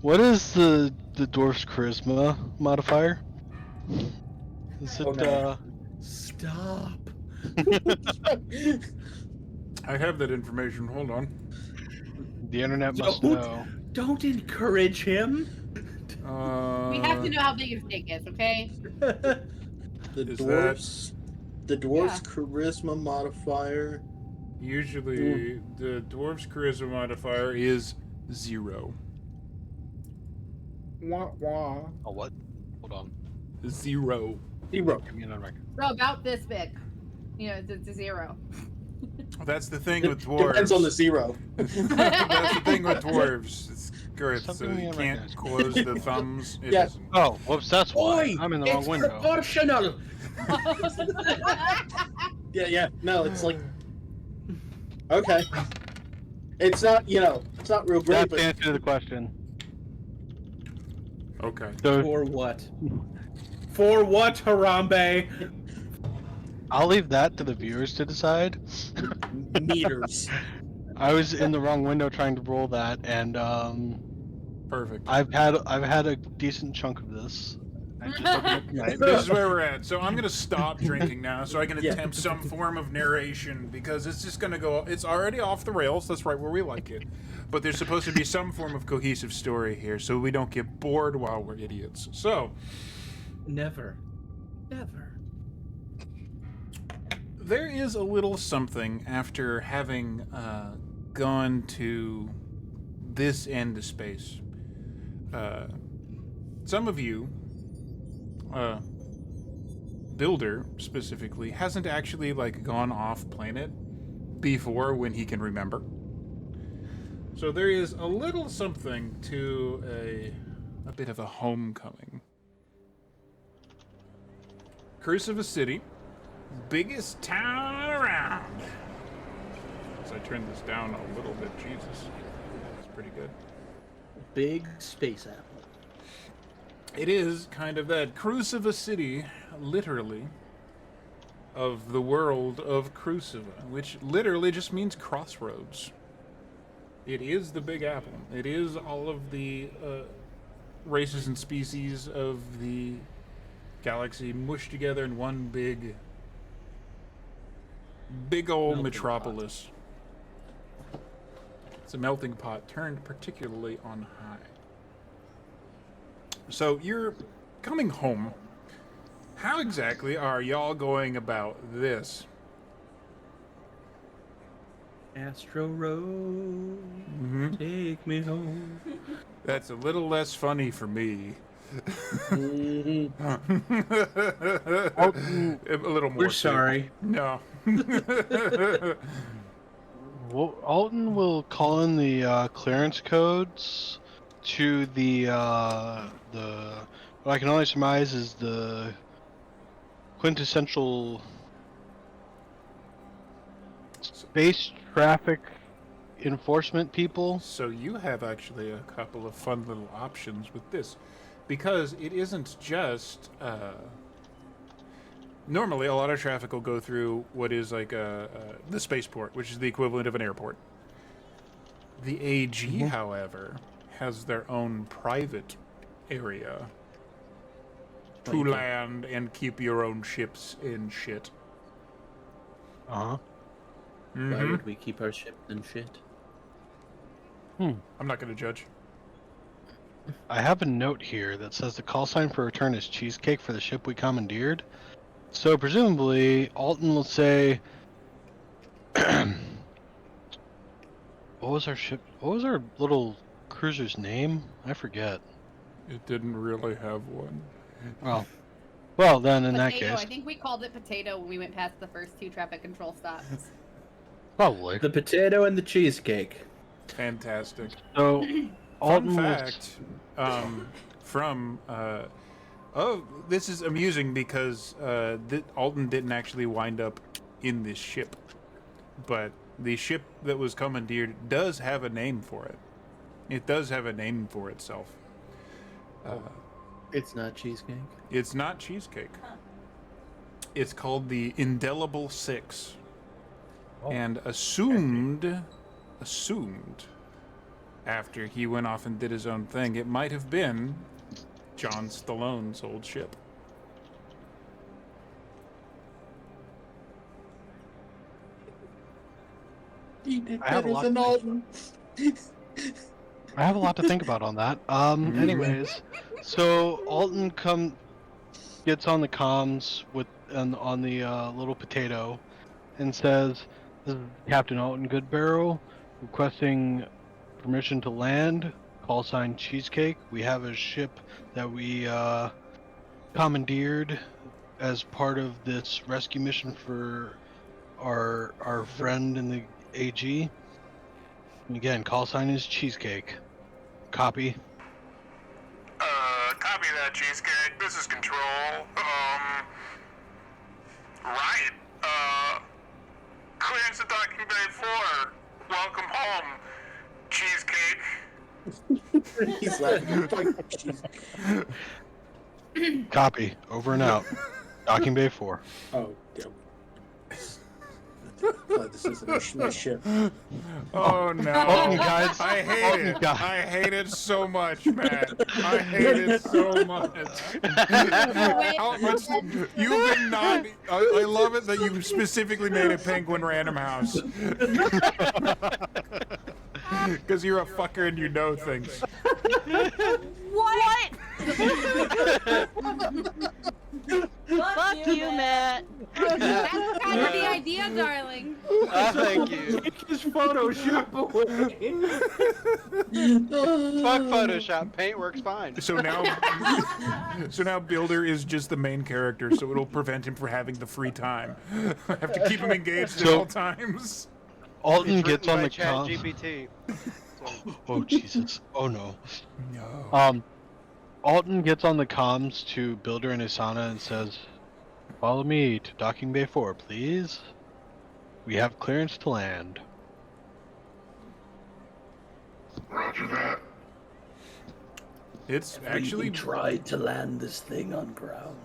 What is the dwarf's charisma modifier? Is it Oh, no. Stop. I have that information. Hold on. The internet must Don't- know. Don't encourage him. we have to know how big his dick is, okay? The Is dwarves. The dwarves' Yeah. charisma modifier. Usually, the dwarf's charisma modifier is 0. Wah wah. Oh what? Hold on. 0. 0. Give me another mic. So about this big. to 0. That's the thing with dwarves. Depends on the 0. That's the thing with dwarves. It's girth, so Something you I can't recognize. close the thumbs. It Yeah. isn't. Oh, whoops, that's why. Oi! I'm in the It's wrong window. proportional! Yeah. No, it's like... Okay. It's not, it's not real great, That's but... the answer to the question. Okay. So For what? For what, Harambe? I'll leave that to the viewers to decide. meters. I was in the wrong window trying to roll that, and Perfect. I've had a decent chunk of this. I just opened it tonight. This is where we're at. So I'm gonna stop drinking now, so I can Yeah. attempt some form of narration because it's just gonna go. It's already off the rails. That's right where we like it. But there's supposed to be some form of cohesive story here, so we don't get bored while we're idiots. So Never. there is a little something after having gone to this end of space. Some of you, Builder specifically, hasn't actually gone off planet before when he can remember. So there is a little something to a bit of a homecoming. Cruciva City, biggest town around. As I turn this down a little bit, Jesus, that's pretty good. Big space apple. It is kind of that Cruciva City, literally, of the world of Cruciva, which literally just means crossroads. It is the Big Apple. It is all of the races and species of the galaxy mushed together in one big old Melting metropolis. It's a melting pot turned particularly on high. So you're coming home. How exactly are y'all going about this? Astro Road, take me home. That's a little less funny for me. Mhm. A little more. We're sorry. No. Well, Alton will call in the clearance codes to the what I can only surmise is the quintessential space traffic enforcement people. So you have actually a couple of fun little options with this, because it isn't just. Normally, a lot of traffic will go through what is the spaceport, which is the equivalent of an airport. The AG, however, has their own private area to land and keep your own ships in shit. Uh-huh. Why would we keep our ship in shit? I'm not going to judge. I have a note here that says the call sign for return is cheesecake for the ship we commandeered. So presumably, Alton will say, "What was our ship? What was our little cruiser's name? I forget." It didn't really have one. Well, then in that Potato. case, I think we called it Potato when we went past the first 2 traffic control stops. probably. The potato and the cheesecake. Fantastic. So, Fun Alton will fact, from this is amusing because Alton didn't actually wind up in this ship, but the ship that was commandeered does have a name for it. It does have a name for itself. It's not cheesecake. It's not cheesecake. It's called the Indelible Six, and assumed after he went off and did his own thing, it might have been John Stallone's old ship. I have a lot to think about on that. Anyways, so Alton gets on the comms on the little potato, and says, "This is Captain Alton Goodbarrow requesting permission to land. Call sign Cheesecake. We have a ship that we commandeered as part of this rescue mission for our friend in the AG. And again, call sign is Cheesecake. Copy. Copy that, Cheesecake. This is Control. Right. Clearance to Docking Bay 4. Welcome home, Cheesecake. He's laughing. Copy. Over and out. Docking Bay 4. Oh, damn. Glad this isn't my ship. Oh no! Guys. I hate it. I hate it so much, Matt. I hate it so much. How much you've been not? I love it that you specifically made a Penguin Random House. Because you're a fucker and you know things. What? Fuck you, Matt. That's kind of the idea, darling. Thank you. Take his Photoshop away. Fuck Photoshop. Paint works fine. So now Builder is just the main character, so it'll prevent him from having the free time. I have to keep him engaged at all times. Alton It's gets written on by the Chat com. GPT. Oh Jesus! Oh no. No. Alton gets on the comms to Builder and Asana and says, "Follow me to Docking Bay 4, please. We have clearance to land." Roger that. It's actually We tried to land this thing on ground.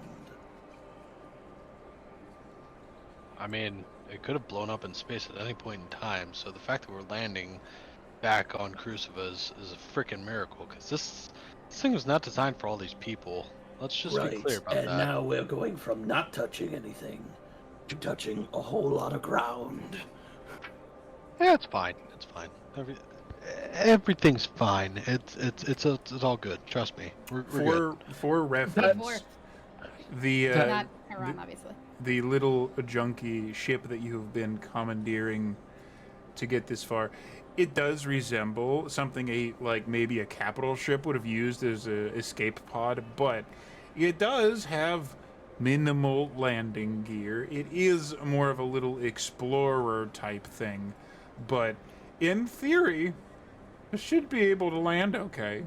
I mean, it could have blown up in space at any point in time, so the fact that we're landing back on Cruciva is a freaking miracle, because this thing was not designed for all these people. Let's just be clear about and that. now we're going from not touching anything to touching a whole lot of ground. Yeah, it's fine. It's fine. Everything's fine. It's all good. Trust me. We're good. for reference, the Not Iran, obviously. the little junky ship that you have been commandeering to get this far, it does resemble something maybe a capital ship would have used as a escape pod, but it does have minimal landing gear. It is more of a little explorer type thing, but in theory, it should be able to land okay.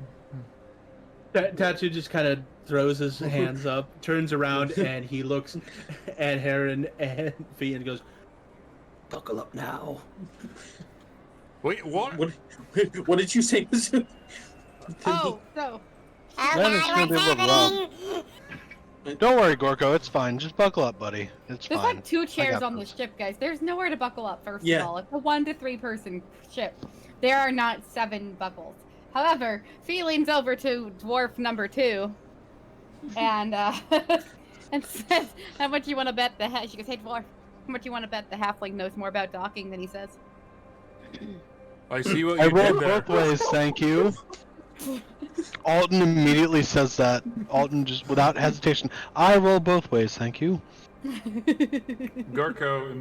Tatsu just kind of throws his hands up, turns around, and he looks at Heron and Fee and goes, Buckle up now. Wait, what? What did you say? Oh, so. Oh That is gonna God, be a what's little rough. happening? Don't worry, Gorko. It's fine. Just buckle up, buddy. It's There's fine. like 2 I chairs got on the this. ship, guys. There's nowhere to buckle up, first Yeah. of all. It's a 1 to 3 person ship. There are not 7 buckles. However, Fee leans over to dwarf number 2 and and says, "How much you want to bet the she goes, hey dwarf, how much you want to bet the halfling knows more about docking than he says?" I see what I you did rolled there. both ways, thank you. Alton immediately says that. Alton just without hesitation. I roll both ways, thank you. Gorko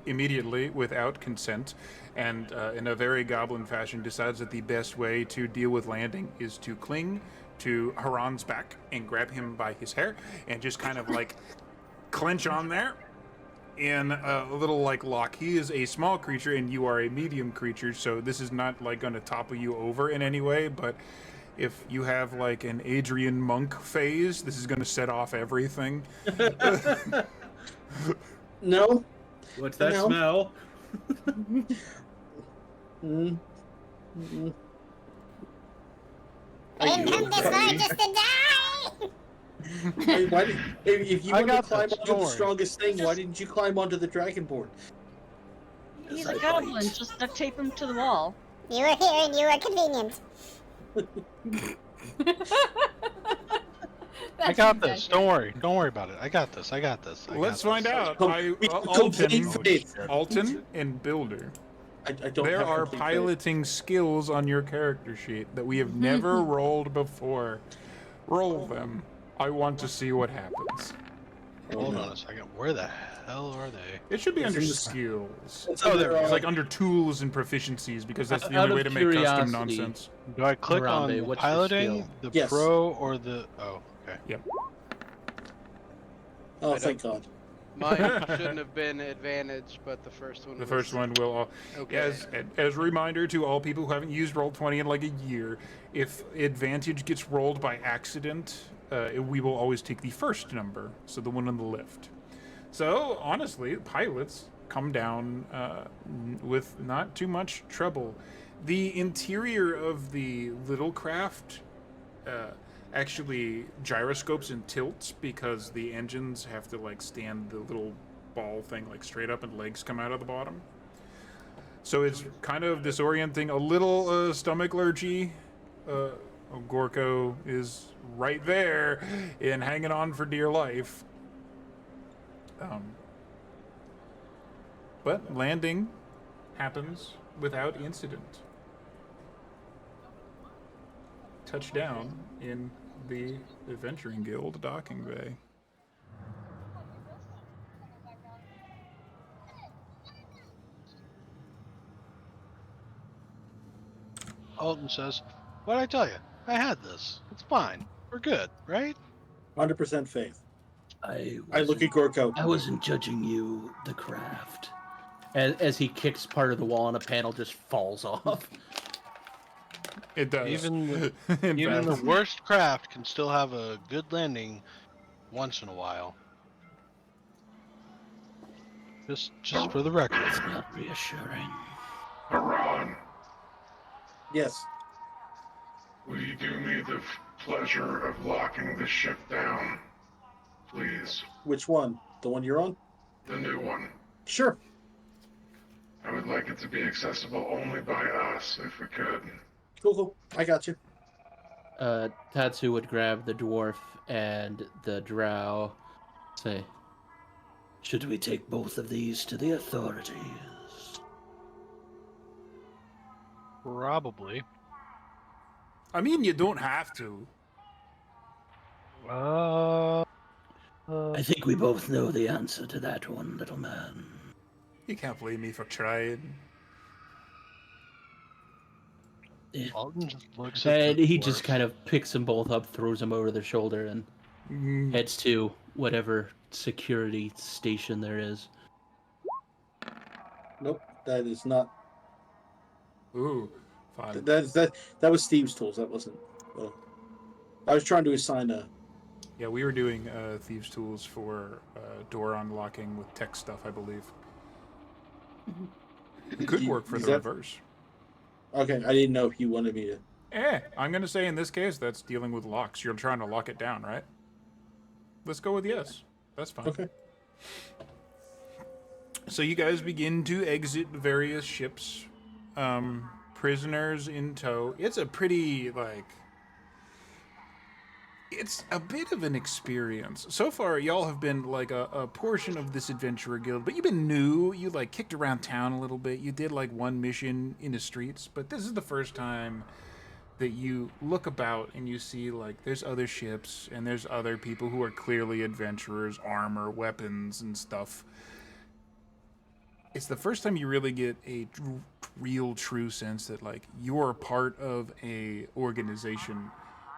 immediately, without consent, and in a very goblin fashion, decides that the best way to deal with landing is to cling to Haran's back and grab him by his hair and just kind of clench on there in a little lock. He is a small creature and you are a medium creature, so this is not going to topple you over in any way, but if you have an Adrian Monk phase, this is going to set off everything. No. "What's that No. smell?" Mm. I didn't come this far just to die. Hey, if you I want to got climb this, onto don't the worry. strongest thing, why didn't you climb onto the dragonborn? He's I a goblin. bite. Just duct tape him to the wall. You were here and you were convenient. I got this. Don't worry. Don't worry about it. I got this. I got this. Let's find out. Complete faith. Alton and Builder. I don't There have are complete faith. piloting skills on your character sheet that we have never rolled before. Roll them. I want to see what happens. Hold on a second. Where the hell are they? It should be It's under in the- skills. It's Oh, there. under, It's under tools and proficiencies because that's the Out only of way to make custom curiosity. nonsense. Do I click Harambe, on what's your piloting, skill? the Yes. pro, or the... Oh, okay. Oh, thank God. Mine shouldn't have been advantage, but the first one The was first one will all. okay. As a reminder to all people who haven't used Roll20 in like a year, if advantage gets rolled by accident, we will always take the first number, so the one on the left. So honestly, pilots come down with not too much trouble. The interior of the little craft actually gyroscopes and tilts because the engines have to like stand the little ball thing like straight up and legs come out of the bottom. So it's kind of disorienting, a little stomach lurchy. Gorko is right there and hanging on for dear life. But landing happens without incident. Touchdown in the Adventuring Guild docking bay. Alton says, "What'd I tell you? I had this. It's fine. We're good, right?" 100% faith. I look at Gorko. I wasn't judging you, the craft. As he kicks part of the wall and a panel just falls off. It does. Even In even the fact. worst craft can still have a good landing once in a while. Just for the record. It's not reassuring. Haran, Yes. will you do me the pleasure of locking the ship down? Please. Which one? The one you're on? The new one. Sure. I would like it to be accessible only by us, if we could. Cool. I got you. Tatsu would grab the dwarf and the drow, say, Should we take both of these to the authorities? Probably. I mean, you don't have to. I think we both know the answer to that one, little man. You can't blame me for trying. Alton just looks at and the he dwarf. just kind of picks them both up, throws them over their shoulder, and heads to whatever security station there is. Nope, that is not. Ooh, fine. That was Steve's tools. That wasn't. I was trying to assign a. Yeah, we were doing thieves' tools for door unlocking with tech stuff, I believe. It could work for the reverse. Okay, I didn't know if you wanted me to. I'm gonna say in this case that's dealing with locks. You're trying to lock it down, right? Let's go with yes. That's fine. Okay. So you guys begin to exit various ships, prisoners in tow. It's a pretty it's a bit of an experience. So far, y'all have been like a portion of this adventurer guild, but you've been new. You like kicked around town a little bit. You did like one mission in the streets, but this is the first time that you look about and you see like there's other ships and there's other people who are clearly adventurers, armor, weapons, and stuff. It's the first time you really get a real true sense that like you're part of a organization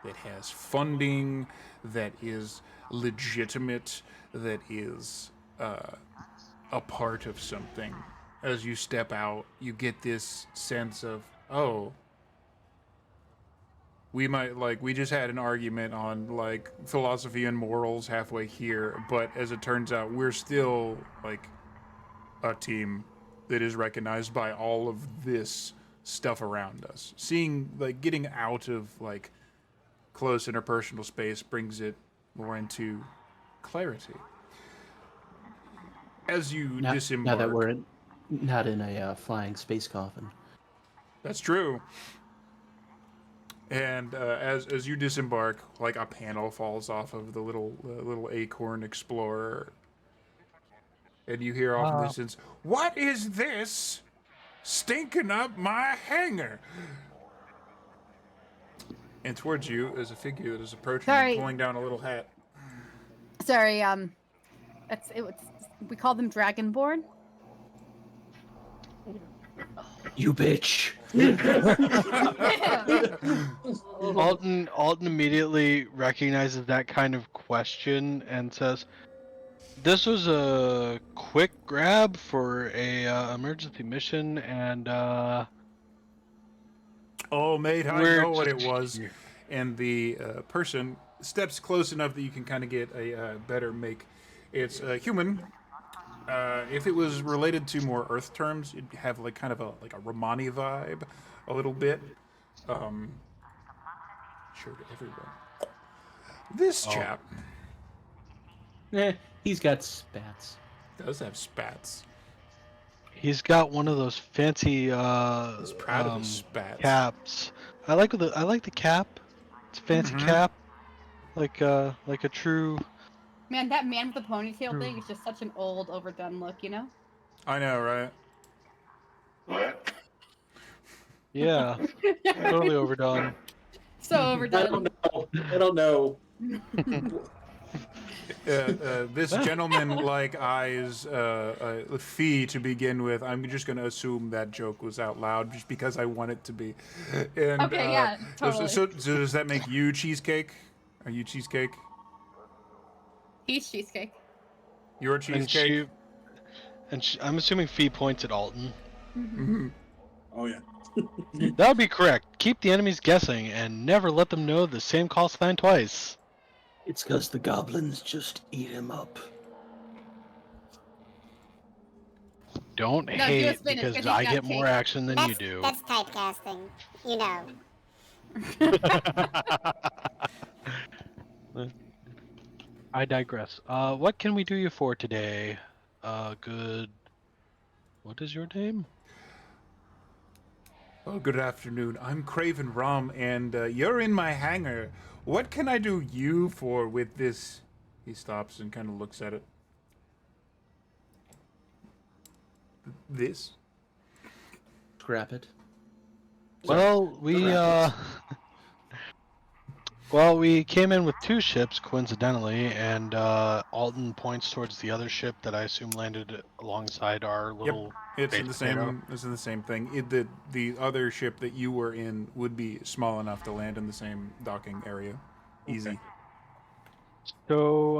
that has funding, that is legitimate, that is a part of something. As you step out, you get this sense of, oh, we just had an argument on like philosophy and morals halfway here, but as it turns out, we're still like a team that is recognized by all of this stuff around us. Seeing like getting out of like close interpersonal space brings it more into clarity. As you disembark. Now that we're not in a flying space coffin. That's true. And as you disembark, like a panel falls off of the little acorn explorer, and you hear off in the distance, "What is this stinking up my hangar?" And towards you is a figure that is approaching, Sorry. pulling down a little hat. Sorry, we call them Dragonborn. You bitch. Alton immediately recognizes that kind of question and says, This was a quick grab for a emergency mission, and Oh, mate, I we're know what it just was. here. And the person steps close enough that you can kind of get a better make. It's a human. If it was related to more Earth terms, it'd have like kind of a Romani vibe, a little bit. Show to everyone. This Oh. chap He's got spats. does have spats. He's got one of those fancy He's proud of his spats. caps. I like the cap. It's a fancy cap, like a true. Man, that man with the ponytail thing is just such an old, overdone look, you know? I know, right? What? Yeah, totally overdone. So I overdone. don't know. This gentleman like eyes Fee to begin with. I'm just going to assume that joke was out loud just because I want it to be. And, Okay, yeah, totally. So does that make you cheesecake? Are you cheesecake? He's cheesecake. You're cheesecake? I'm assuming Fee points at Alton. Mm-hmm. Oh yeah. That would be correct. Keep the enemies guessing and never let them know the same call sign twice. It's because the goblins just eat him up. Don't No, do a hate spin, it's 'cause because he's I got get more cake. action than you do. That's typecasting. You know. I digress. What can we do you for today? Good. What is your name? Oh, good afternoon. I'm Craven Rom, and you're in my hangar. What can I do you for with this? He stops and kind of looks at it. This? Scrap it. Well, we came in with two ships coincidentally, and Alton points towards the other ship that I assume landed alongside our little. It's in baked the potato. same. It's in the same thing. The other ship that you were in would be small enough to land in the same docking area, easy. So,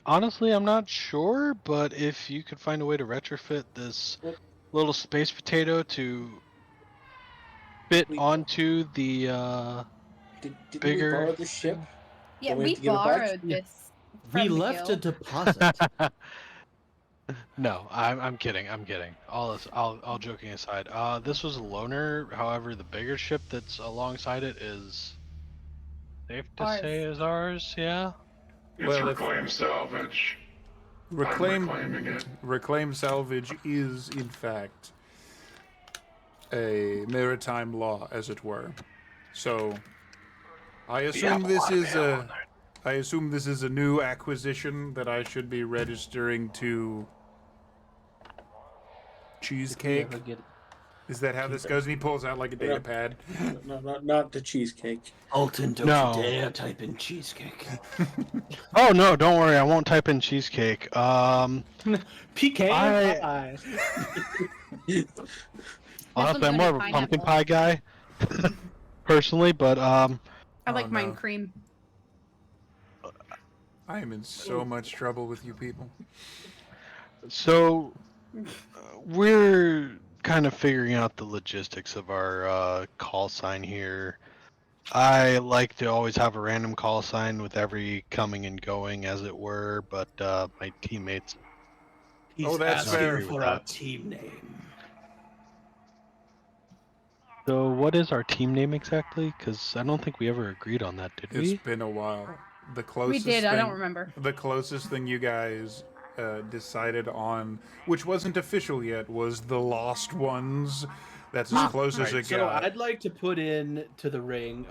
honestly, I'm not sure, but if you could find a way to retrofit this little space potato to fit onto the Didn't bigger. we borrow the ship? Yeah, Don't we have we to give it back? borrowed this from We the left a guild. deposit. No, I'm kidding. I'm kidding. All joking aside, this was a loner. However, the bigger ship that's alongside it is safe to say is ours. Yeah. It's Well, if- reclaim salvage. I'm Reclaim reclaiming it. reclaim salvage is in fact a maritime law, as it were. So, I assume this is a new acquisition that I should be registering to Cheesecake. Ever get Is that how this goes? And he pulls out like a data pad. No, not the cheesecake. Alton, don't No. you dare type in cheesecake. Oh no, don't worry. I won't type in cheesecake. pecan I- pie? Honestly, I'm gonna more be of a pumpkin pineapple. pie guy, personally. But I Oh, like mine no. cream. I am in so much trouble with you people. so we're kind of figuring out the logistics of our call sign here. I like to always have a random call sign with every coming and going, as it were. But my teammates. He's that's asking fair. for our team name. So what is our team name exactly? Because I don't think we ever agreed on that, did we? It's been a while. The We closest did, thing, I don't remember. The closest thing you guys decided on, which wasn't official yet, was the Lost Ones. That's as close as it So got. I'd like to put in to the ring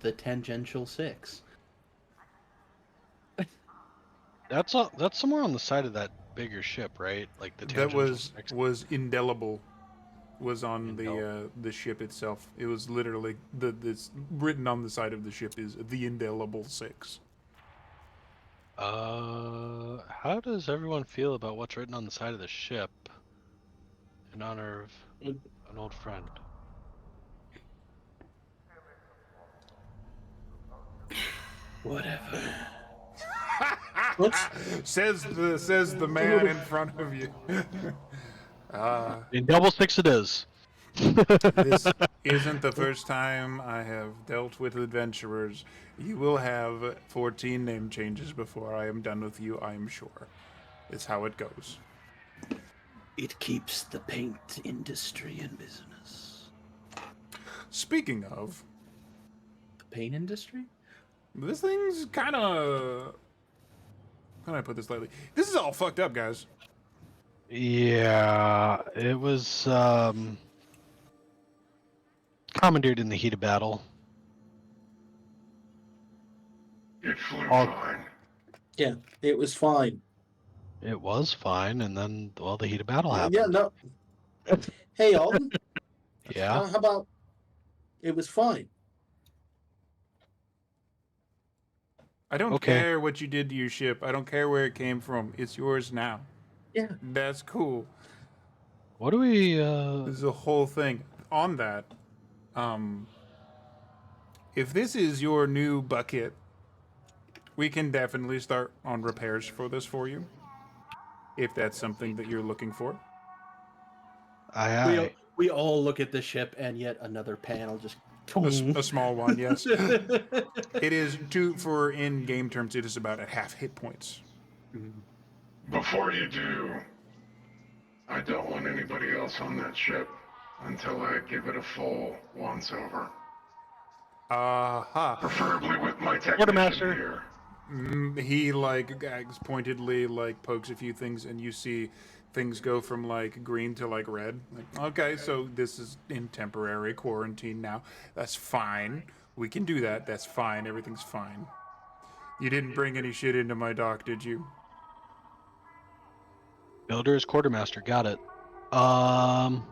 the tangential 6. That's somewhere on the side of that bigger ship, right? Like the That tangential was six. indelible. Was on the ship itself. It was literally this written on the side of the ship is the indelible 6. How does everyone feel about what's written on the side of the ship in honor of an old friend? Whatever. says the man in front of you. In double six it is. This isn't the first time I have dealt with adventurers. You will have 14 name changes before I am done with you, I am sure. It's how it goes. It keeps the paint industry in business. Speaking of, The paint industry? this thing's kind of... How do I put this lightly? This is all fucked up, guys. Yeah, it was commandeered in the heat of battle. It flew All- fine. Yeah, it was fine. It was fine, and then the heat of battle happened. Yeah, no. Hey, Alden. Yeah. How about it was fine? I don't Okay. care what you did to your ship. I don't care where it came from. It's yours now. Yeah. That's cool. What do we? This is a whole thing. On that, if this is your new bucket, we can definitely start on repairs for this for you. If that's something that you're looking for. Aye. We all look at the ship, and yet another panel just. A small one, yes. It is for in-game terms, it is about at half hit points. Before you do, I don't want anybody else on that ship until I give it a full once-over. Preferably with my technician Quartermaster. here. He gags pointedly, pokes a few things, and you see things go from green to red. Okay, so this is in temporary quarantine now. That's fine. We can do that. That's fine. Everything's fine. You didn't bring any shit into my dock, did you? Builder is quartermaster. Got it. No.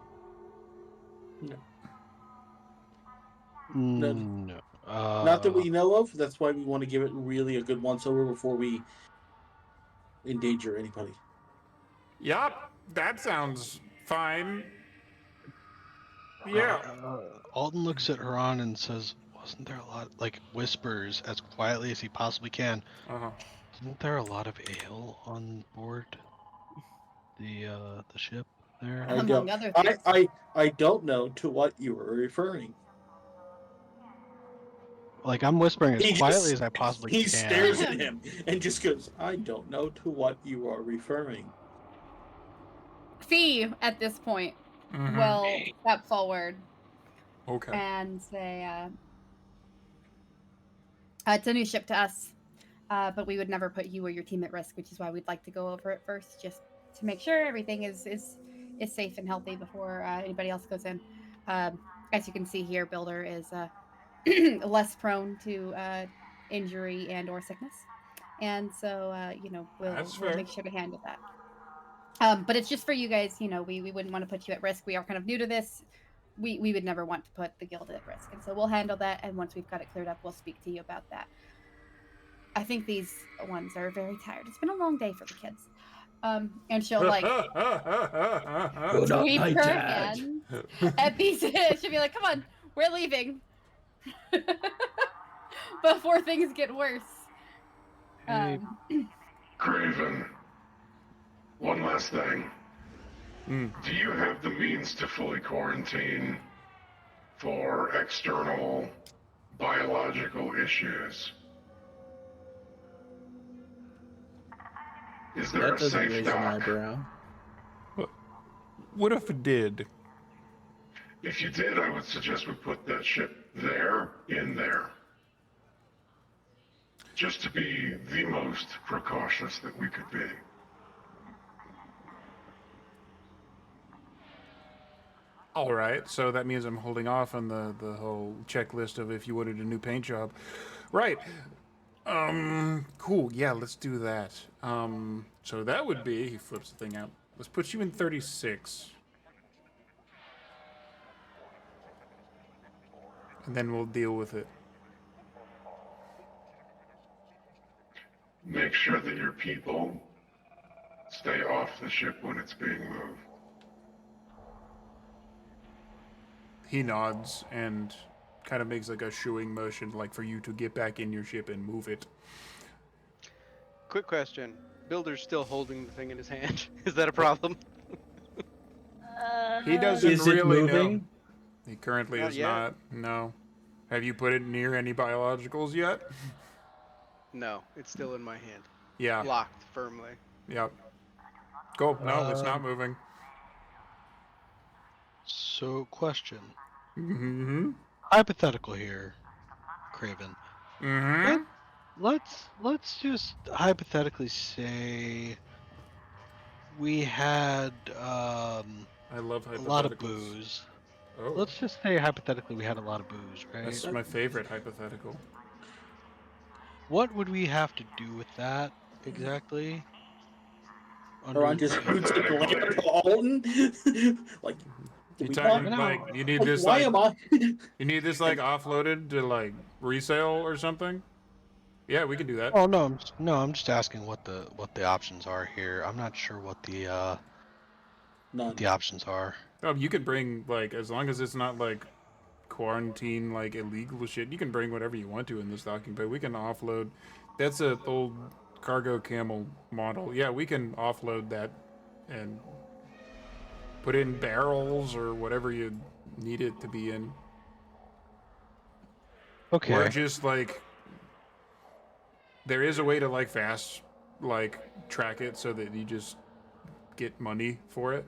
Not that we know of. That's why we want to give it really a good once over before we endanger anybody. Yup, that sounds fine. Yeah. Alden looks at Haran and says, "Wasn't there a lot?" Whispers as quietly as he possibly can. Wasn't there a lot of ale on board the ship there? Among other things. I don't know to what you are referring. I'm whispering as quietly as I possibly can. He stares at him and just goes, "I don't know to what you are referring." Fee, at this point, will step forward. Okay. And say, it's a new ship to us, but we would never put you or your team at risk, which is why we'd like to go over it first, just to make sure everything is safe and healthy before anybody else goes in. As you can see here, Builder is less prone to injury and or sickness, and so we'll make sure to handle that. But it's just for you guys. We wouldn't want to put you at risk. We are kind of new to this. We would never want to put the guild at risk, and so we'll handle that, and once we've got it cleared up, we'll speak to you about that. I think these ones are very tired. It's been a long day for the kids. And she'll sweep her hand at these. She'll be like, "Come on, we're leaving before things get worse." Craven, one last thing. Do you have the means to fully quarantine for external biological issues? Is there That a doesn't safe raise an dock? eyebrow. What if it did? If you did, I would suggest we put that ship in there. Just to be the most precautious that we could be. All right, so that means I'm holding off on the whole checklist of if you wanted a new paint job. Right. Cool. Yeah, let's do that. So that would be, he flips the thing out. Let's put you in 36. And then we'll deal with it. Make sure that your people stay off the ship when it's being moved. He nods and kind of makes a shooing motion, for you to get back in your ship and move it. quick question. Builder's still holding the thing in his hand. Is that a problem? He doesn't Is it really know. moving? He currently Not is yet. not. No. Have you put it near any biologicals yet? No, it's still in my hand. Yeah. Locked firmly. Yep. Cool. No, it's not moving. So, question. Mm-hmm. Hypothetical here, Craven. Mm-hmm. Let's just hypothetically say we had I love a lot of hypotheticals. booze. Oh, Let's just say hypothetically we had a lot of booze, right? that's my favorite hypothetical. What would we have to do with that exactly? Ron just shoots a glare to Alton. Like, You we talking talk- like you need like, this why like am I? you need this like offloaded to like resale or something? Yeah, we can do that. Oh no, I'm just asking what the options are here. I'm not sure what the None. options are. Oh, you can bring like as long as it's not like quarantine like illegal shit. You can bring whatever you want to in this docking bay. We can offload. That's a old cargo camel model. Yeah, we can offload that and put it in barrels or whatever you need it to be in. Okay. Or just like there is a way to like fast like track it so that you just get money for it.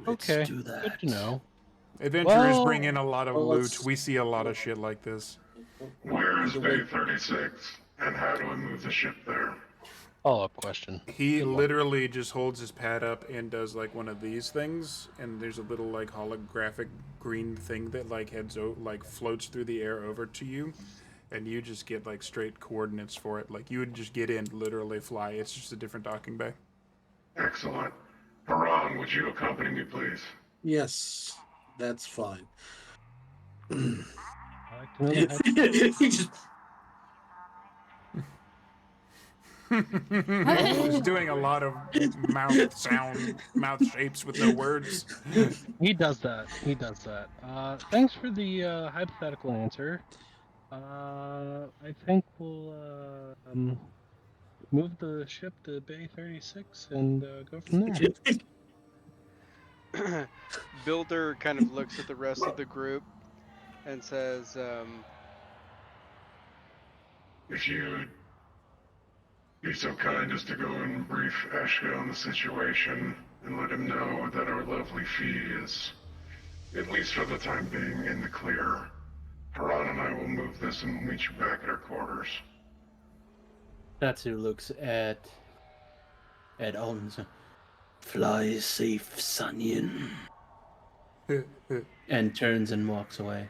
Let's Okay. do that. Good to know. Adventurers Well- bring in a lot of well, loot. let's- We see a lot of shit like this. Where is Bay 36? And how do we move the ship there? Follow-up question. He literally just holds his pad up and does like one of these things, and there's a little like holographic green thing that like floats through the air over to you, and you just get like straight coordinates for it. Like you would just get in, literally fly. It's just a different docking bay. Excellent. Haran, would you accompany me, please? Yes, that's fine. I'd like to know the He just He's doing a lot of mouth shapes with no words. He does that. Thanks for the hypothetical answer. I think we'll move the ship to Bay 36 and go from there. Builder kind of looks at the rest of the group and says, If you'd be so kind as to go and brief Ashka on the situation and let him know that our lovely Fee is, at least for the time being, in the clear. Haran and I will move this and we'll meet you back at our quarters. Tatsu looks at Alton. Fly safe, Sunyan. And turns and walks away.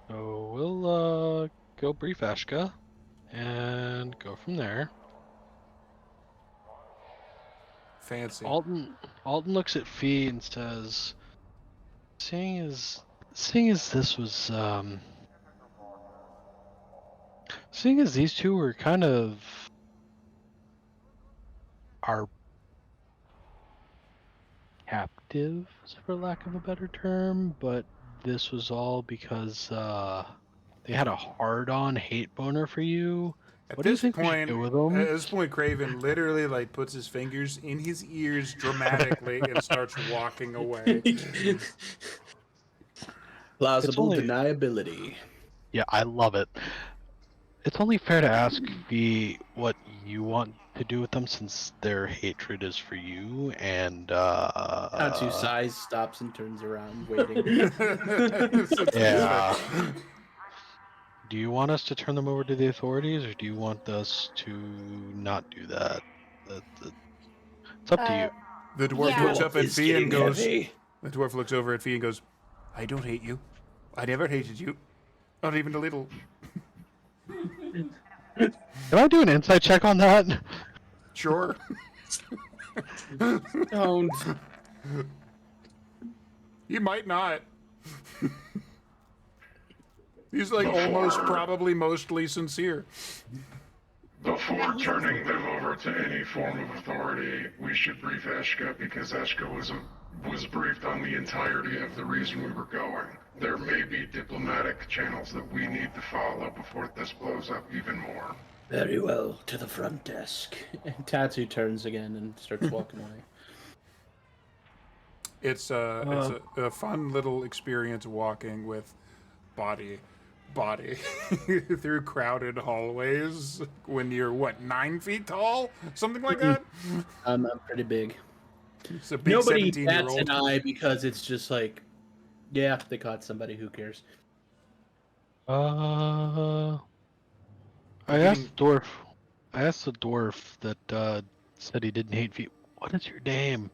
So we'll go brief Ashka and go from there. Fancy. Alton looks at Fee and says, seeing as this was seeing as these two were kind of our captives, for lack of a better term, but this was all because they had a hard-on hate boner for you. At What do you this think we should point, do with them? at this point, Craven literally like puts his fingers in his ears dramatically and starts walking away. Plausible only- deniability. Yeah, I love it. It's only fair to ask Fee what you want to do with them, since their hatred is for you, and Tatsu sighs, stops, and turns around, waiting. yeah. Do you want us to turn them over to the authorities, or do you want us to not do that? It's up to you. The dwarf Yeah. looks up at It's Fee and getting goes. heavy. The dwarf looks over at Fee and goes, "I don't hate you. I never hated you, not even a little." Can I do an insight check on that? Sure. Don't. He might not. He's like almost probably mostly sincere. Before turning them over to any form of authority, we should brief Ashka because Ashka was briefed on the entirety of the reason we were going. there may be diplomatic channels that we need to follow before this blows up even more. Very well, to the front desk. And Tatsu turns again and starts walking away. It's a fun little experience walking with body through crowded hallways when you're 9 feet tall, something like that. I'm pretty big. It's a big Nobody 17-year-old. bats an eye because it's just like, yeah, they caught somebody. Who cares? I asked the dwarf that said he didn't hate feet. What is your name?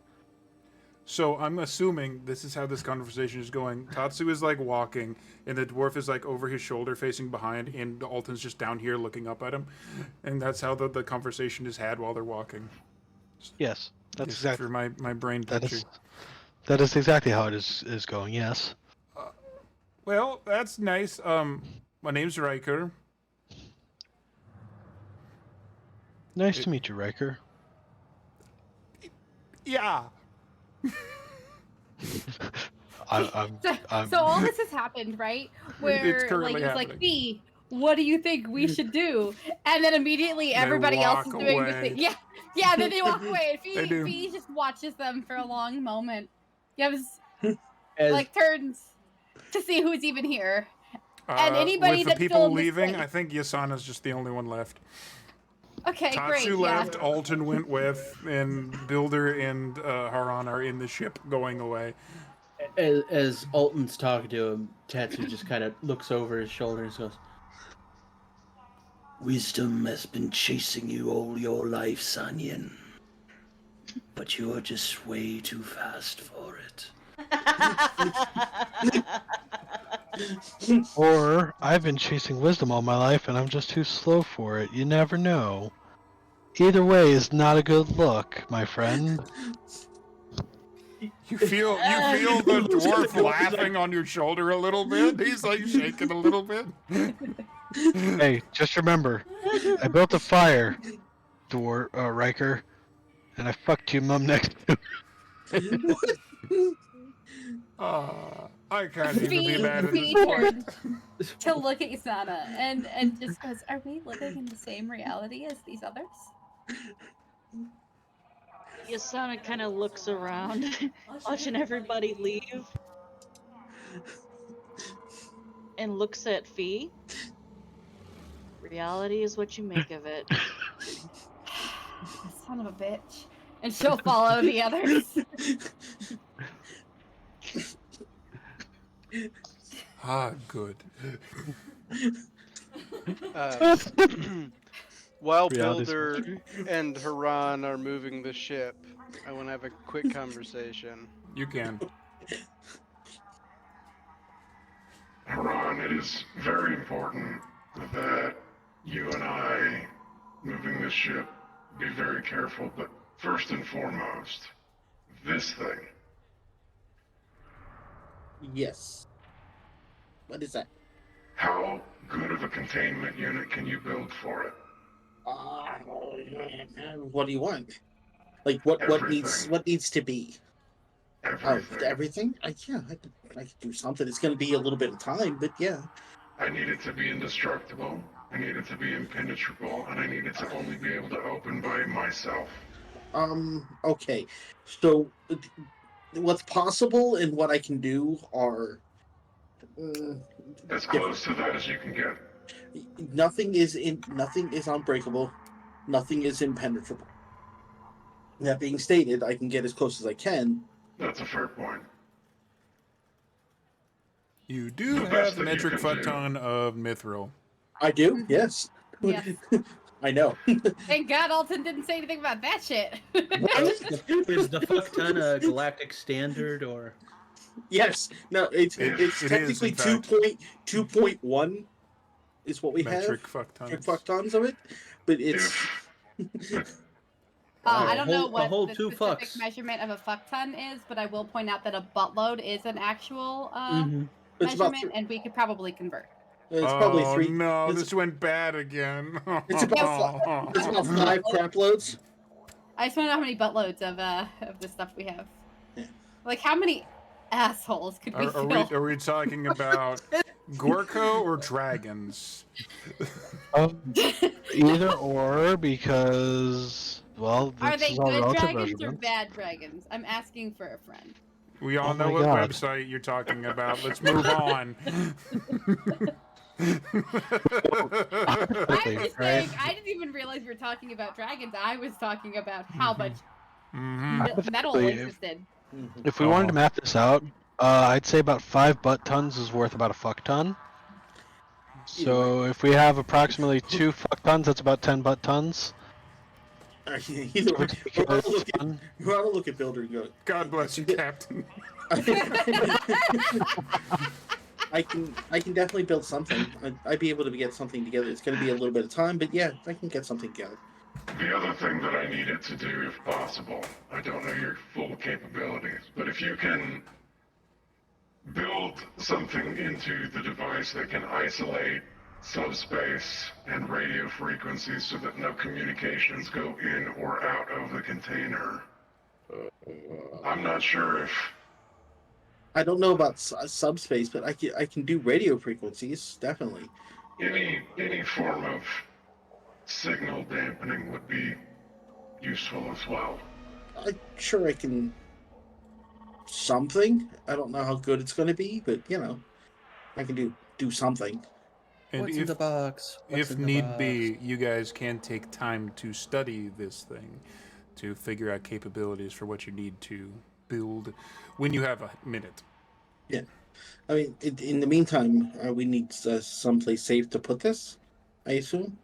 So I'm assuming this is how this conversation is going. Tatsu is like walking, and the dwarf is like over his shoulder facing behind, and Alton's just down here looking up at him. And that's how the conversation is had while they're walking. Yes, that's Just exactly. for my brain That picture. that is exactly how it is going. Yes. Well, that's nice. My name's Riker. Nice to meet you, Riker. Yeah. So all this has happened, right? Where currently like it's like, happening. "Fee, what do you think we should do?" And then immediately everybody else is walk doing the away. thing. Yeah. Then they walk away, and They do. Fee just watches them for a long moment. Gives As like turns to see who's even here. And anybody with the that's people still in this leaving, place. I think Yasana's just the only one left. Okay, Tatsu great. Yeah. left, Alton went with, and Builder and Haran are in the ship going away. as Alton's talking to him, Tatsu just kind of looks over his shoulder and goes, Wisdom has been chasing you all your life, Sanyan. But you're just way too fast for it. Or I've been chasing wisdom all my life, and I'm just too slow for it. You never know. Either way is not a good look, my friend. You feel the dwarf laughing on your shoulder a little bit. He's like shaking a little bit. Hey, just remember, I built a fire, Riker, and I fucked your mum next to it. I can't even be mad at Fee this point. turns to look at Isana and just goes, "Are we living in the same reality as these others?" Yasana kind of looks around, watching everybody leave, and looks at Fee. Reality is what you make of it. Son of a bitch. And she'll follow the others. Good. While Reality's Builder and Haran are moving the ship, I want to have a quick conversation. You can. Haran, it is very important that you and I, moving this ship, be very careful, but first and foremost, this thing. Yes. What is that? How good of a containment unit can you build for it? What do you want? Like what Everything. needs to be? Everything. Everything? I could do something. It's gonna be a little bit of time, but yeah. I need it to be indestructible, I need it to be impenetrable, and I need it to only be able to open by myself. Okay. So what's possible and what I can do are As close to that as you can get. nothing is unbreakable, nothing is impenetrable. That being stated, I can get as close as I can. That's a fair point. You do The best have that you metric can do. photon of mithril. I do, yes. Yes. I know. Thank God Alton didn't say anything about that shit. is the fuck ton a galactic standard or? Yes. No, it's It is, technically in fact. 2.1 is what we Metric have. photons. Fucktons of it, but it's I don't know a what whole the two specific fucks. measurement of a fuck ton is, but I will point out that a buttload is an actual it's about measurement, and we could probably convert. it's probably Oh 3. no, it's, this went bad again. it's about 5 crap loads. I just want to know how many buttloads of the stuff we have. Like how many assholes could we Are fill? we talking about Gorko or dragons? Either or, because well, Are this they is all good relative dragons or measurements. bad dragons? I'm asking for a friend. We all Oh know my what God. website you're talking about. Let's move on. I Right, was right? saying I didn't even realize we were talking about dragons. I was talking about how much metal Hypothetically, existed. if we wanted to Oh. map this out, I'd say about 5 butt tons is worth about a fuck ton. So if we have approximately 2 fuck tons, that's about 10 butt tons. Either way, So we're it's on to look at Builder and go. God bless you, Captain. I can definitely build something. I'd be able to get something together. It's going to be a little bit of time, but yeah, I can get something together. The other thing that I needed to do, if possible, I don't know your full capabilities, but if you can build something into the device that can isolate subspace and radio frequencies so that no communications go in or out of the container. I'm not sure if I don't know about subspace, but I can do radio frequencies definitely. any form of signal dampening would be useful as well. I'm sure I can something. I don't know how good it's going to be, but I can do something. And What's in the box? What's if in the need box? be, you guys can take time to study this thing to figure out capabilities for what you need to build when you have a minute. Yeah, I mean, in the meantime, we need someplace safe to put this. I assume.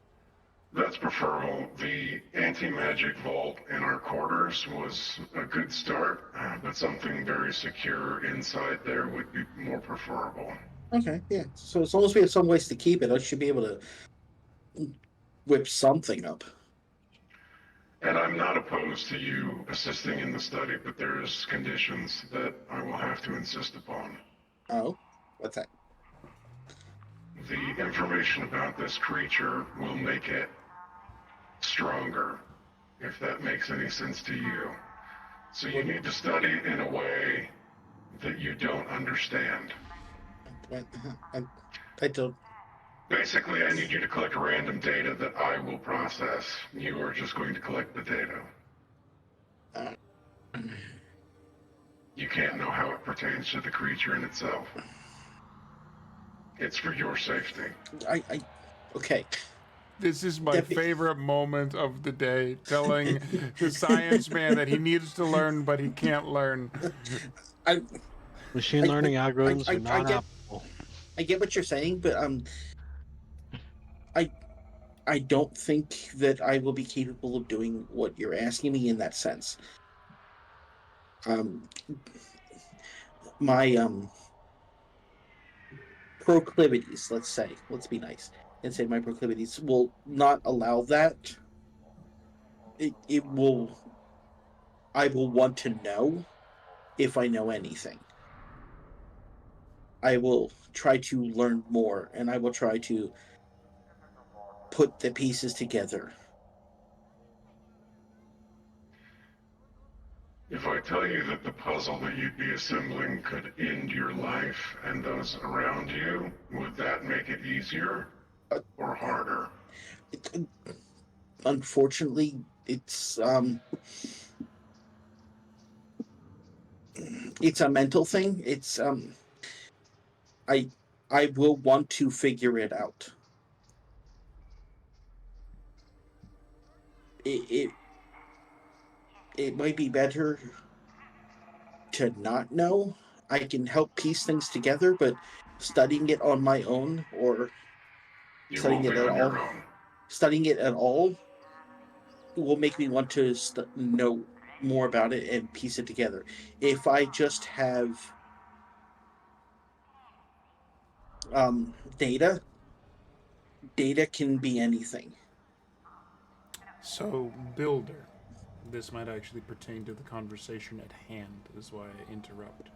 That's preferable. The anti-magic vault in our quarters was a good start, but something very secure inside there would be more preferable. Okay, yeah. So as long as we have some ways to keep it, I should be able to whip something up. And I'm not opposed to you assisting in the study, but there's conditions that I will have to insist upon. Oh, what's that? The information about this creature will make it stronger, if that makes any sense to you. So you need to study in a way that you don't understand. I don't. Basically, I need you to collect random data that I will process. You are just going to collect the data. You can't know how it pertains to the creature in itself. It's for your safety. Okay. This is my favorite moment of the day, telling the science man that he needs to learn, but he can't learn. Machine learning algorithms are not applicable. I get what you're saying, but I don't think that I will be capable of doing what you're asking me in that sense. My proclivities, let's be nice and say my proclivities will not allow that. It will. I will want to know if I know anything. I will try to learn more, and I will try to put the pieces together. If I tell you that the puzzle that you'd be assembling could end your life and those around you, would that make it easier or harder? Unfortunately, it's a mental thing. I will want to figure it out. It might be better to not know. I can help piece things together, but studying it on my own or studying it at all will make me want to know more about it and piece it together. If I just have data can be anything. So, builder. This might actually pertain to the conversation at hand, is why I interrupt.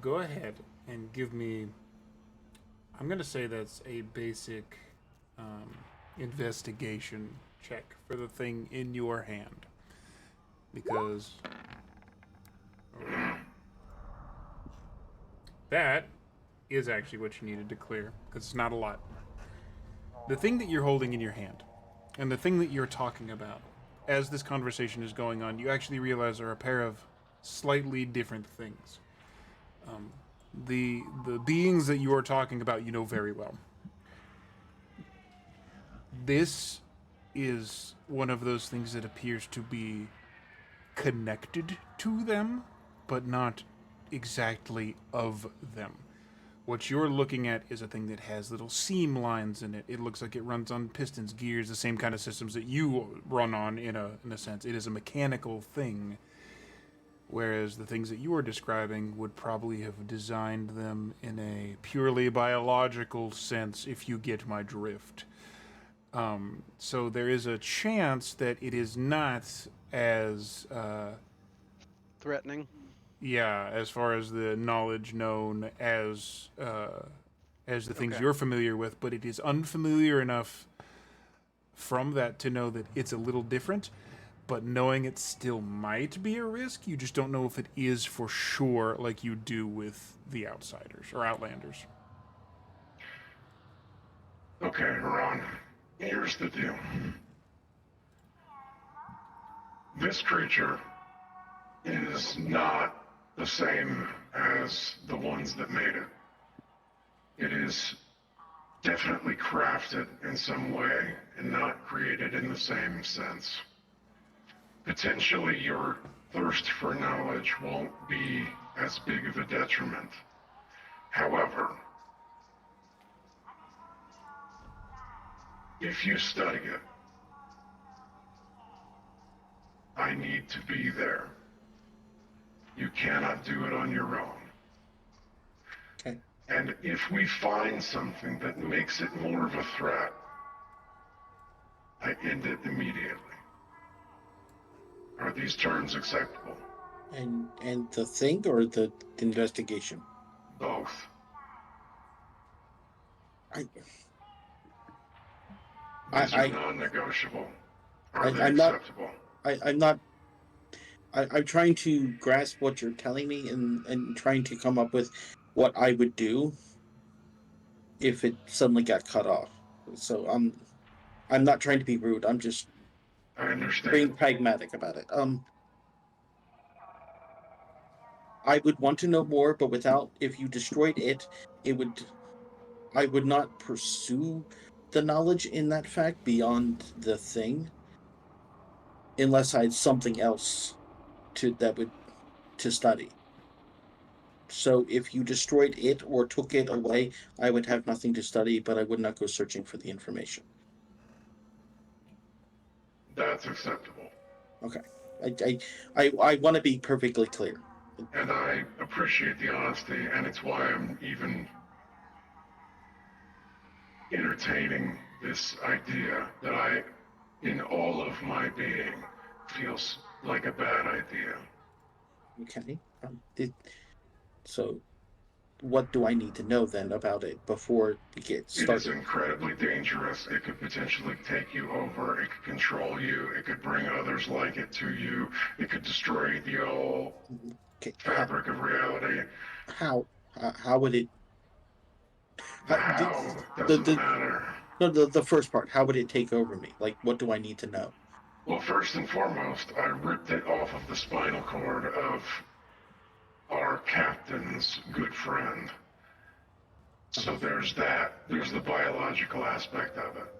Go ahead and give me. I'm going to say that's a basic investigation check for the thing in your hand. Because. That is actually what you needed to clear, because it's not a lot. The thing that you're holding in your hand, and the thing that you're talking about, as this conversation is going on, you actually realize are a pair of slightly different things. The beings that you are talking about, you know very well. This is one of those things that appears to be connected to them, but not exactly of them. What you're looking at is a thing that has little seam lines in it. It looks like it runs on pistons, gears, the same kind of systems that you run on in a sense. It is a mechanical thing, whereas the things that you are describing would probably have designed them in a purely biological sense, if you get my drift. So there is a chance that it is not as Threatening. yeah, as far as the knowledge known as the things Okay. you're familiar with, but it is unfamiliar enough from that to know that it's a little different. But knowing it still might be a risk, you just don't know if it is for sure, like you do with the outsiders or outlanders. Okay, Ron. Here's the deal. This creature is not the same as the ones that made it. It is definitely crafted in some way and not created in the same sense. Potentially, your thirst for knowledge won't be as big of a detriment. However, if you study it, I need to be there. You cannot do it on your own. Okay. And if we find something that makes it more of a threat, I end it immediately. Are these terms acceptable? And the thing or the investigation? Both. I These are I non-negotiable. Are I they I'm not acceptable? I'm not I'm trying to grasp what you're telling me and trying to come up with what I would do if it suddenly got cut off. So I'm not trying to be rude. I'm just I understand. being pragmatic about it. I would want to know more, but without if you destroyed it, it would I would not pursue the knowledge in that fact beyond the thing unless I had something else to study. So if you destroyed it or took it away, I would have nothing to study, but I would not go searching for the information. That's acceptable. Okay. I want to be perfectly clear. And I appreciate the honesty, and it's why I'm even entertaining this idea that in all of my being, feels like a bad idea. Okay. So what do I need to know then about it before we get It is started? incredibly dangerous. It could potentially take you over. It could control you. It could bring others like it to you. It could destroy the whole Okay. fabric of reality. How would it? The How, how the doesn't the matter. no the first part. How would it take over me? Like, what do I need to know? Well, first and foremost, I ripped it off of the spinal cord of our captain's good friend. So there's that. There's the biological aspect of it.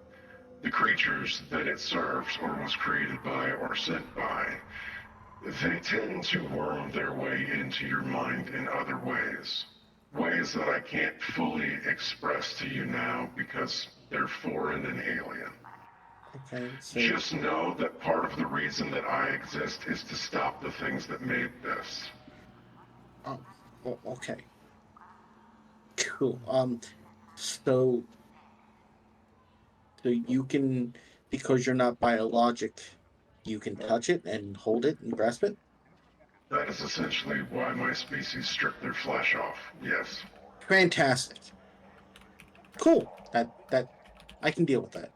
The creatures that it serves or was created by or sent by, they tend to worm their way into your mind in other ways. Ways that I can't fully express to you now because they're foreign and alien. Okay. So Just know that part of the reason that I exist is to stop the things that made this. oh, okay. Cool. So you can, because you're not biologic, you can touch it and hold it and grasp it. That is essentially why my species strip their flesh off, yes. Fantastic. Cool. That I can deal with that.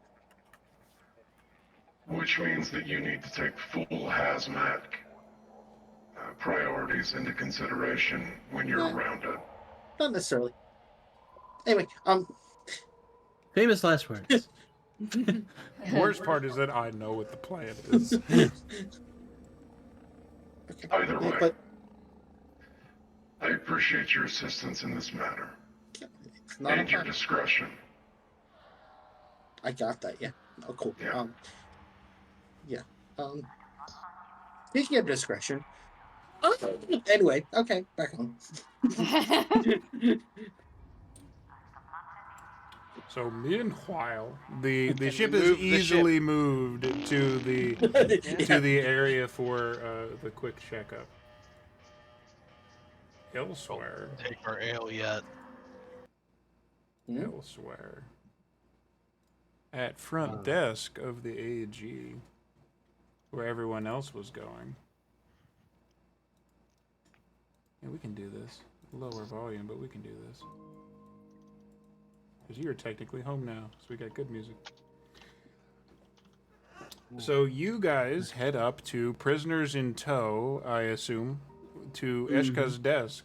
Which means that you need to take full hazmat priorities into consideration when you're Yeah. around it. Not necessarily. Anyway, Famous last words. Worst part is that I know what the plan is. okay. Either way, But I appreciate your assistance in this matter it's not a and your problem. discretion. I got that. Yeah. Oh, cool. Yeah. Yeah. Speaking of discretion. Anyway, okay, back home. So meanwhile, the Can ship we is move the ship? easily moved to the to the area for the quick checkup. Elsewhere, Take our ale yet. elsewhere, at front desk of the AG, where everyone else was going. Yeah, we can do this. Lower volume, but we can do this. Because you're technically home now, so we got good music. So you guys head up to prisoners in tow, I assume, to Eshka's desk.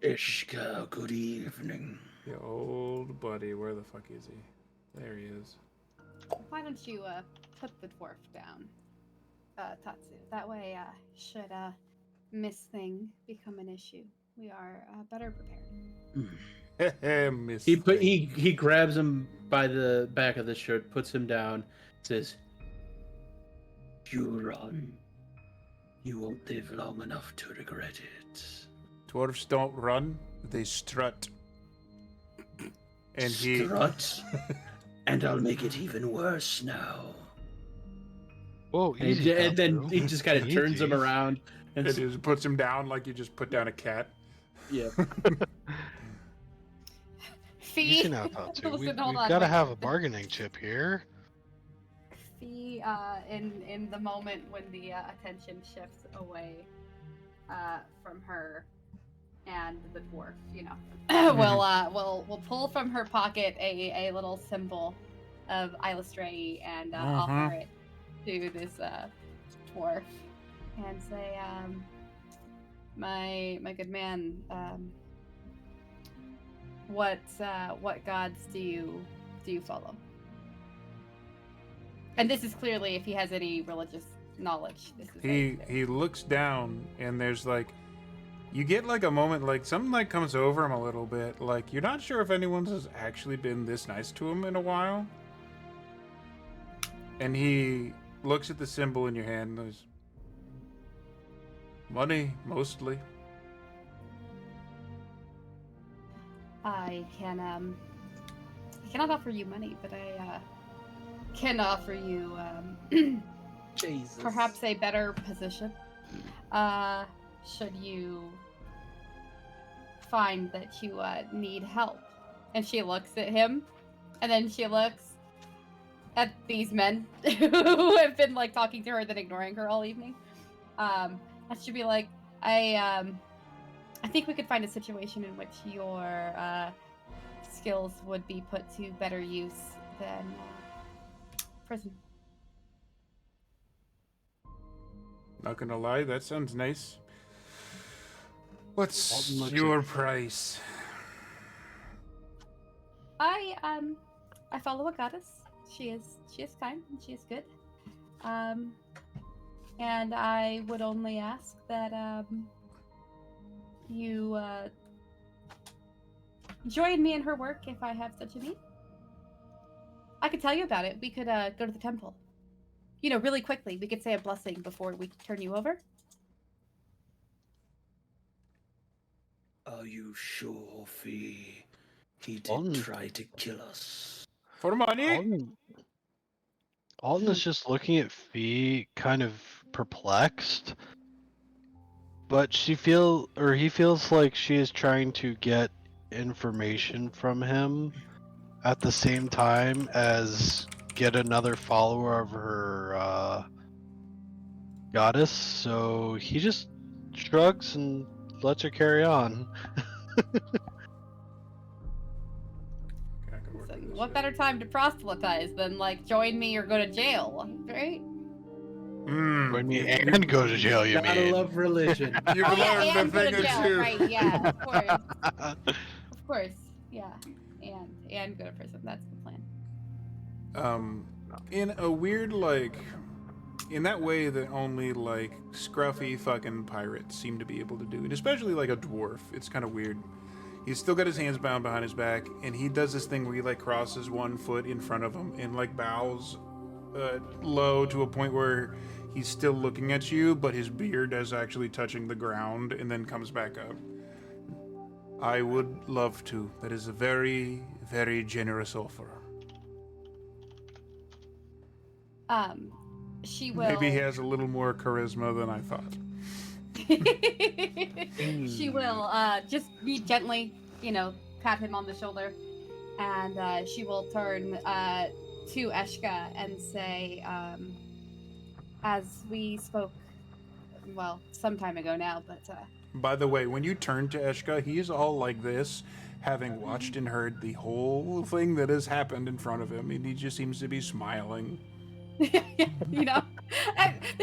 Ishka, good evening. Your old buddy, where the fuck is he? There he is. Why don't you put the dwarf down, Tatsu? That way, should Miss Thing become an issue, we are better prepared. Miss He grabs him by the back of the shirt, puts him down, says, You run. You won't live long enough to regret it. Dwarves don't run, they strut. And he Strut? And I'll make it even worse now. Whoa, and, easy. and then Tatsu. he just kind of turns him Easy. around and it just puts him down like you just put down a cat. yeah. Fee, Easy now, Tatsu. Listen, We've hold on, got to wait. have a bargaining chip here. Fee, in the moment when the attention shifts away from her and the dwarf, we'll pull from her pocket a little symbol of Illustrae and offer it to this dwarf and say, my good man, what gods do you follow? And this is clearly, if he has any religious knowledge, this is He looks down and there's like, you get like a moment, like something like comes over him a little bit. Like you're not sure if anyone's has actually been this nice to him in a while. And he looks at the symbol in your hand and goes, money, mostly. I cannot offer you money, but I can offer you Jesus. perhaps a better position. Should you find that you need help. And she looks at him, and then she looks at these men who have been like talking to her, then ignoring her all evening. And she'd be like, I think we could find a situation in which your skills would be put to better use than prison. Not gonna lie, that sounds nice. What's Alton looks your at- price? I follow a goddess. She is kind and she is good. And I would only ask that you join me in her work if I have such a need. I could tell you about it. We could go to the temple. Really quickly. We could say a blessing before we turn you over. Are you sure, Fee? He did Alton. try to kill us. For money? Alton is just looking at Fee, kind of perplexed. But he feels like she is trying to get information from him at the same time as get another follower of her goddess. So he just shrugs and lets her carry on. Okay, I can work So with this what shit. better time to proselytize than like join me or go to jail, right? Join me and go to jail, you Gotta mean? love religion. You've Oh yeah, learned and a go thing to or jail, two. right? Yeah, of course, of course, yeah, and go to prison. That's the plan. In a weird, like, in that way that only, like, scruffy fucking pirates seem to be able to do, and especially, like, a dwarf. It's kind of weird. He's still got his hands bound behind his back, and he does this thing where he, like, crosses one foot in front of him and, like, bows low to a point where he's still looking at you, but his beard is actually touching the ground and then comes back up. I would love to. That is a very, very generous offer. She will. Maybe he has a little more charisma than I thought. She will just be gently, pat him on the shoulder, and she will turn to Eshka and say, as we spoke, well, some time ago now, but By the way, when you turn to Eshka, he's all like this, having watched and heard the whole thing that has happened in front of him, and he just seems to be smiling. This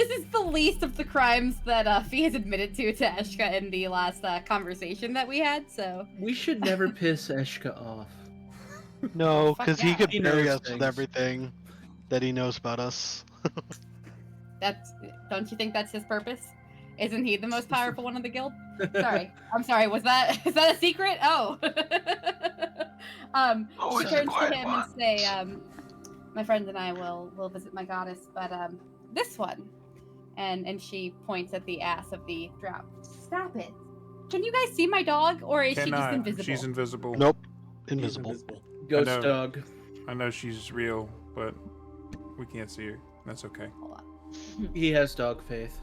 is the least of the crimes that Fee has admitted to Eshka in the last conversation that we had, so... We should never piss Eshka off. No, Fuck because he yeah. could He bury knows us with things. everything that he knows about us. Don't you think that's his purpose? Isn't he the most powerful one of the guild? Sorry. I'm sorry, is that a secret? Oh. She turns to him and say, my friend and I will visit my goddess, but this one. And she points at the ass of the drow. Stop it. Can you guys see my dog, or is she just Cannot. invisible? She's invisible. Nope. Invisible. Ghost know. dog. I know she's real, but we can't see her. That's okay. Hold on. He has dog faith.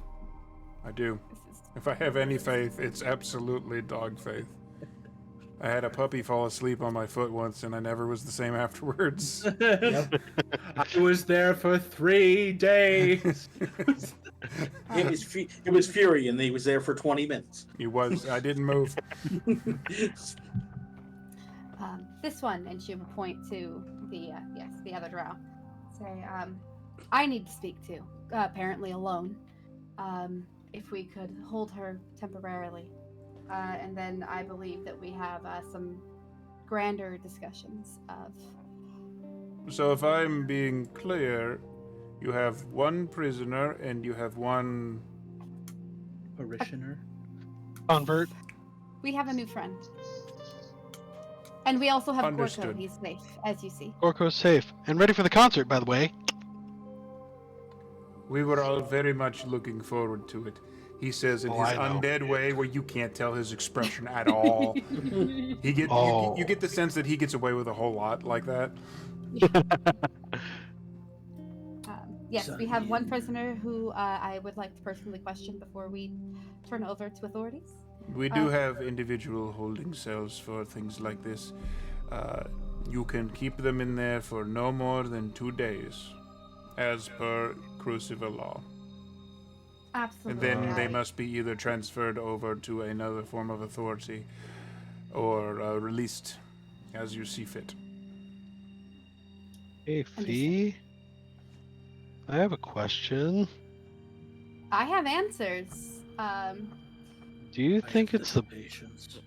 I do. This is... If I have any faith, it's absolutely dog faith. I had a puppy fall asleep on my foot once, and I never was the same afterwards. I was there for 3 days. It was Fury, and he was there for 20 minutes. He was. I didn't move. This one, and she will point to the other drow. Say, I need to speak to, apparently alone. If we could hold her temporarily. And then I believe that we have some grander discussions of... So if I'm being clear, you have one prisoner and you have one... Parishioner. Convert. We have a new friend. And we also have Gorko. Understood. He's safe, as you see. Gorko's safe. And ready for the concert, by the way. We were all very much looking forward to it. He says in his I know. undead way, where you can't tell his expression at all. You get the sense that he gets away with a whole lot like that. Yes, we have one prisoner who I would like to personally question before we turn over to authorities. We do have individual holding cells for things like this. You can keep them in there for no more than 2 days, as per Crucible law. Absolutely. And then they must be either transferred over to another form of authority or released as you see fit. Hey, Fee. I have a question. I have answers. Do you think it's the patience?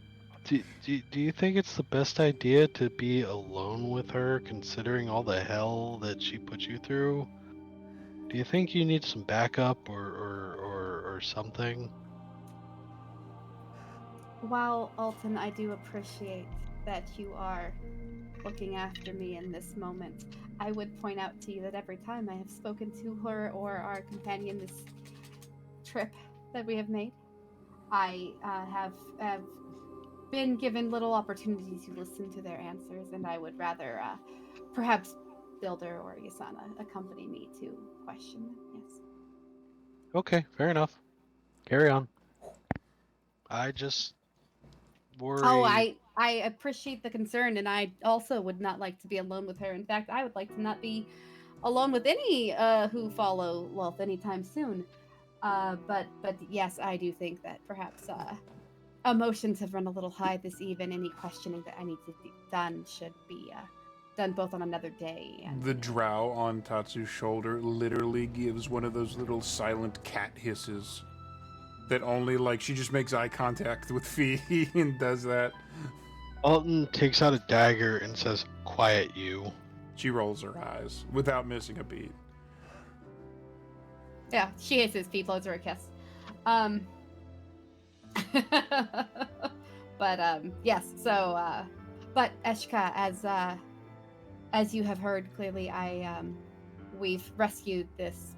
do you think it's the best idea to be alone with her, considering all the hell that she put you through? Do you think you need some backup or something? While, Alton, I do appreciate that you are looking after me in this moment, I would point out to you that every time I have spoken to her or our companion this trip that we have made, I have been given little opportunities to listen to their answers, and I would rather perhaps Builder or Yasana accompany me to question them. Yes. Okay, fair enough. Carry on. I just worry. Oh, I appreciate the concern, and I also would not like to be alone with her. In fact, I would like to not be alone with any who follow Lolth anytime soon. But yes, I do think that perhaps emotions have run a little high this eve, and any questioning that I need to be done should be done both on another day. And, The drow on Tatsu's shoulder literally gives one of those little silent cat hisses that only, like, she just makes eye contact with Fee and does that. Alton takes out a dagger and says, "Quiet you." She rolls her eyes without missing a beat. Yeah, she hisses. Fee blows her a kiss. But yes. So, but Eshka, as you have heard clearly, we've rescued this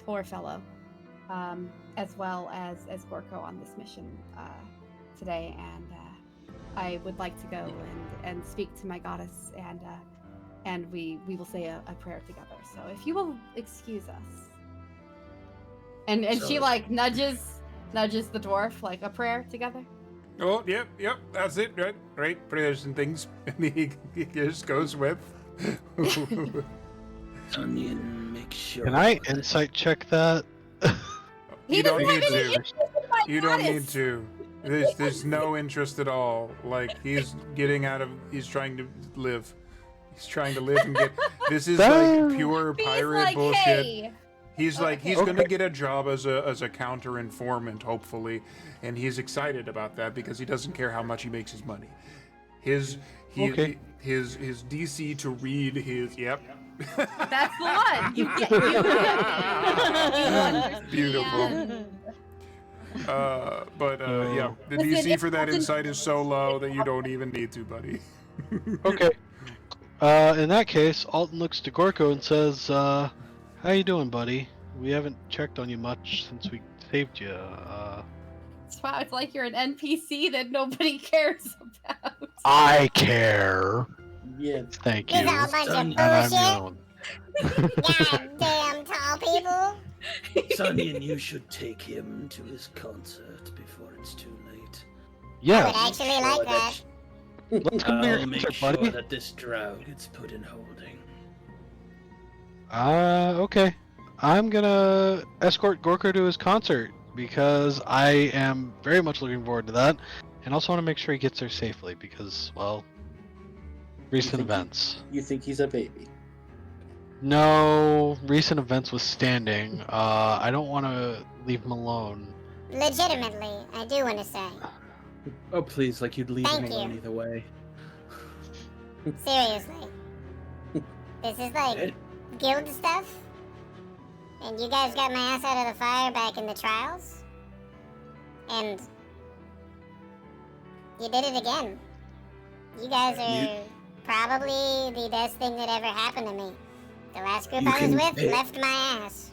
poor fellow, as well as Gorko on this mission today, and I would like to go and speak to my goddess, and we will say a prayer together. So if you will excuse us, and she like nudges the dwarf, like a prayer together. Oh, yep, that's it, right, prayers and things. And he just goes with. Onion, make sure. Can I insight check that? He You don't doesn't have need any to. interest in my You don't need goddess. to. There's no interest at all. Like, he's trying to live. He's trying to live and get. This is like pure He's pirate like, bullshit. hey. He's like, he's Okay. gonna get a job as a counter informant, hopefully, and he's excited about that because he doesn't care how much he makes his money. His DC to read his That's the one. You get you Beautiful. understand. But yeah, the Listen, DC if for that Alton- insight is so low that you don't even need to, buddy. Okay. In that case, Alton looks to Gorko and says, "How you doing, buddy? We haven't checked on you much since we saved you. Wow, it's like you're an NPC that nobody cares about. I care. Yeah. Thank These you. are a bunch of And I'm bullshit. known." Goddamn tall people. Onion, you should take him to his concert before it's too late. I Yeah. would actually like that. Let's go to your I'll make concert, sure buddy. that this drow gets put in holding. Okay. I'm gonna escort Gorko to his concert because I am very much looking forward to that, and also want to make sure he gets there safely because, well, recent think he- events. You think he's a baby? No, recent events withstanding. I don't want to leave him alone. Legitimately, I do want to say. Oh, please, like you'd leave him Thank alone you. either way. Seriously. This is like guild stuff. And you guys got my ass out of the fire back in the trials. And you did it again. You guys are probably the best thing that ever happened to me. The last group You I was can with pay- left my ass.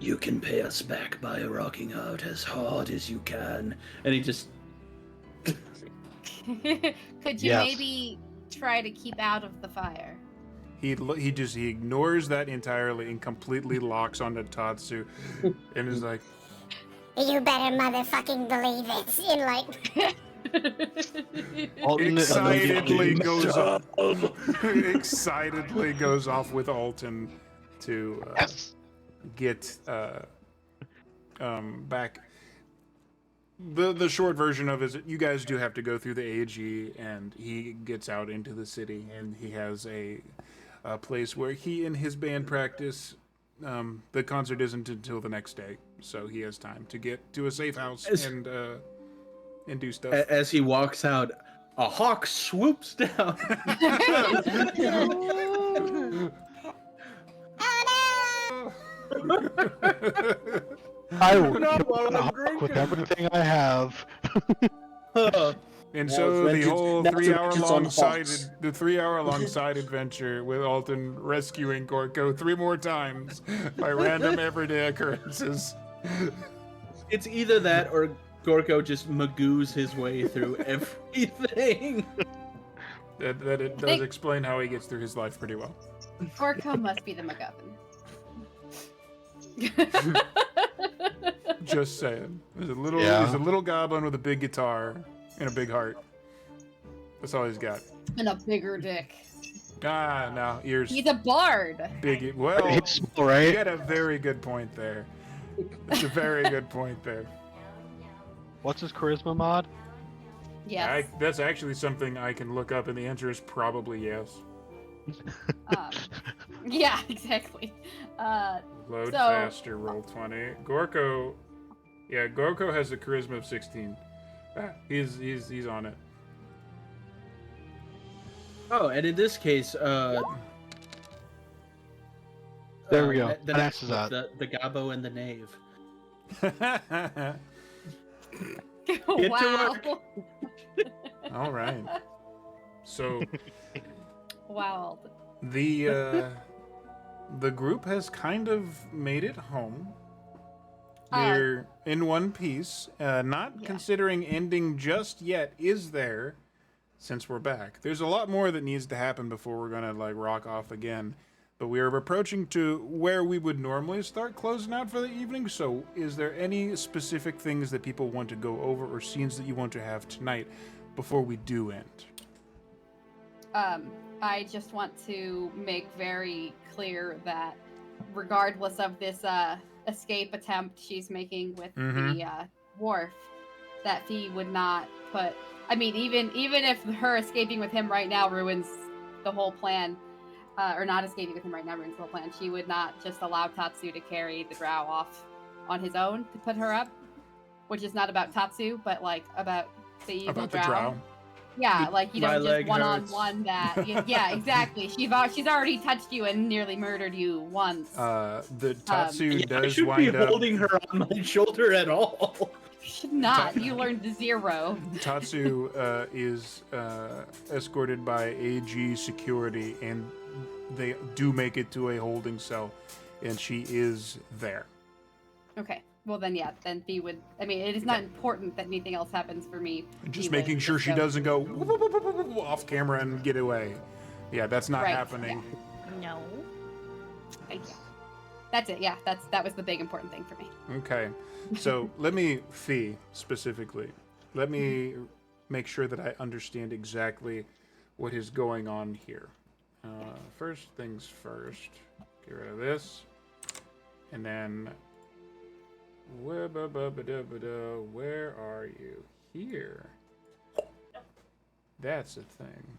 You can pay us back by rocking out as hard as you can. And he just Could you Yes. maybe try to keep out of the fire? He ignores that entirely and completely locks onto Tatsu, and is like, You better motherfucking believe it. In like, Alton excitedly immediately- goes off. Excitedly goes off with Alton to Yes. get back. The short version of it is you guys do have to go through the AG, and he gets out into the city, and he has a place where he and his band practice. The concert isn't until the next day, so he has time to get to a safe house and do stuff. as he walks out, a hawk swoops down. I will Not kill while the I'm hawk with drinking. everything I have. And Now so it's the vengeance- whole now it's vengeance on hawks. 3-hour-long side adventure with Alton rescuing Gorko 3 more times by random everyday occurrences. It's either that or Gorko just magoos his way through everything. That it does explain how he gets through his life pretty well. Gorko must be the MacGuffin. Just saying. He's a little goblin with a big guitar and a big heart. That's all he's got. And a bigger dick. Ah, no, ears. He's a bard. Big. Well, He's small, you right? got a very good point there. It's a very good point there. What's his charisma mod? Yes. That's actually something I can look up, and the answer is probably yes. Yeah, exactly. Load So- faster, roll 20. Gorko has a charisma of 16. He's on it. Oh, and in this case, There we go. The That next answers book, that. the Gabo and the Knave. Wow. to All right. So Wow. the group has kind of made it home. Uh, They're in one piece. Not Yeah. considering ending just yet is there, since we're back. There's a lot more that needs to happen before we're gonna like rock off again. But we are approaching to where we would normally start closing out for the evening. So, is there any specific things that people want to go over or scenes that you want to have tonight before we do end? I just want to make very clear that regardless of this escape attempt she's making with the dwarf, that Fee would not put. I mean, even if her escaping with him right now ruins the whole plan, or not escaping with him right now ruins the whole plan, she would not just allow Tatsu to carry the drow off on his own to put her up, which is not about Tatsu, but like about the evil About the drow. drow. Yeah, like My just leg one on hurts. one. That yeah, exactly. She's already touched you and nearly murdered you once. The Tatsu I does should be wind up. holding her on my shoulder at all. You should not. You learned 0. Tatsu is escorted by AG security, and they do make it to a holding cell, and she is there. Okay. Well then, yeah. Then Fee would. I mean, it is not important that anything else happens for me. Just Fee making would sure just she go doesn't go through- off camera and get away. Yeah, that's not Right, happening. No. Thank you. That's it. Yeah. That was the big important thing for me. Okay, so Fee specifically, let me make sure that I understand exactly what is going on here. First things first, get rid of this, and then where are you? Here. That's a thing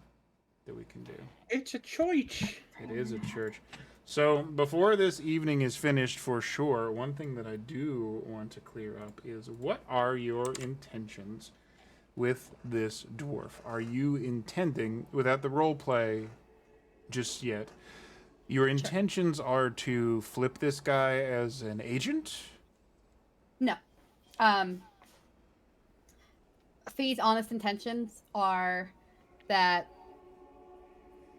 that we can do. It's a church. It is a church. So, before this evening is finished for sure, one thing that I do want to clear up is what are your intentions with this dwarf? Are you intending, without the role play just yet, your intentions are to flip this guy as an agent? No. Fee's honest intentions are that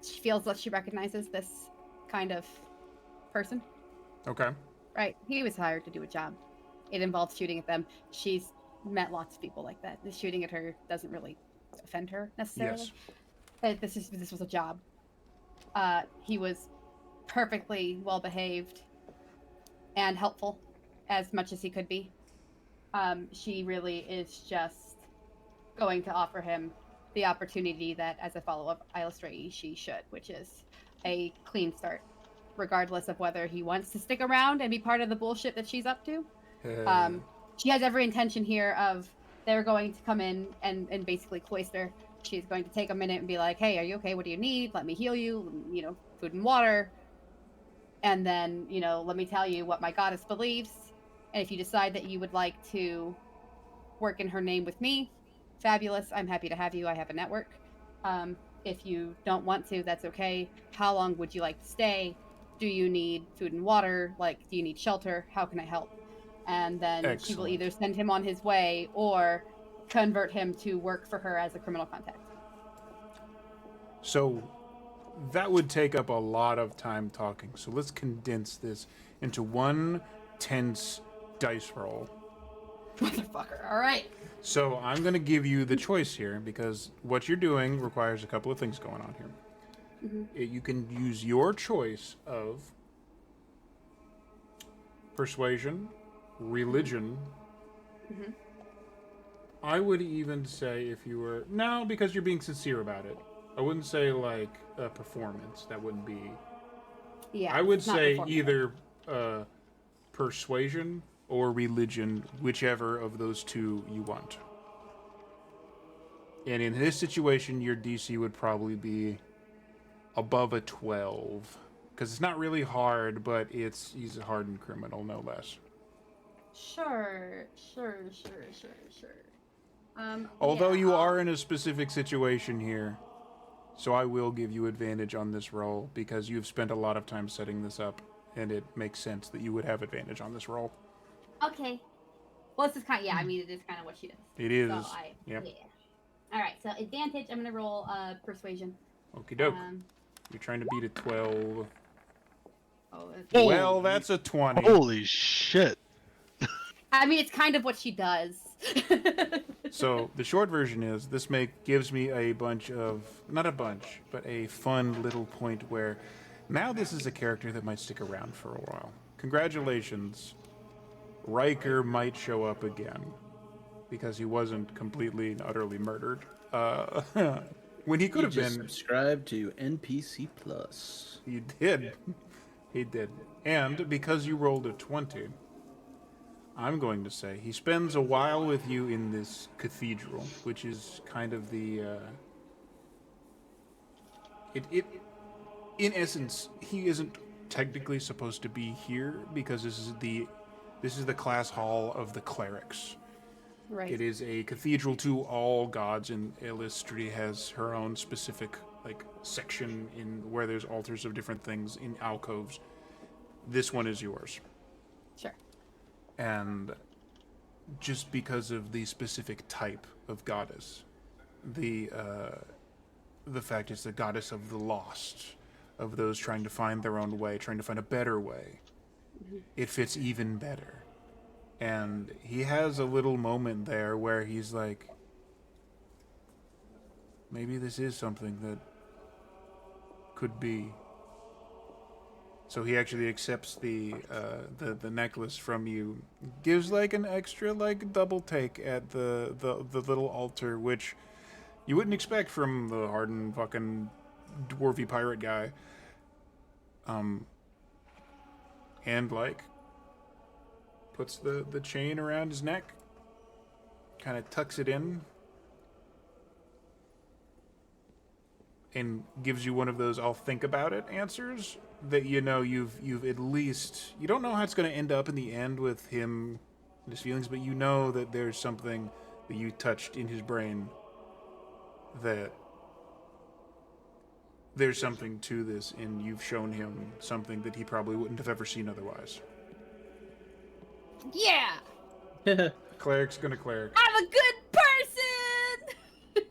she feels that she recognizes this kind of person. Okay. Right. He was hired to do a job. It involves shooting at them. She's met lots of people like that. The shooting at her doesn't really offend her necessarily. Yes. This was a job. He was perfectly well behaved and helpful as much as he could be. She really is just going to offer him the opportunity that, as a follow-up Illustrate, she should, which is a clean start, regardless of whether he wants to stick around and be part of the bullshit that she's up to. She has every intention here of they're going to come in and basically cloister. She's going to take a minute and be like, hey, are you okay? What do you need? Let me heal you, food and water. And then, let me tell you what my goddess believes. And if you decide that you would like to work in her name with me, fabulous. I'm happy to have you. I have a network. If you don't want to, that's okay. How long would you like to stay? Do you need food and water? Do you need shelter? How can I help? And then she will Excellent. either send him on his way or convert him to work for her as a criminal contact. So that would take up a lot of time talking. So let's condense this into one tense dice roll. Motherfucker. All right. So I'm going to give you the choice here because what you're doing requires a couple of things going on here. Mm-hmm. You can use your choice of persuasion, religion. Mm-hmm. I would even say if you were... No, because you're being sincere about it. I wouldn't say like a performance. That wouldn't be... Yeah. I would it's not say performative. either persuasion or religion, whichever of those two you want. And in this situation, your DC would probably be above a 12. Because it's not really hard, but he's a hardened criminal, no less. Sure. Although Yeah, you are in a specific situation here, so I will give you advantage on this roll because you've spent a lot of time setting this up, and it makes sense that you would have advantage on this roll. Okay. Well, this is kind of, yeah, I mean, it is kind of what she does. It is. So Yep. yeah. All right, so advantage, I'm going to roll persuasion. Okie doke. You're trying to beat a 12. Oh, Well, that's a 20. Holy shit. I mean, it's kind of what she does. So the short version is this gives me a bunch of, not a bunch, but a fun little point where now this is a character that might stick around for a while. Congratulations. Riker might show up again because he wasn't completely and utterly murdered. When he could have been. Subscribe to NPC Plus. He did. He did. And because you rolled a 20, I'm going to say he spends a while with you in this cathedral, which is kind of the. In essence, he isn't technically supposed to be here because this is the class hall of the clerics. Right. It is a cathedral to all gods, and Illustri has her own specific section in where there's altars of different things in alcoves. This one is yours. Sure. And just because of the specific type of goddess, the fact it's the goddess of the lost, of those trying to find their own way, trying to find a better way, it fits even better. And he has a little moment there where he's like, maybe this is something that could be. So he actually accepts the necklace from you, gives an extra double take at the little altar, which you wouldn't expect from the hardened fucking dwarvy pirate guy. And puts the chain around his neck, kind of tucks it in, and gives you one of those "I'll think about it" answers that you've at least, you don't know how it's going to end up in the end with him and his feelings, but you know that there's something that you touched in his brain, that there's something to this, and you've shown him something that he probably wouldn't have ever seen otherwise. Yeah. Cleric's gonna cleric. I'm a good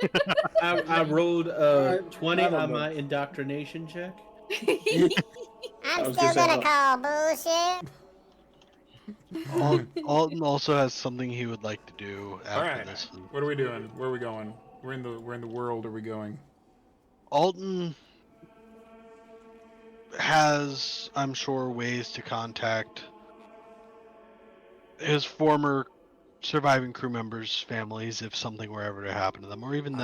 person. I rolled a 20 on my indoctrination check. I'm still gonna call bullshit. Alton also has something he would like to do after All right. this. What are we doing? Where are we going? We're in the world. Are we going? Alton has, I'm sure, ways to contact his former surviving crew members' families if something were ever to happen to them, or even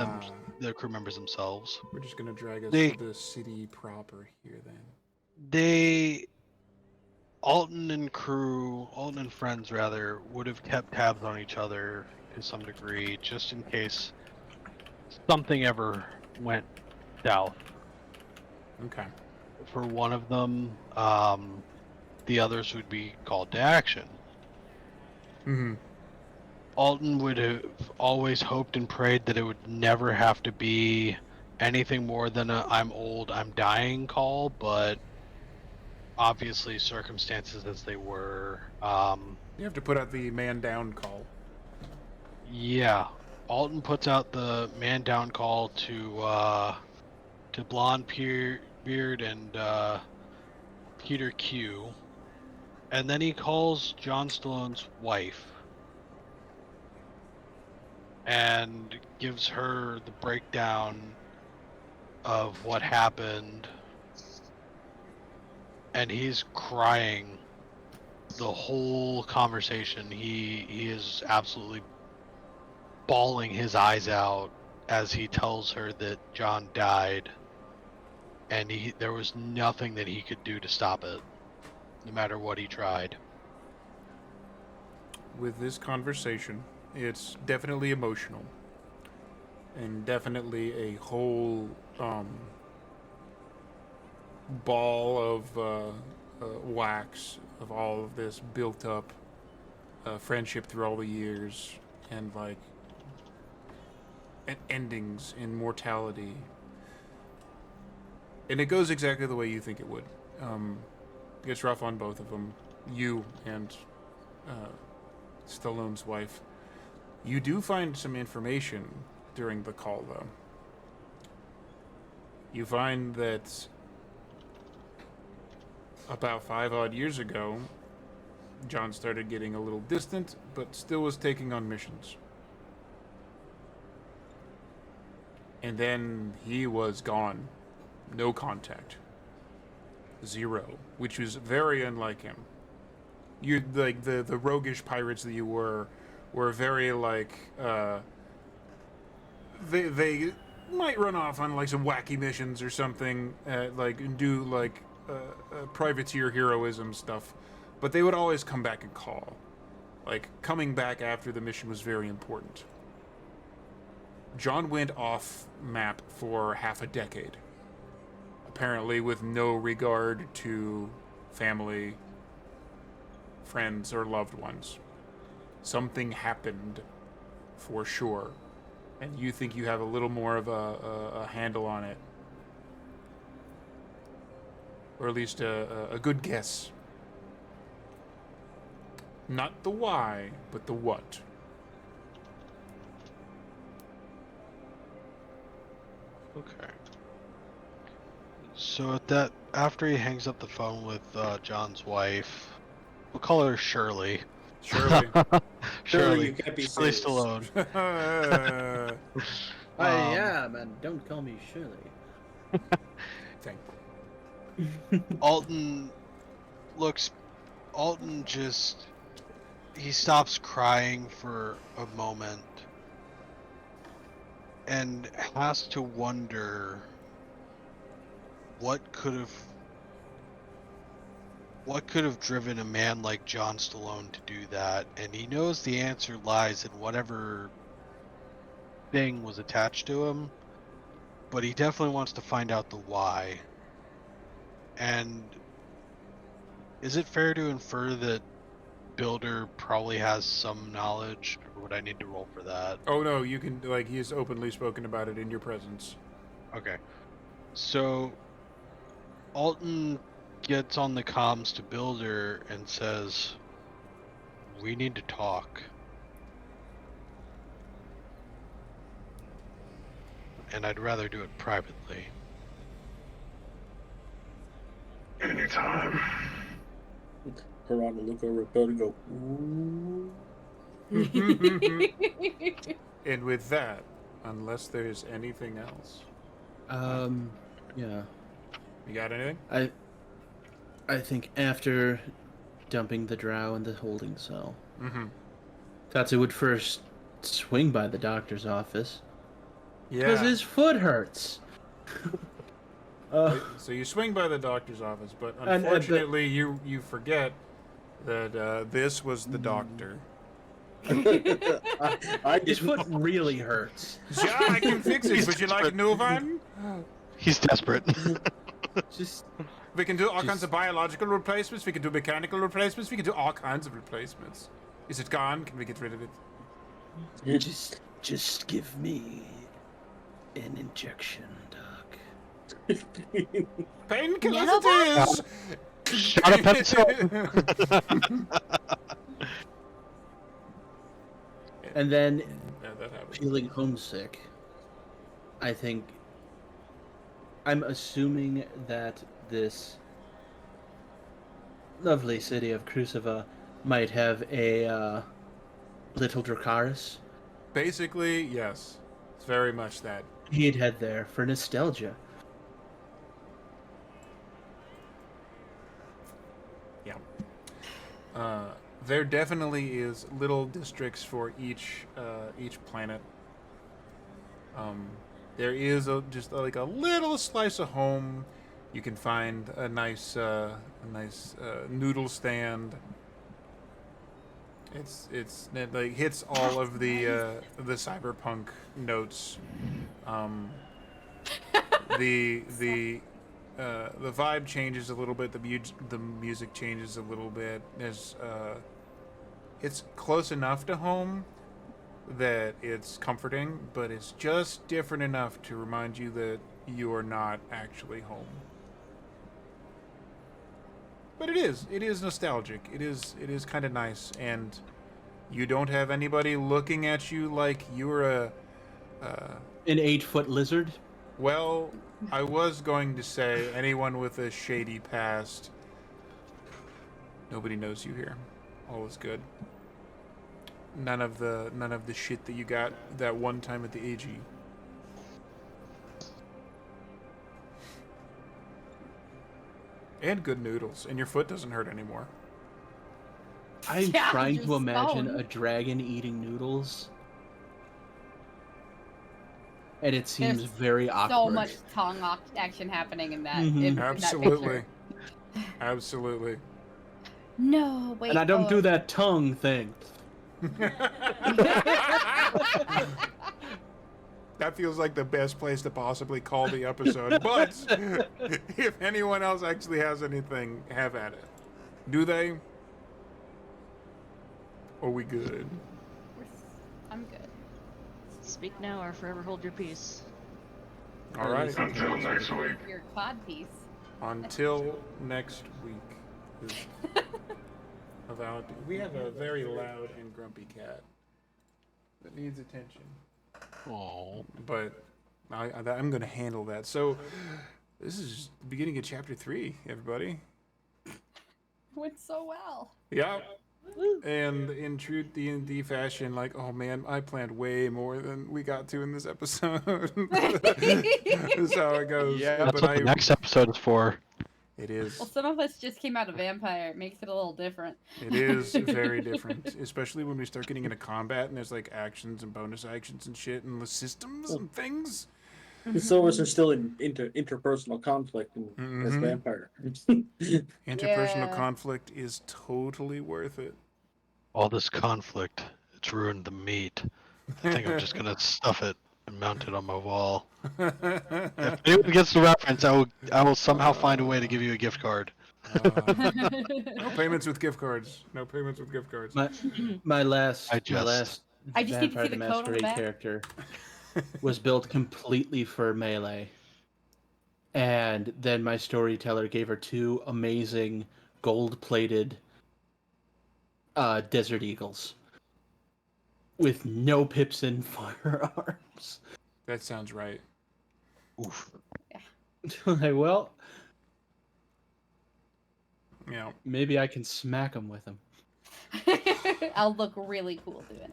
the crew members themselves. We're just gonna drag us to the city proper here, then. Alton and friends rather, would have kept tabs on each other to some degree, just in case something ever went south. Okay. For one of them, the others would be called to action. Mm-hmm. Alton would have always hoped and prayed that it would never have to be anything more than a "I'm old, I'm dying" call, but obviously circumstances as they were. You have to put out the man down call. Yeah, Alton puts out the man down call to Blonde Beard and Peter Q, and then he calls John Stallone's wife and gives her the breakdown of what happened, and he's crying the whole conversation. He is absolutely bawling his eyes out as he tells her that John died, and there was nothing that he could do to stop it, no matter what he tried. With this conversation, it's definitely emotional, and definitely a whole ball of wax of all of this built up friendship through all the years, and like endings in mortality. And it goes exactly the way you think it would. It gets rough on both of them, you and Stallone's wife. You do find some information during the call, though. You find that about 5 odd years ago, John started getting a little distant, but still was taking on missions. And then he was gone. No contact. 0, which was very unlike him. You like the roguish pirates that you were very like they might run off on like some wacky missions or something, like and do like privateer heroism stuff, but they would always come back and call. Like coming back after the mission was very important. John went off map for half a decade, apparently with no regard to family, friends, or loved ones. Something happened for sure, and you think you have a little more of a handle on it, or at least a good guess. Not the why, but the what. Okay. So after he hangs up the phone with John's wife, we'll call her Shirley. Shirley. Shirley, you can't be Shirley serious. Stallone. I am, and don't call me Shirley. Thank Alton just, he stops crying for a moment and has to wonder what could have driven a man like John Stallone to do that, and he knows the answer lies in whatever thing was attached to him, but he definitely wants to find out the why. And is it fair to infer that Builder probably has some knowledge, or would I need to roll for that? Oh no, you can, like, he has openly spoken about it in your presence. Okay. So Alton gets on the comms to Builder and says, "We need to talk." And I'd rather do it privately. Anytime. Around and look over at Bill and go, ooh. And with that, unless there's anything else, Yeah. you got anything? I think after dumping the drow in the holding cell, Tatsu would first swing by the doctor's office. Because his foot hurts. So you swing by the doctor's office, but unfortunately you forget that this was the doctor. His foot really hurts. Yeah, I can fix it. Would you like a new one? He's desperate. We can do all kinds of biological replacements. We can do mechanical replacements. We can do all kinds of replacements. Is it gone? Can we get rid of it? Just give me an injection, Doc. Painkillers it is! Shot of penicillin. And then, Yeah, that happens. feeling homesick, I'm assuming that this lovely city of Kruseva might have a little Dracarys. Basically, yes. It's very much that. He'd head there for nostalgia. Yeah. There definitely is little districts for each planet. There is just like a little slice of home. You can find a nice noodle stand. It like hits all of the cyberpunk notes. The the vibe changes a little bit. The music changes a little bit. It's close enough to home that it's comforting, but it's just different enough to remind you that you are not actually home. But it is nostalgic. It is kind of nice, and you don't have anybody looking at you like you're An 8-foot lizard. well, I was going to say anyone with a shady past. Nobody knows you here. All is good. None of the shit that you got that one time at the AG. And good noodles, and your foot doesn't hurt anymore. I'm Yeah, trying just to imagine stone. a dragon eating noodles, and it seems There's very awkward. so much tongue action happening in that. Mhm. In that Absolutely. picture. Absolutely. No, wait. And I don't do that tongue thing. That feels like the best place to possibly call the episode. But if anyone else actually has anything, have at it. Do they? Are we good? I'm good. Speak now or forever hold your peace. All right. Until next week. Your cod piece. Until next week. We have a very loud and grumpy cat that needs attention. Oh. But I'm going to handle that. So this is the beginning of chapter 3, everybody. Went so well. Yeah. And in true D&D fashion, like, oh man, I planned way more than we got to in this episode. That's how it goes. Yeah. That's But what the next episode is for. it is. Well, some of us just came out of vampire. It makes it a little different. It is very different, especially when we start getting into combat and there's like actions and bonus actions and shit and the systems and things. Some of us are still in interpersonal conflict as Mhm. vampire. Interpersonal Yeah. conflict is totally worth it. All this conflict, it's ruined the meat. I think I'm just gonna stuff it and mount it on my wall. If anyone gets the reference, I will somehow find a way to give you a gift card. No payments with gift cards. No payments with gift cards. My last I just need to Vampire see the the code on the Masquerade back. character was built completely for melee. And then my storyteller gave her 2 amazing gold-plated Desert Eagles with no pips and firearms. That sounds right. oof. Like, well, Yeah. maybe I can smack them with them. I'll look really cool doing it.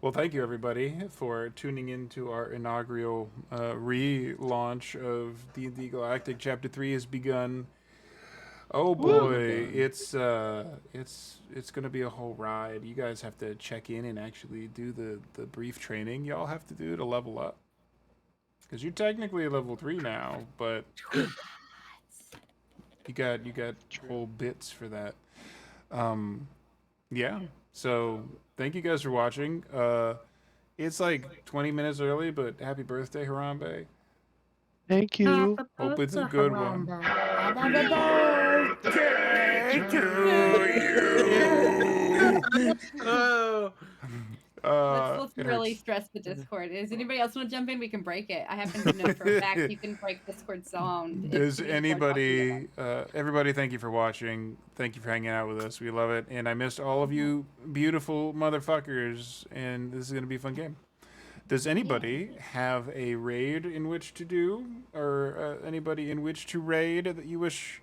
Well, thank you everybody for tuning in to our inaugural relaunch of D&D Galactic. Chapter 3 has begun. Oh boy, it's gonna be a whole ride. You guys have to check in and actually do the brief training y'all have to do to level up. Because you're technically level 3 now, but you got whole bits for that. Yeah. So thank you guys for watching. It's like 20 minutes early, but happy birthday, Harambe. Thank you. Hope it's a good one. Happy birthday to you. Oh, Let's It really hurts. stress the Discord. Does anybody else want to jump in? We can break it. I happen to know for a fact you can break Discord sound. if Does the Discord anybody, talks to everybody, thank you for watching. Thank you for hanging out with us. We love it. And I missed all of you beautiful motherfuckers. And this is going to be a fun game. Does anybody have a raid in which to do? Or anybody in which to raid that you wish?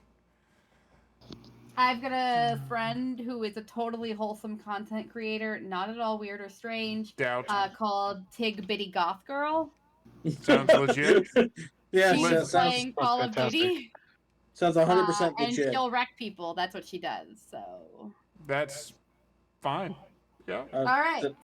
I've got a friend who is a totally wholesome content creator, not at all weird or strange, Doubt. called Tig Bitty Goth Girl. Sounds legit. Yeah, She's sounds playing Call of fantastic. Duty. 100% And legit. she'll wreck people. That's what she does. So. That's fine. Yeah. All right.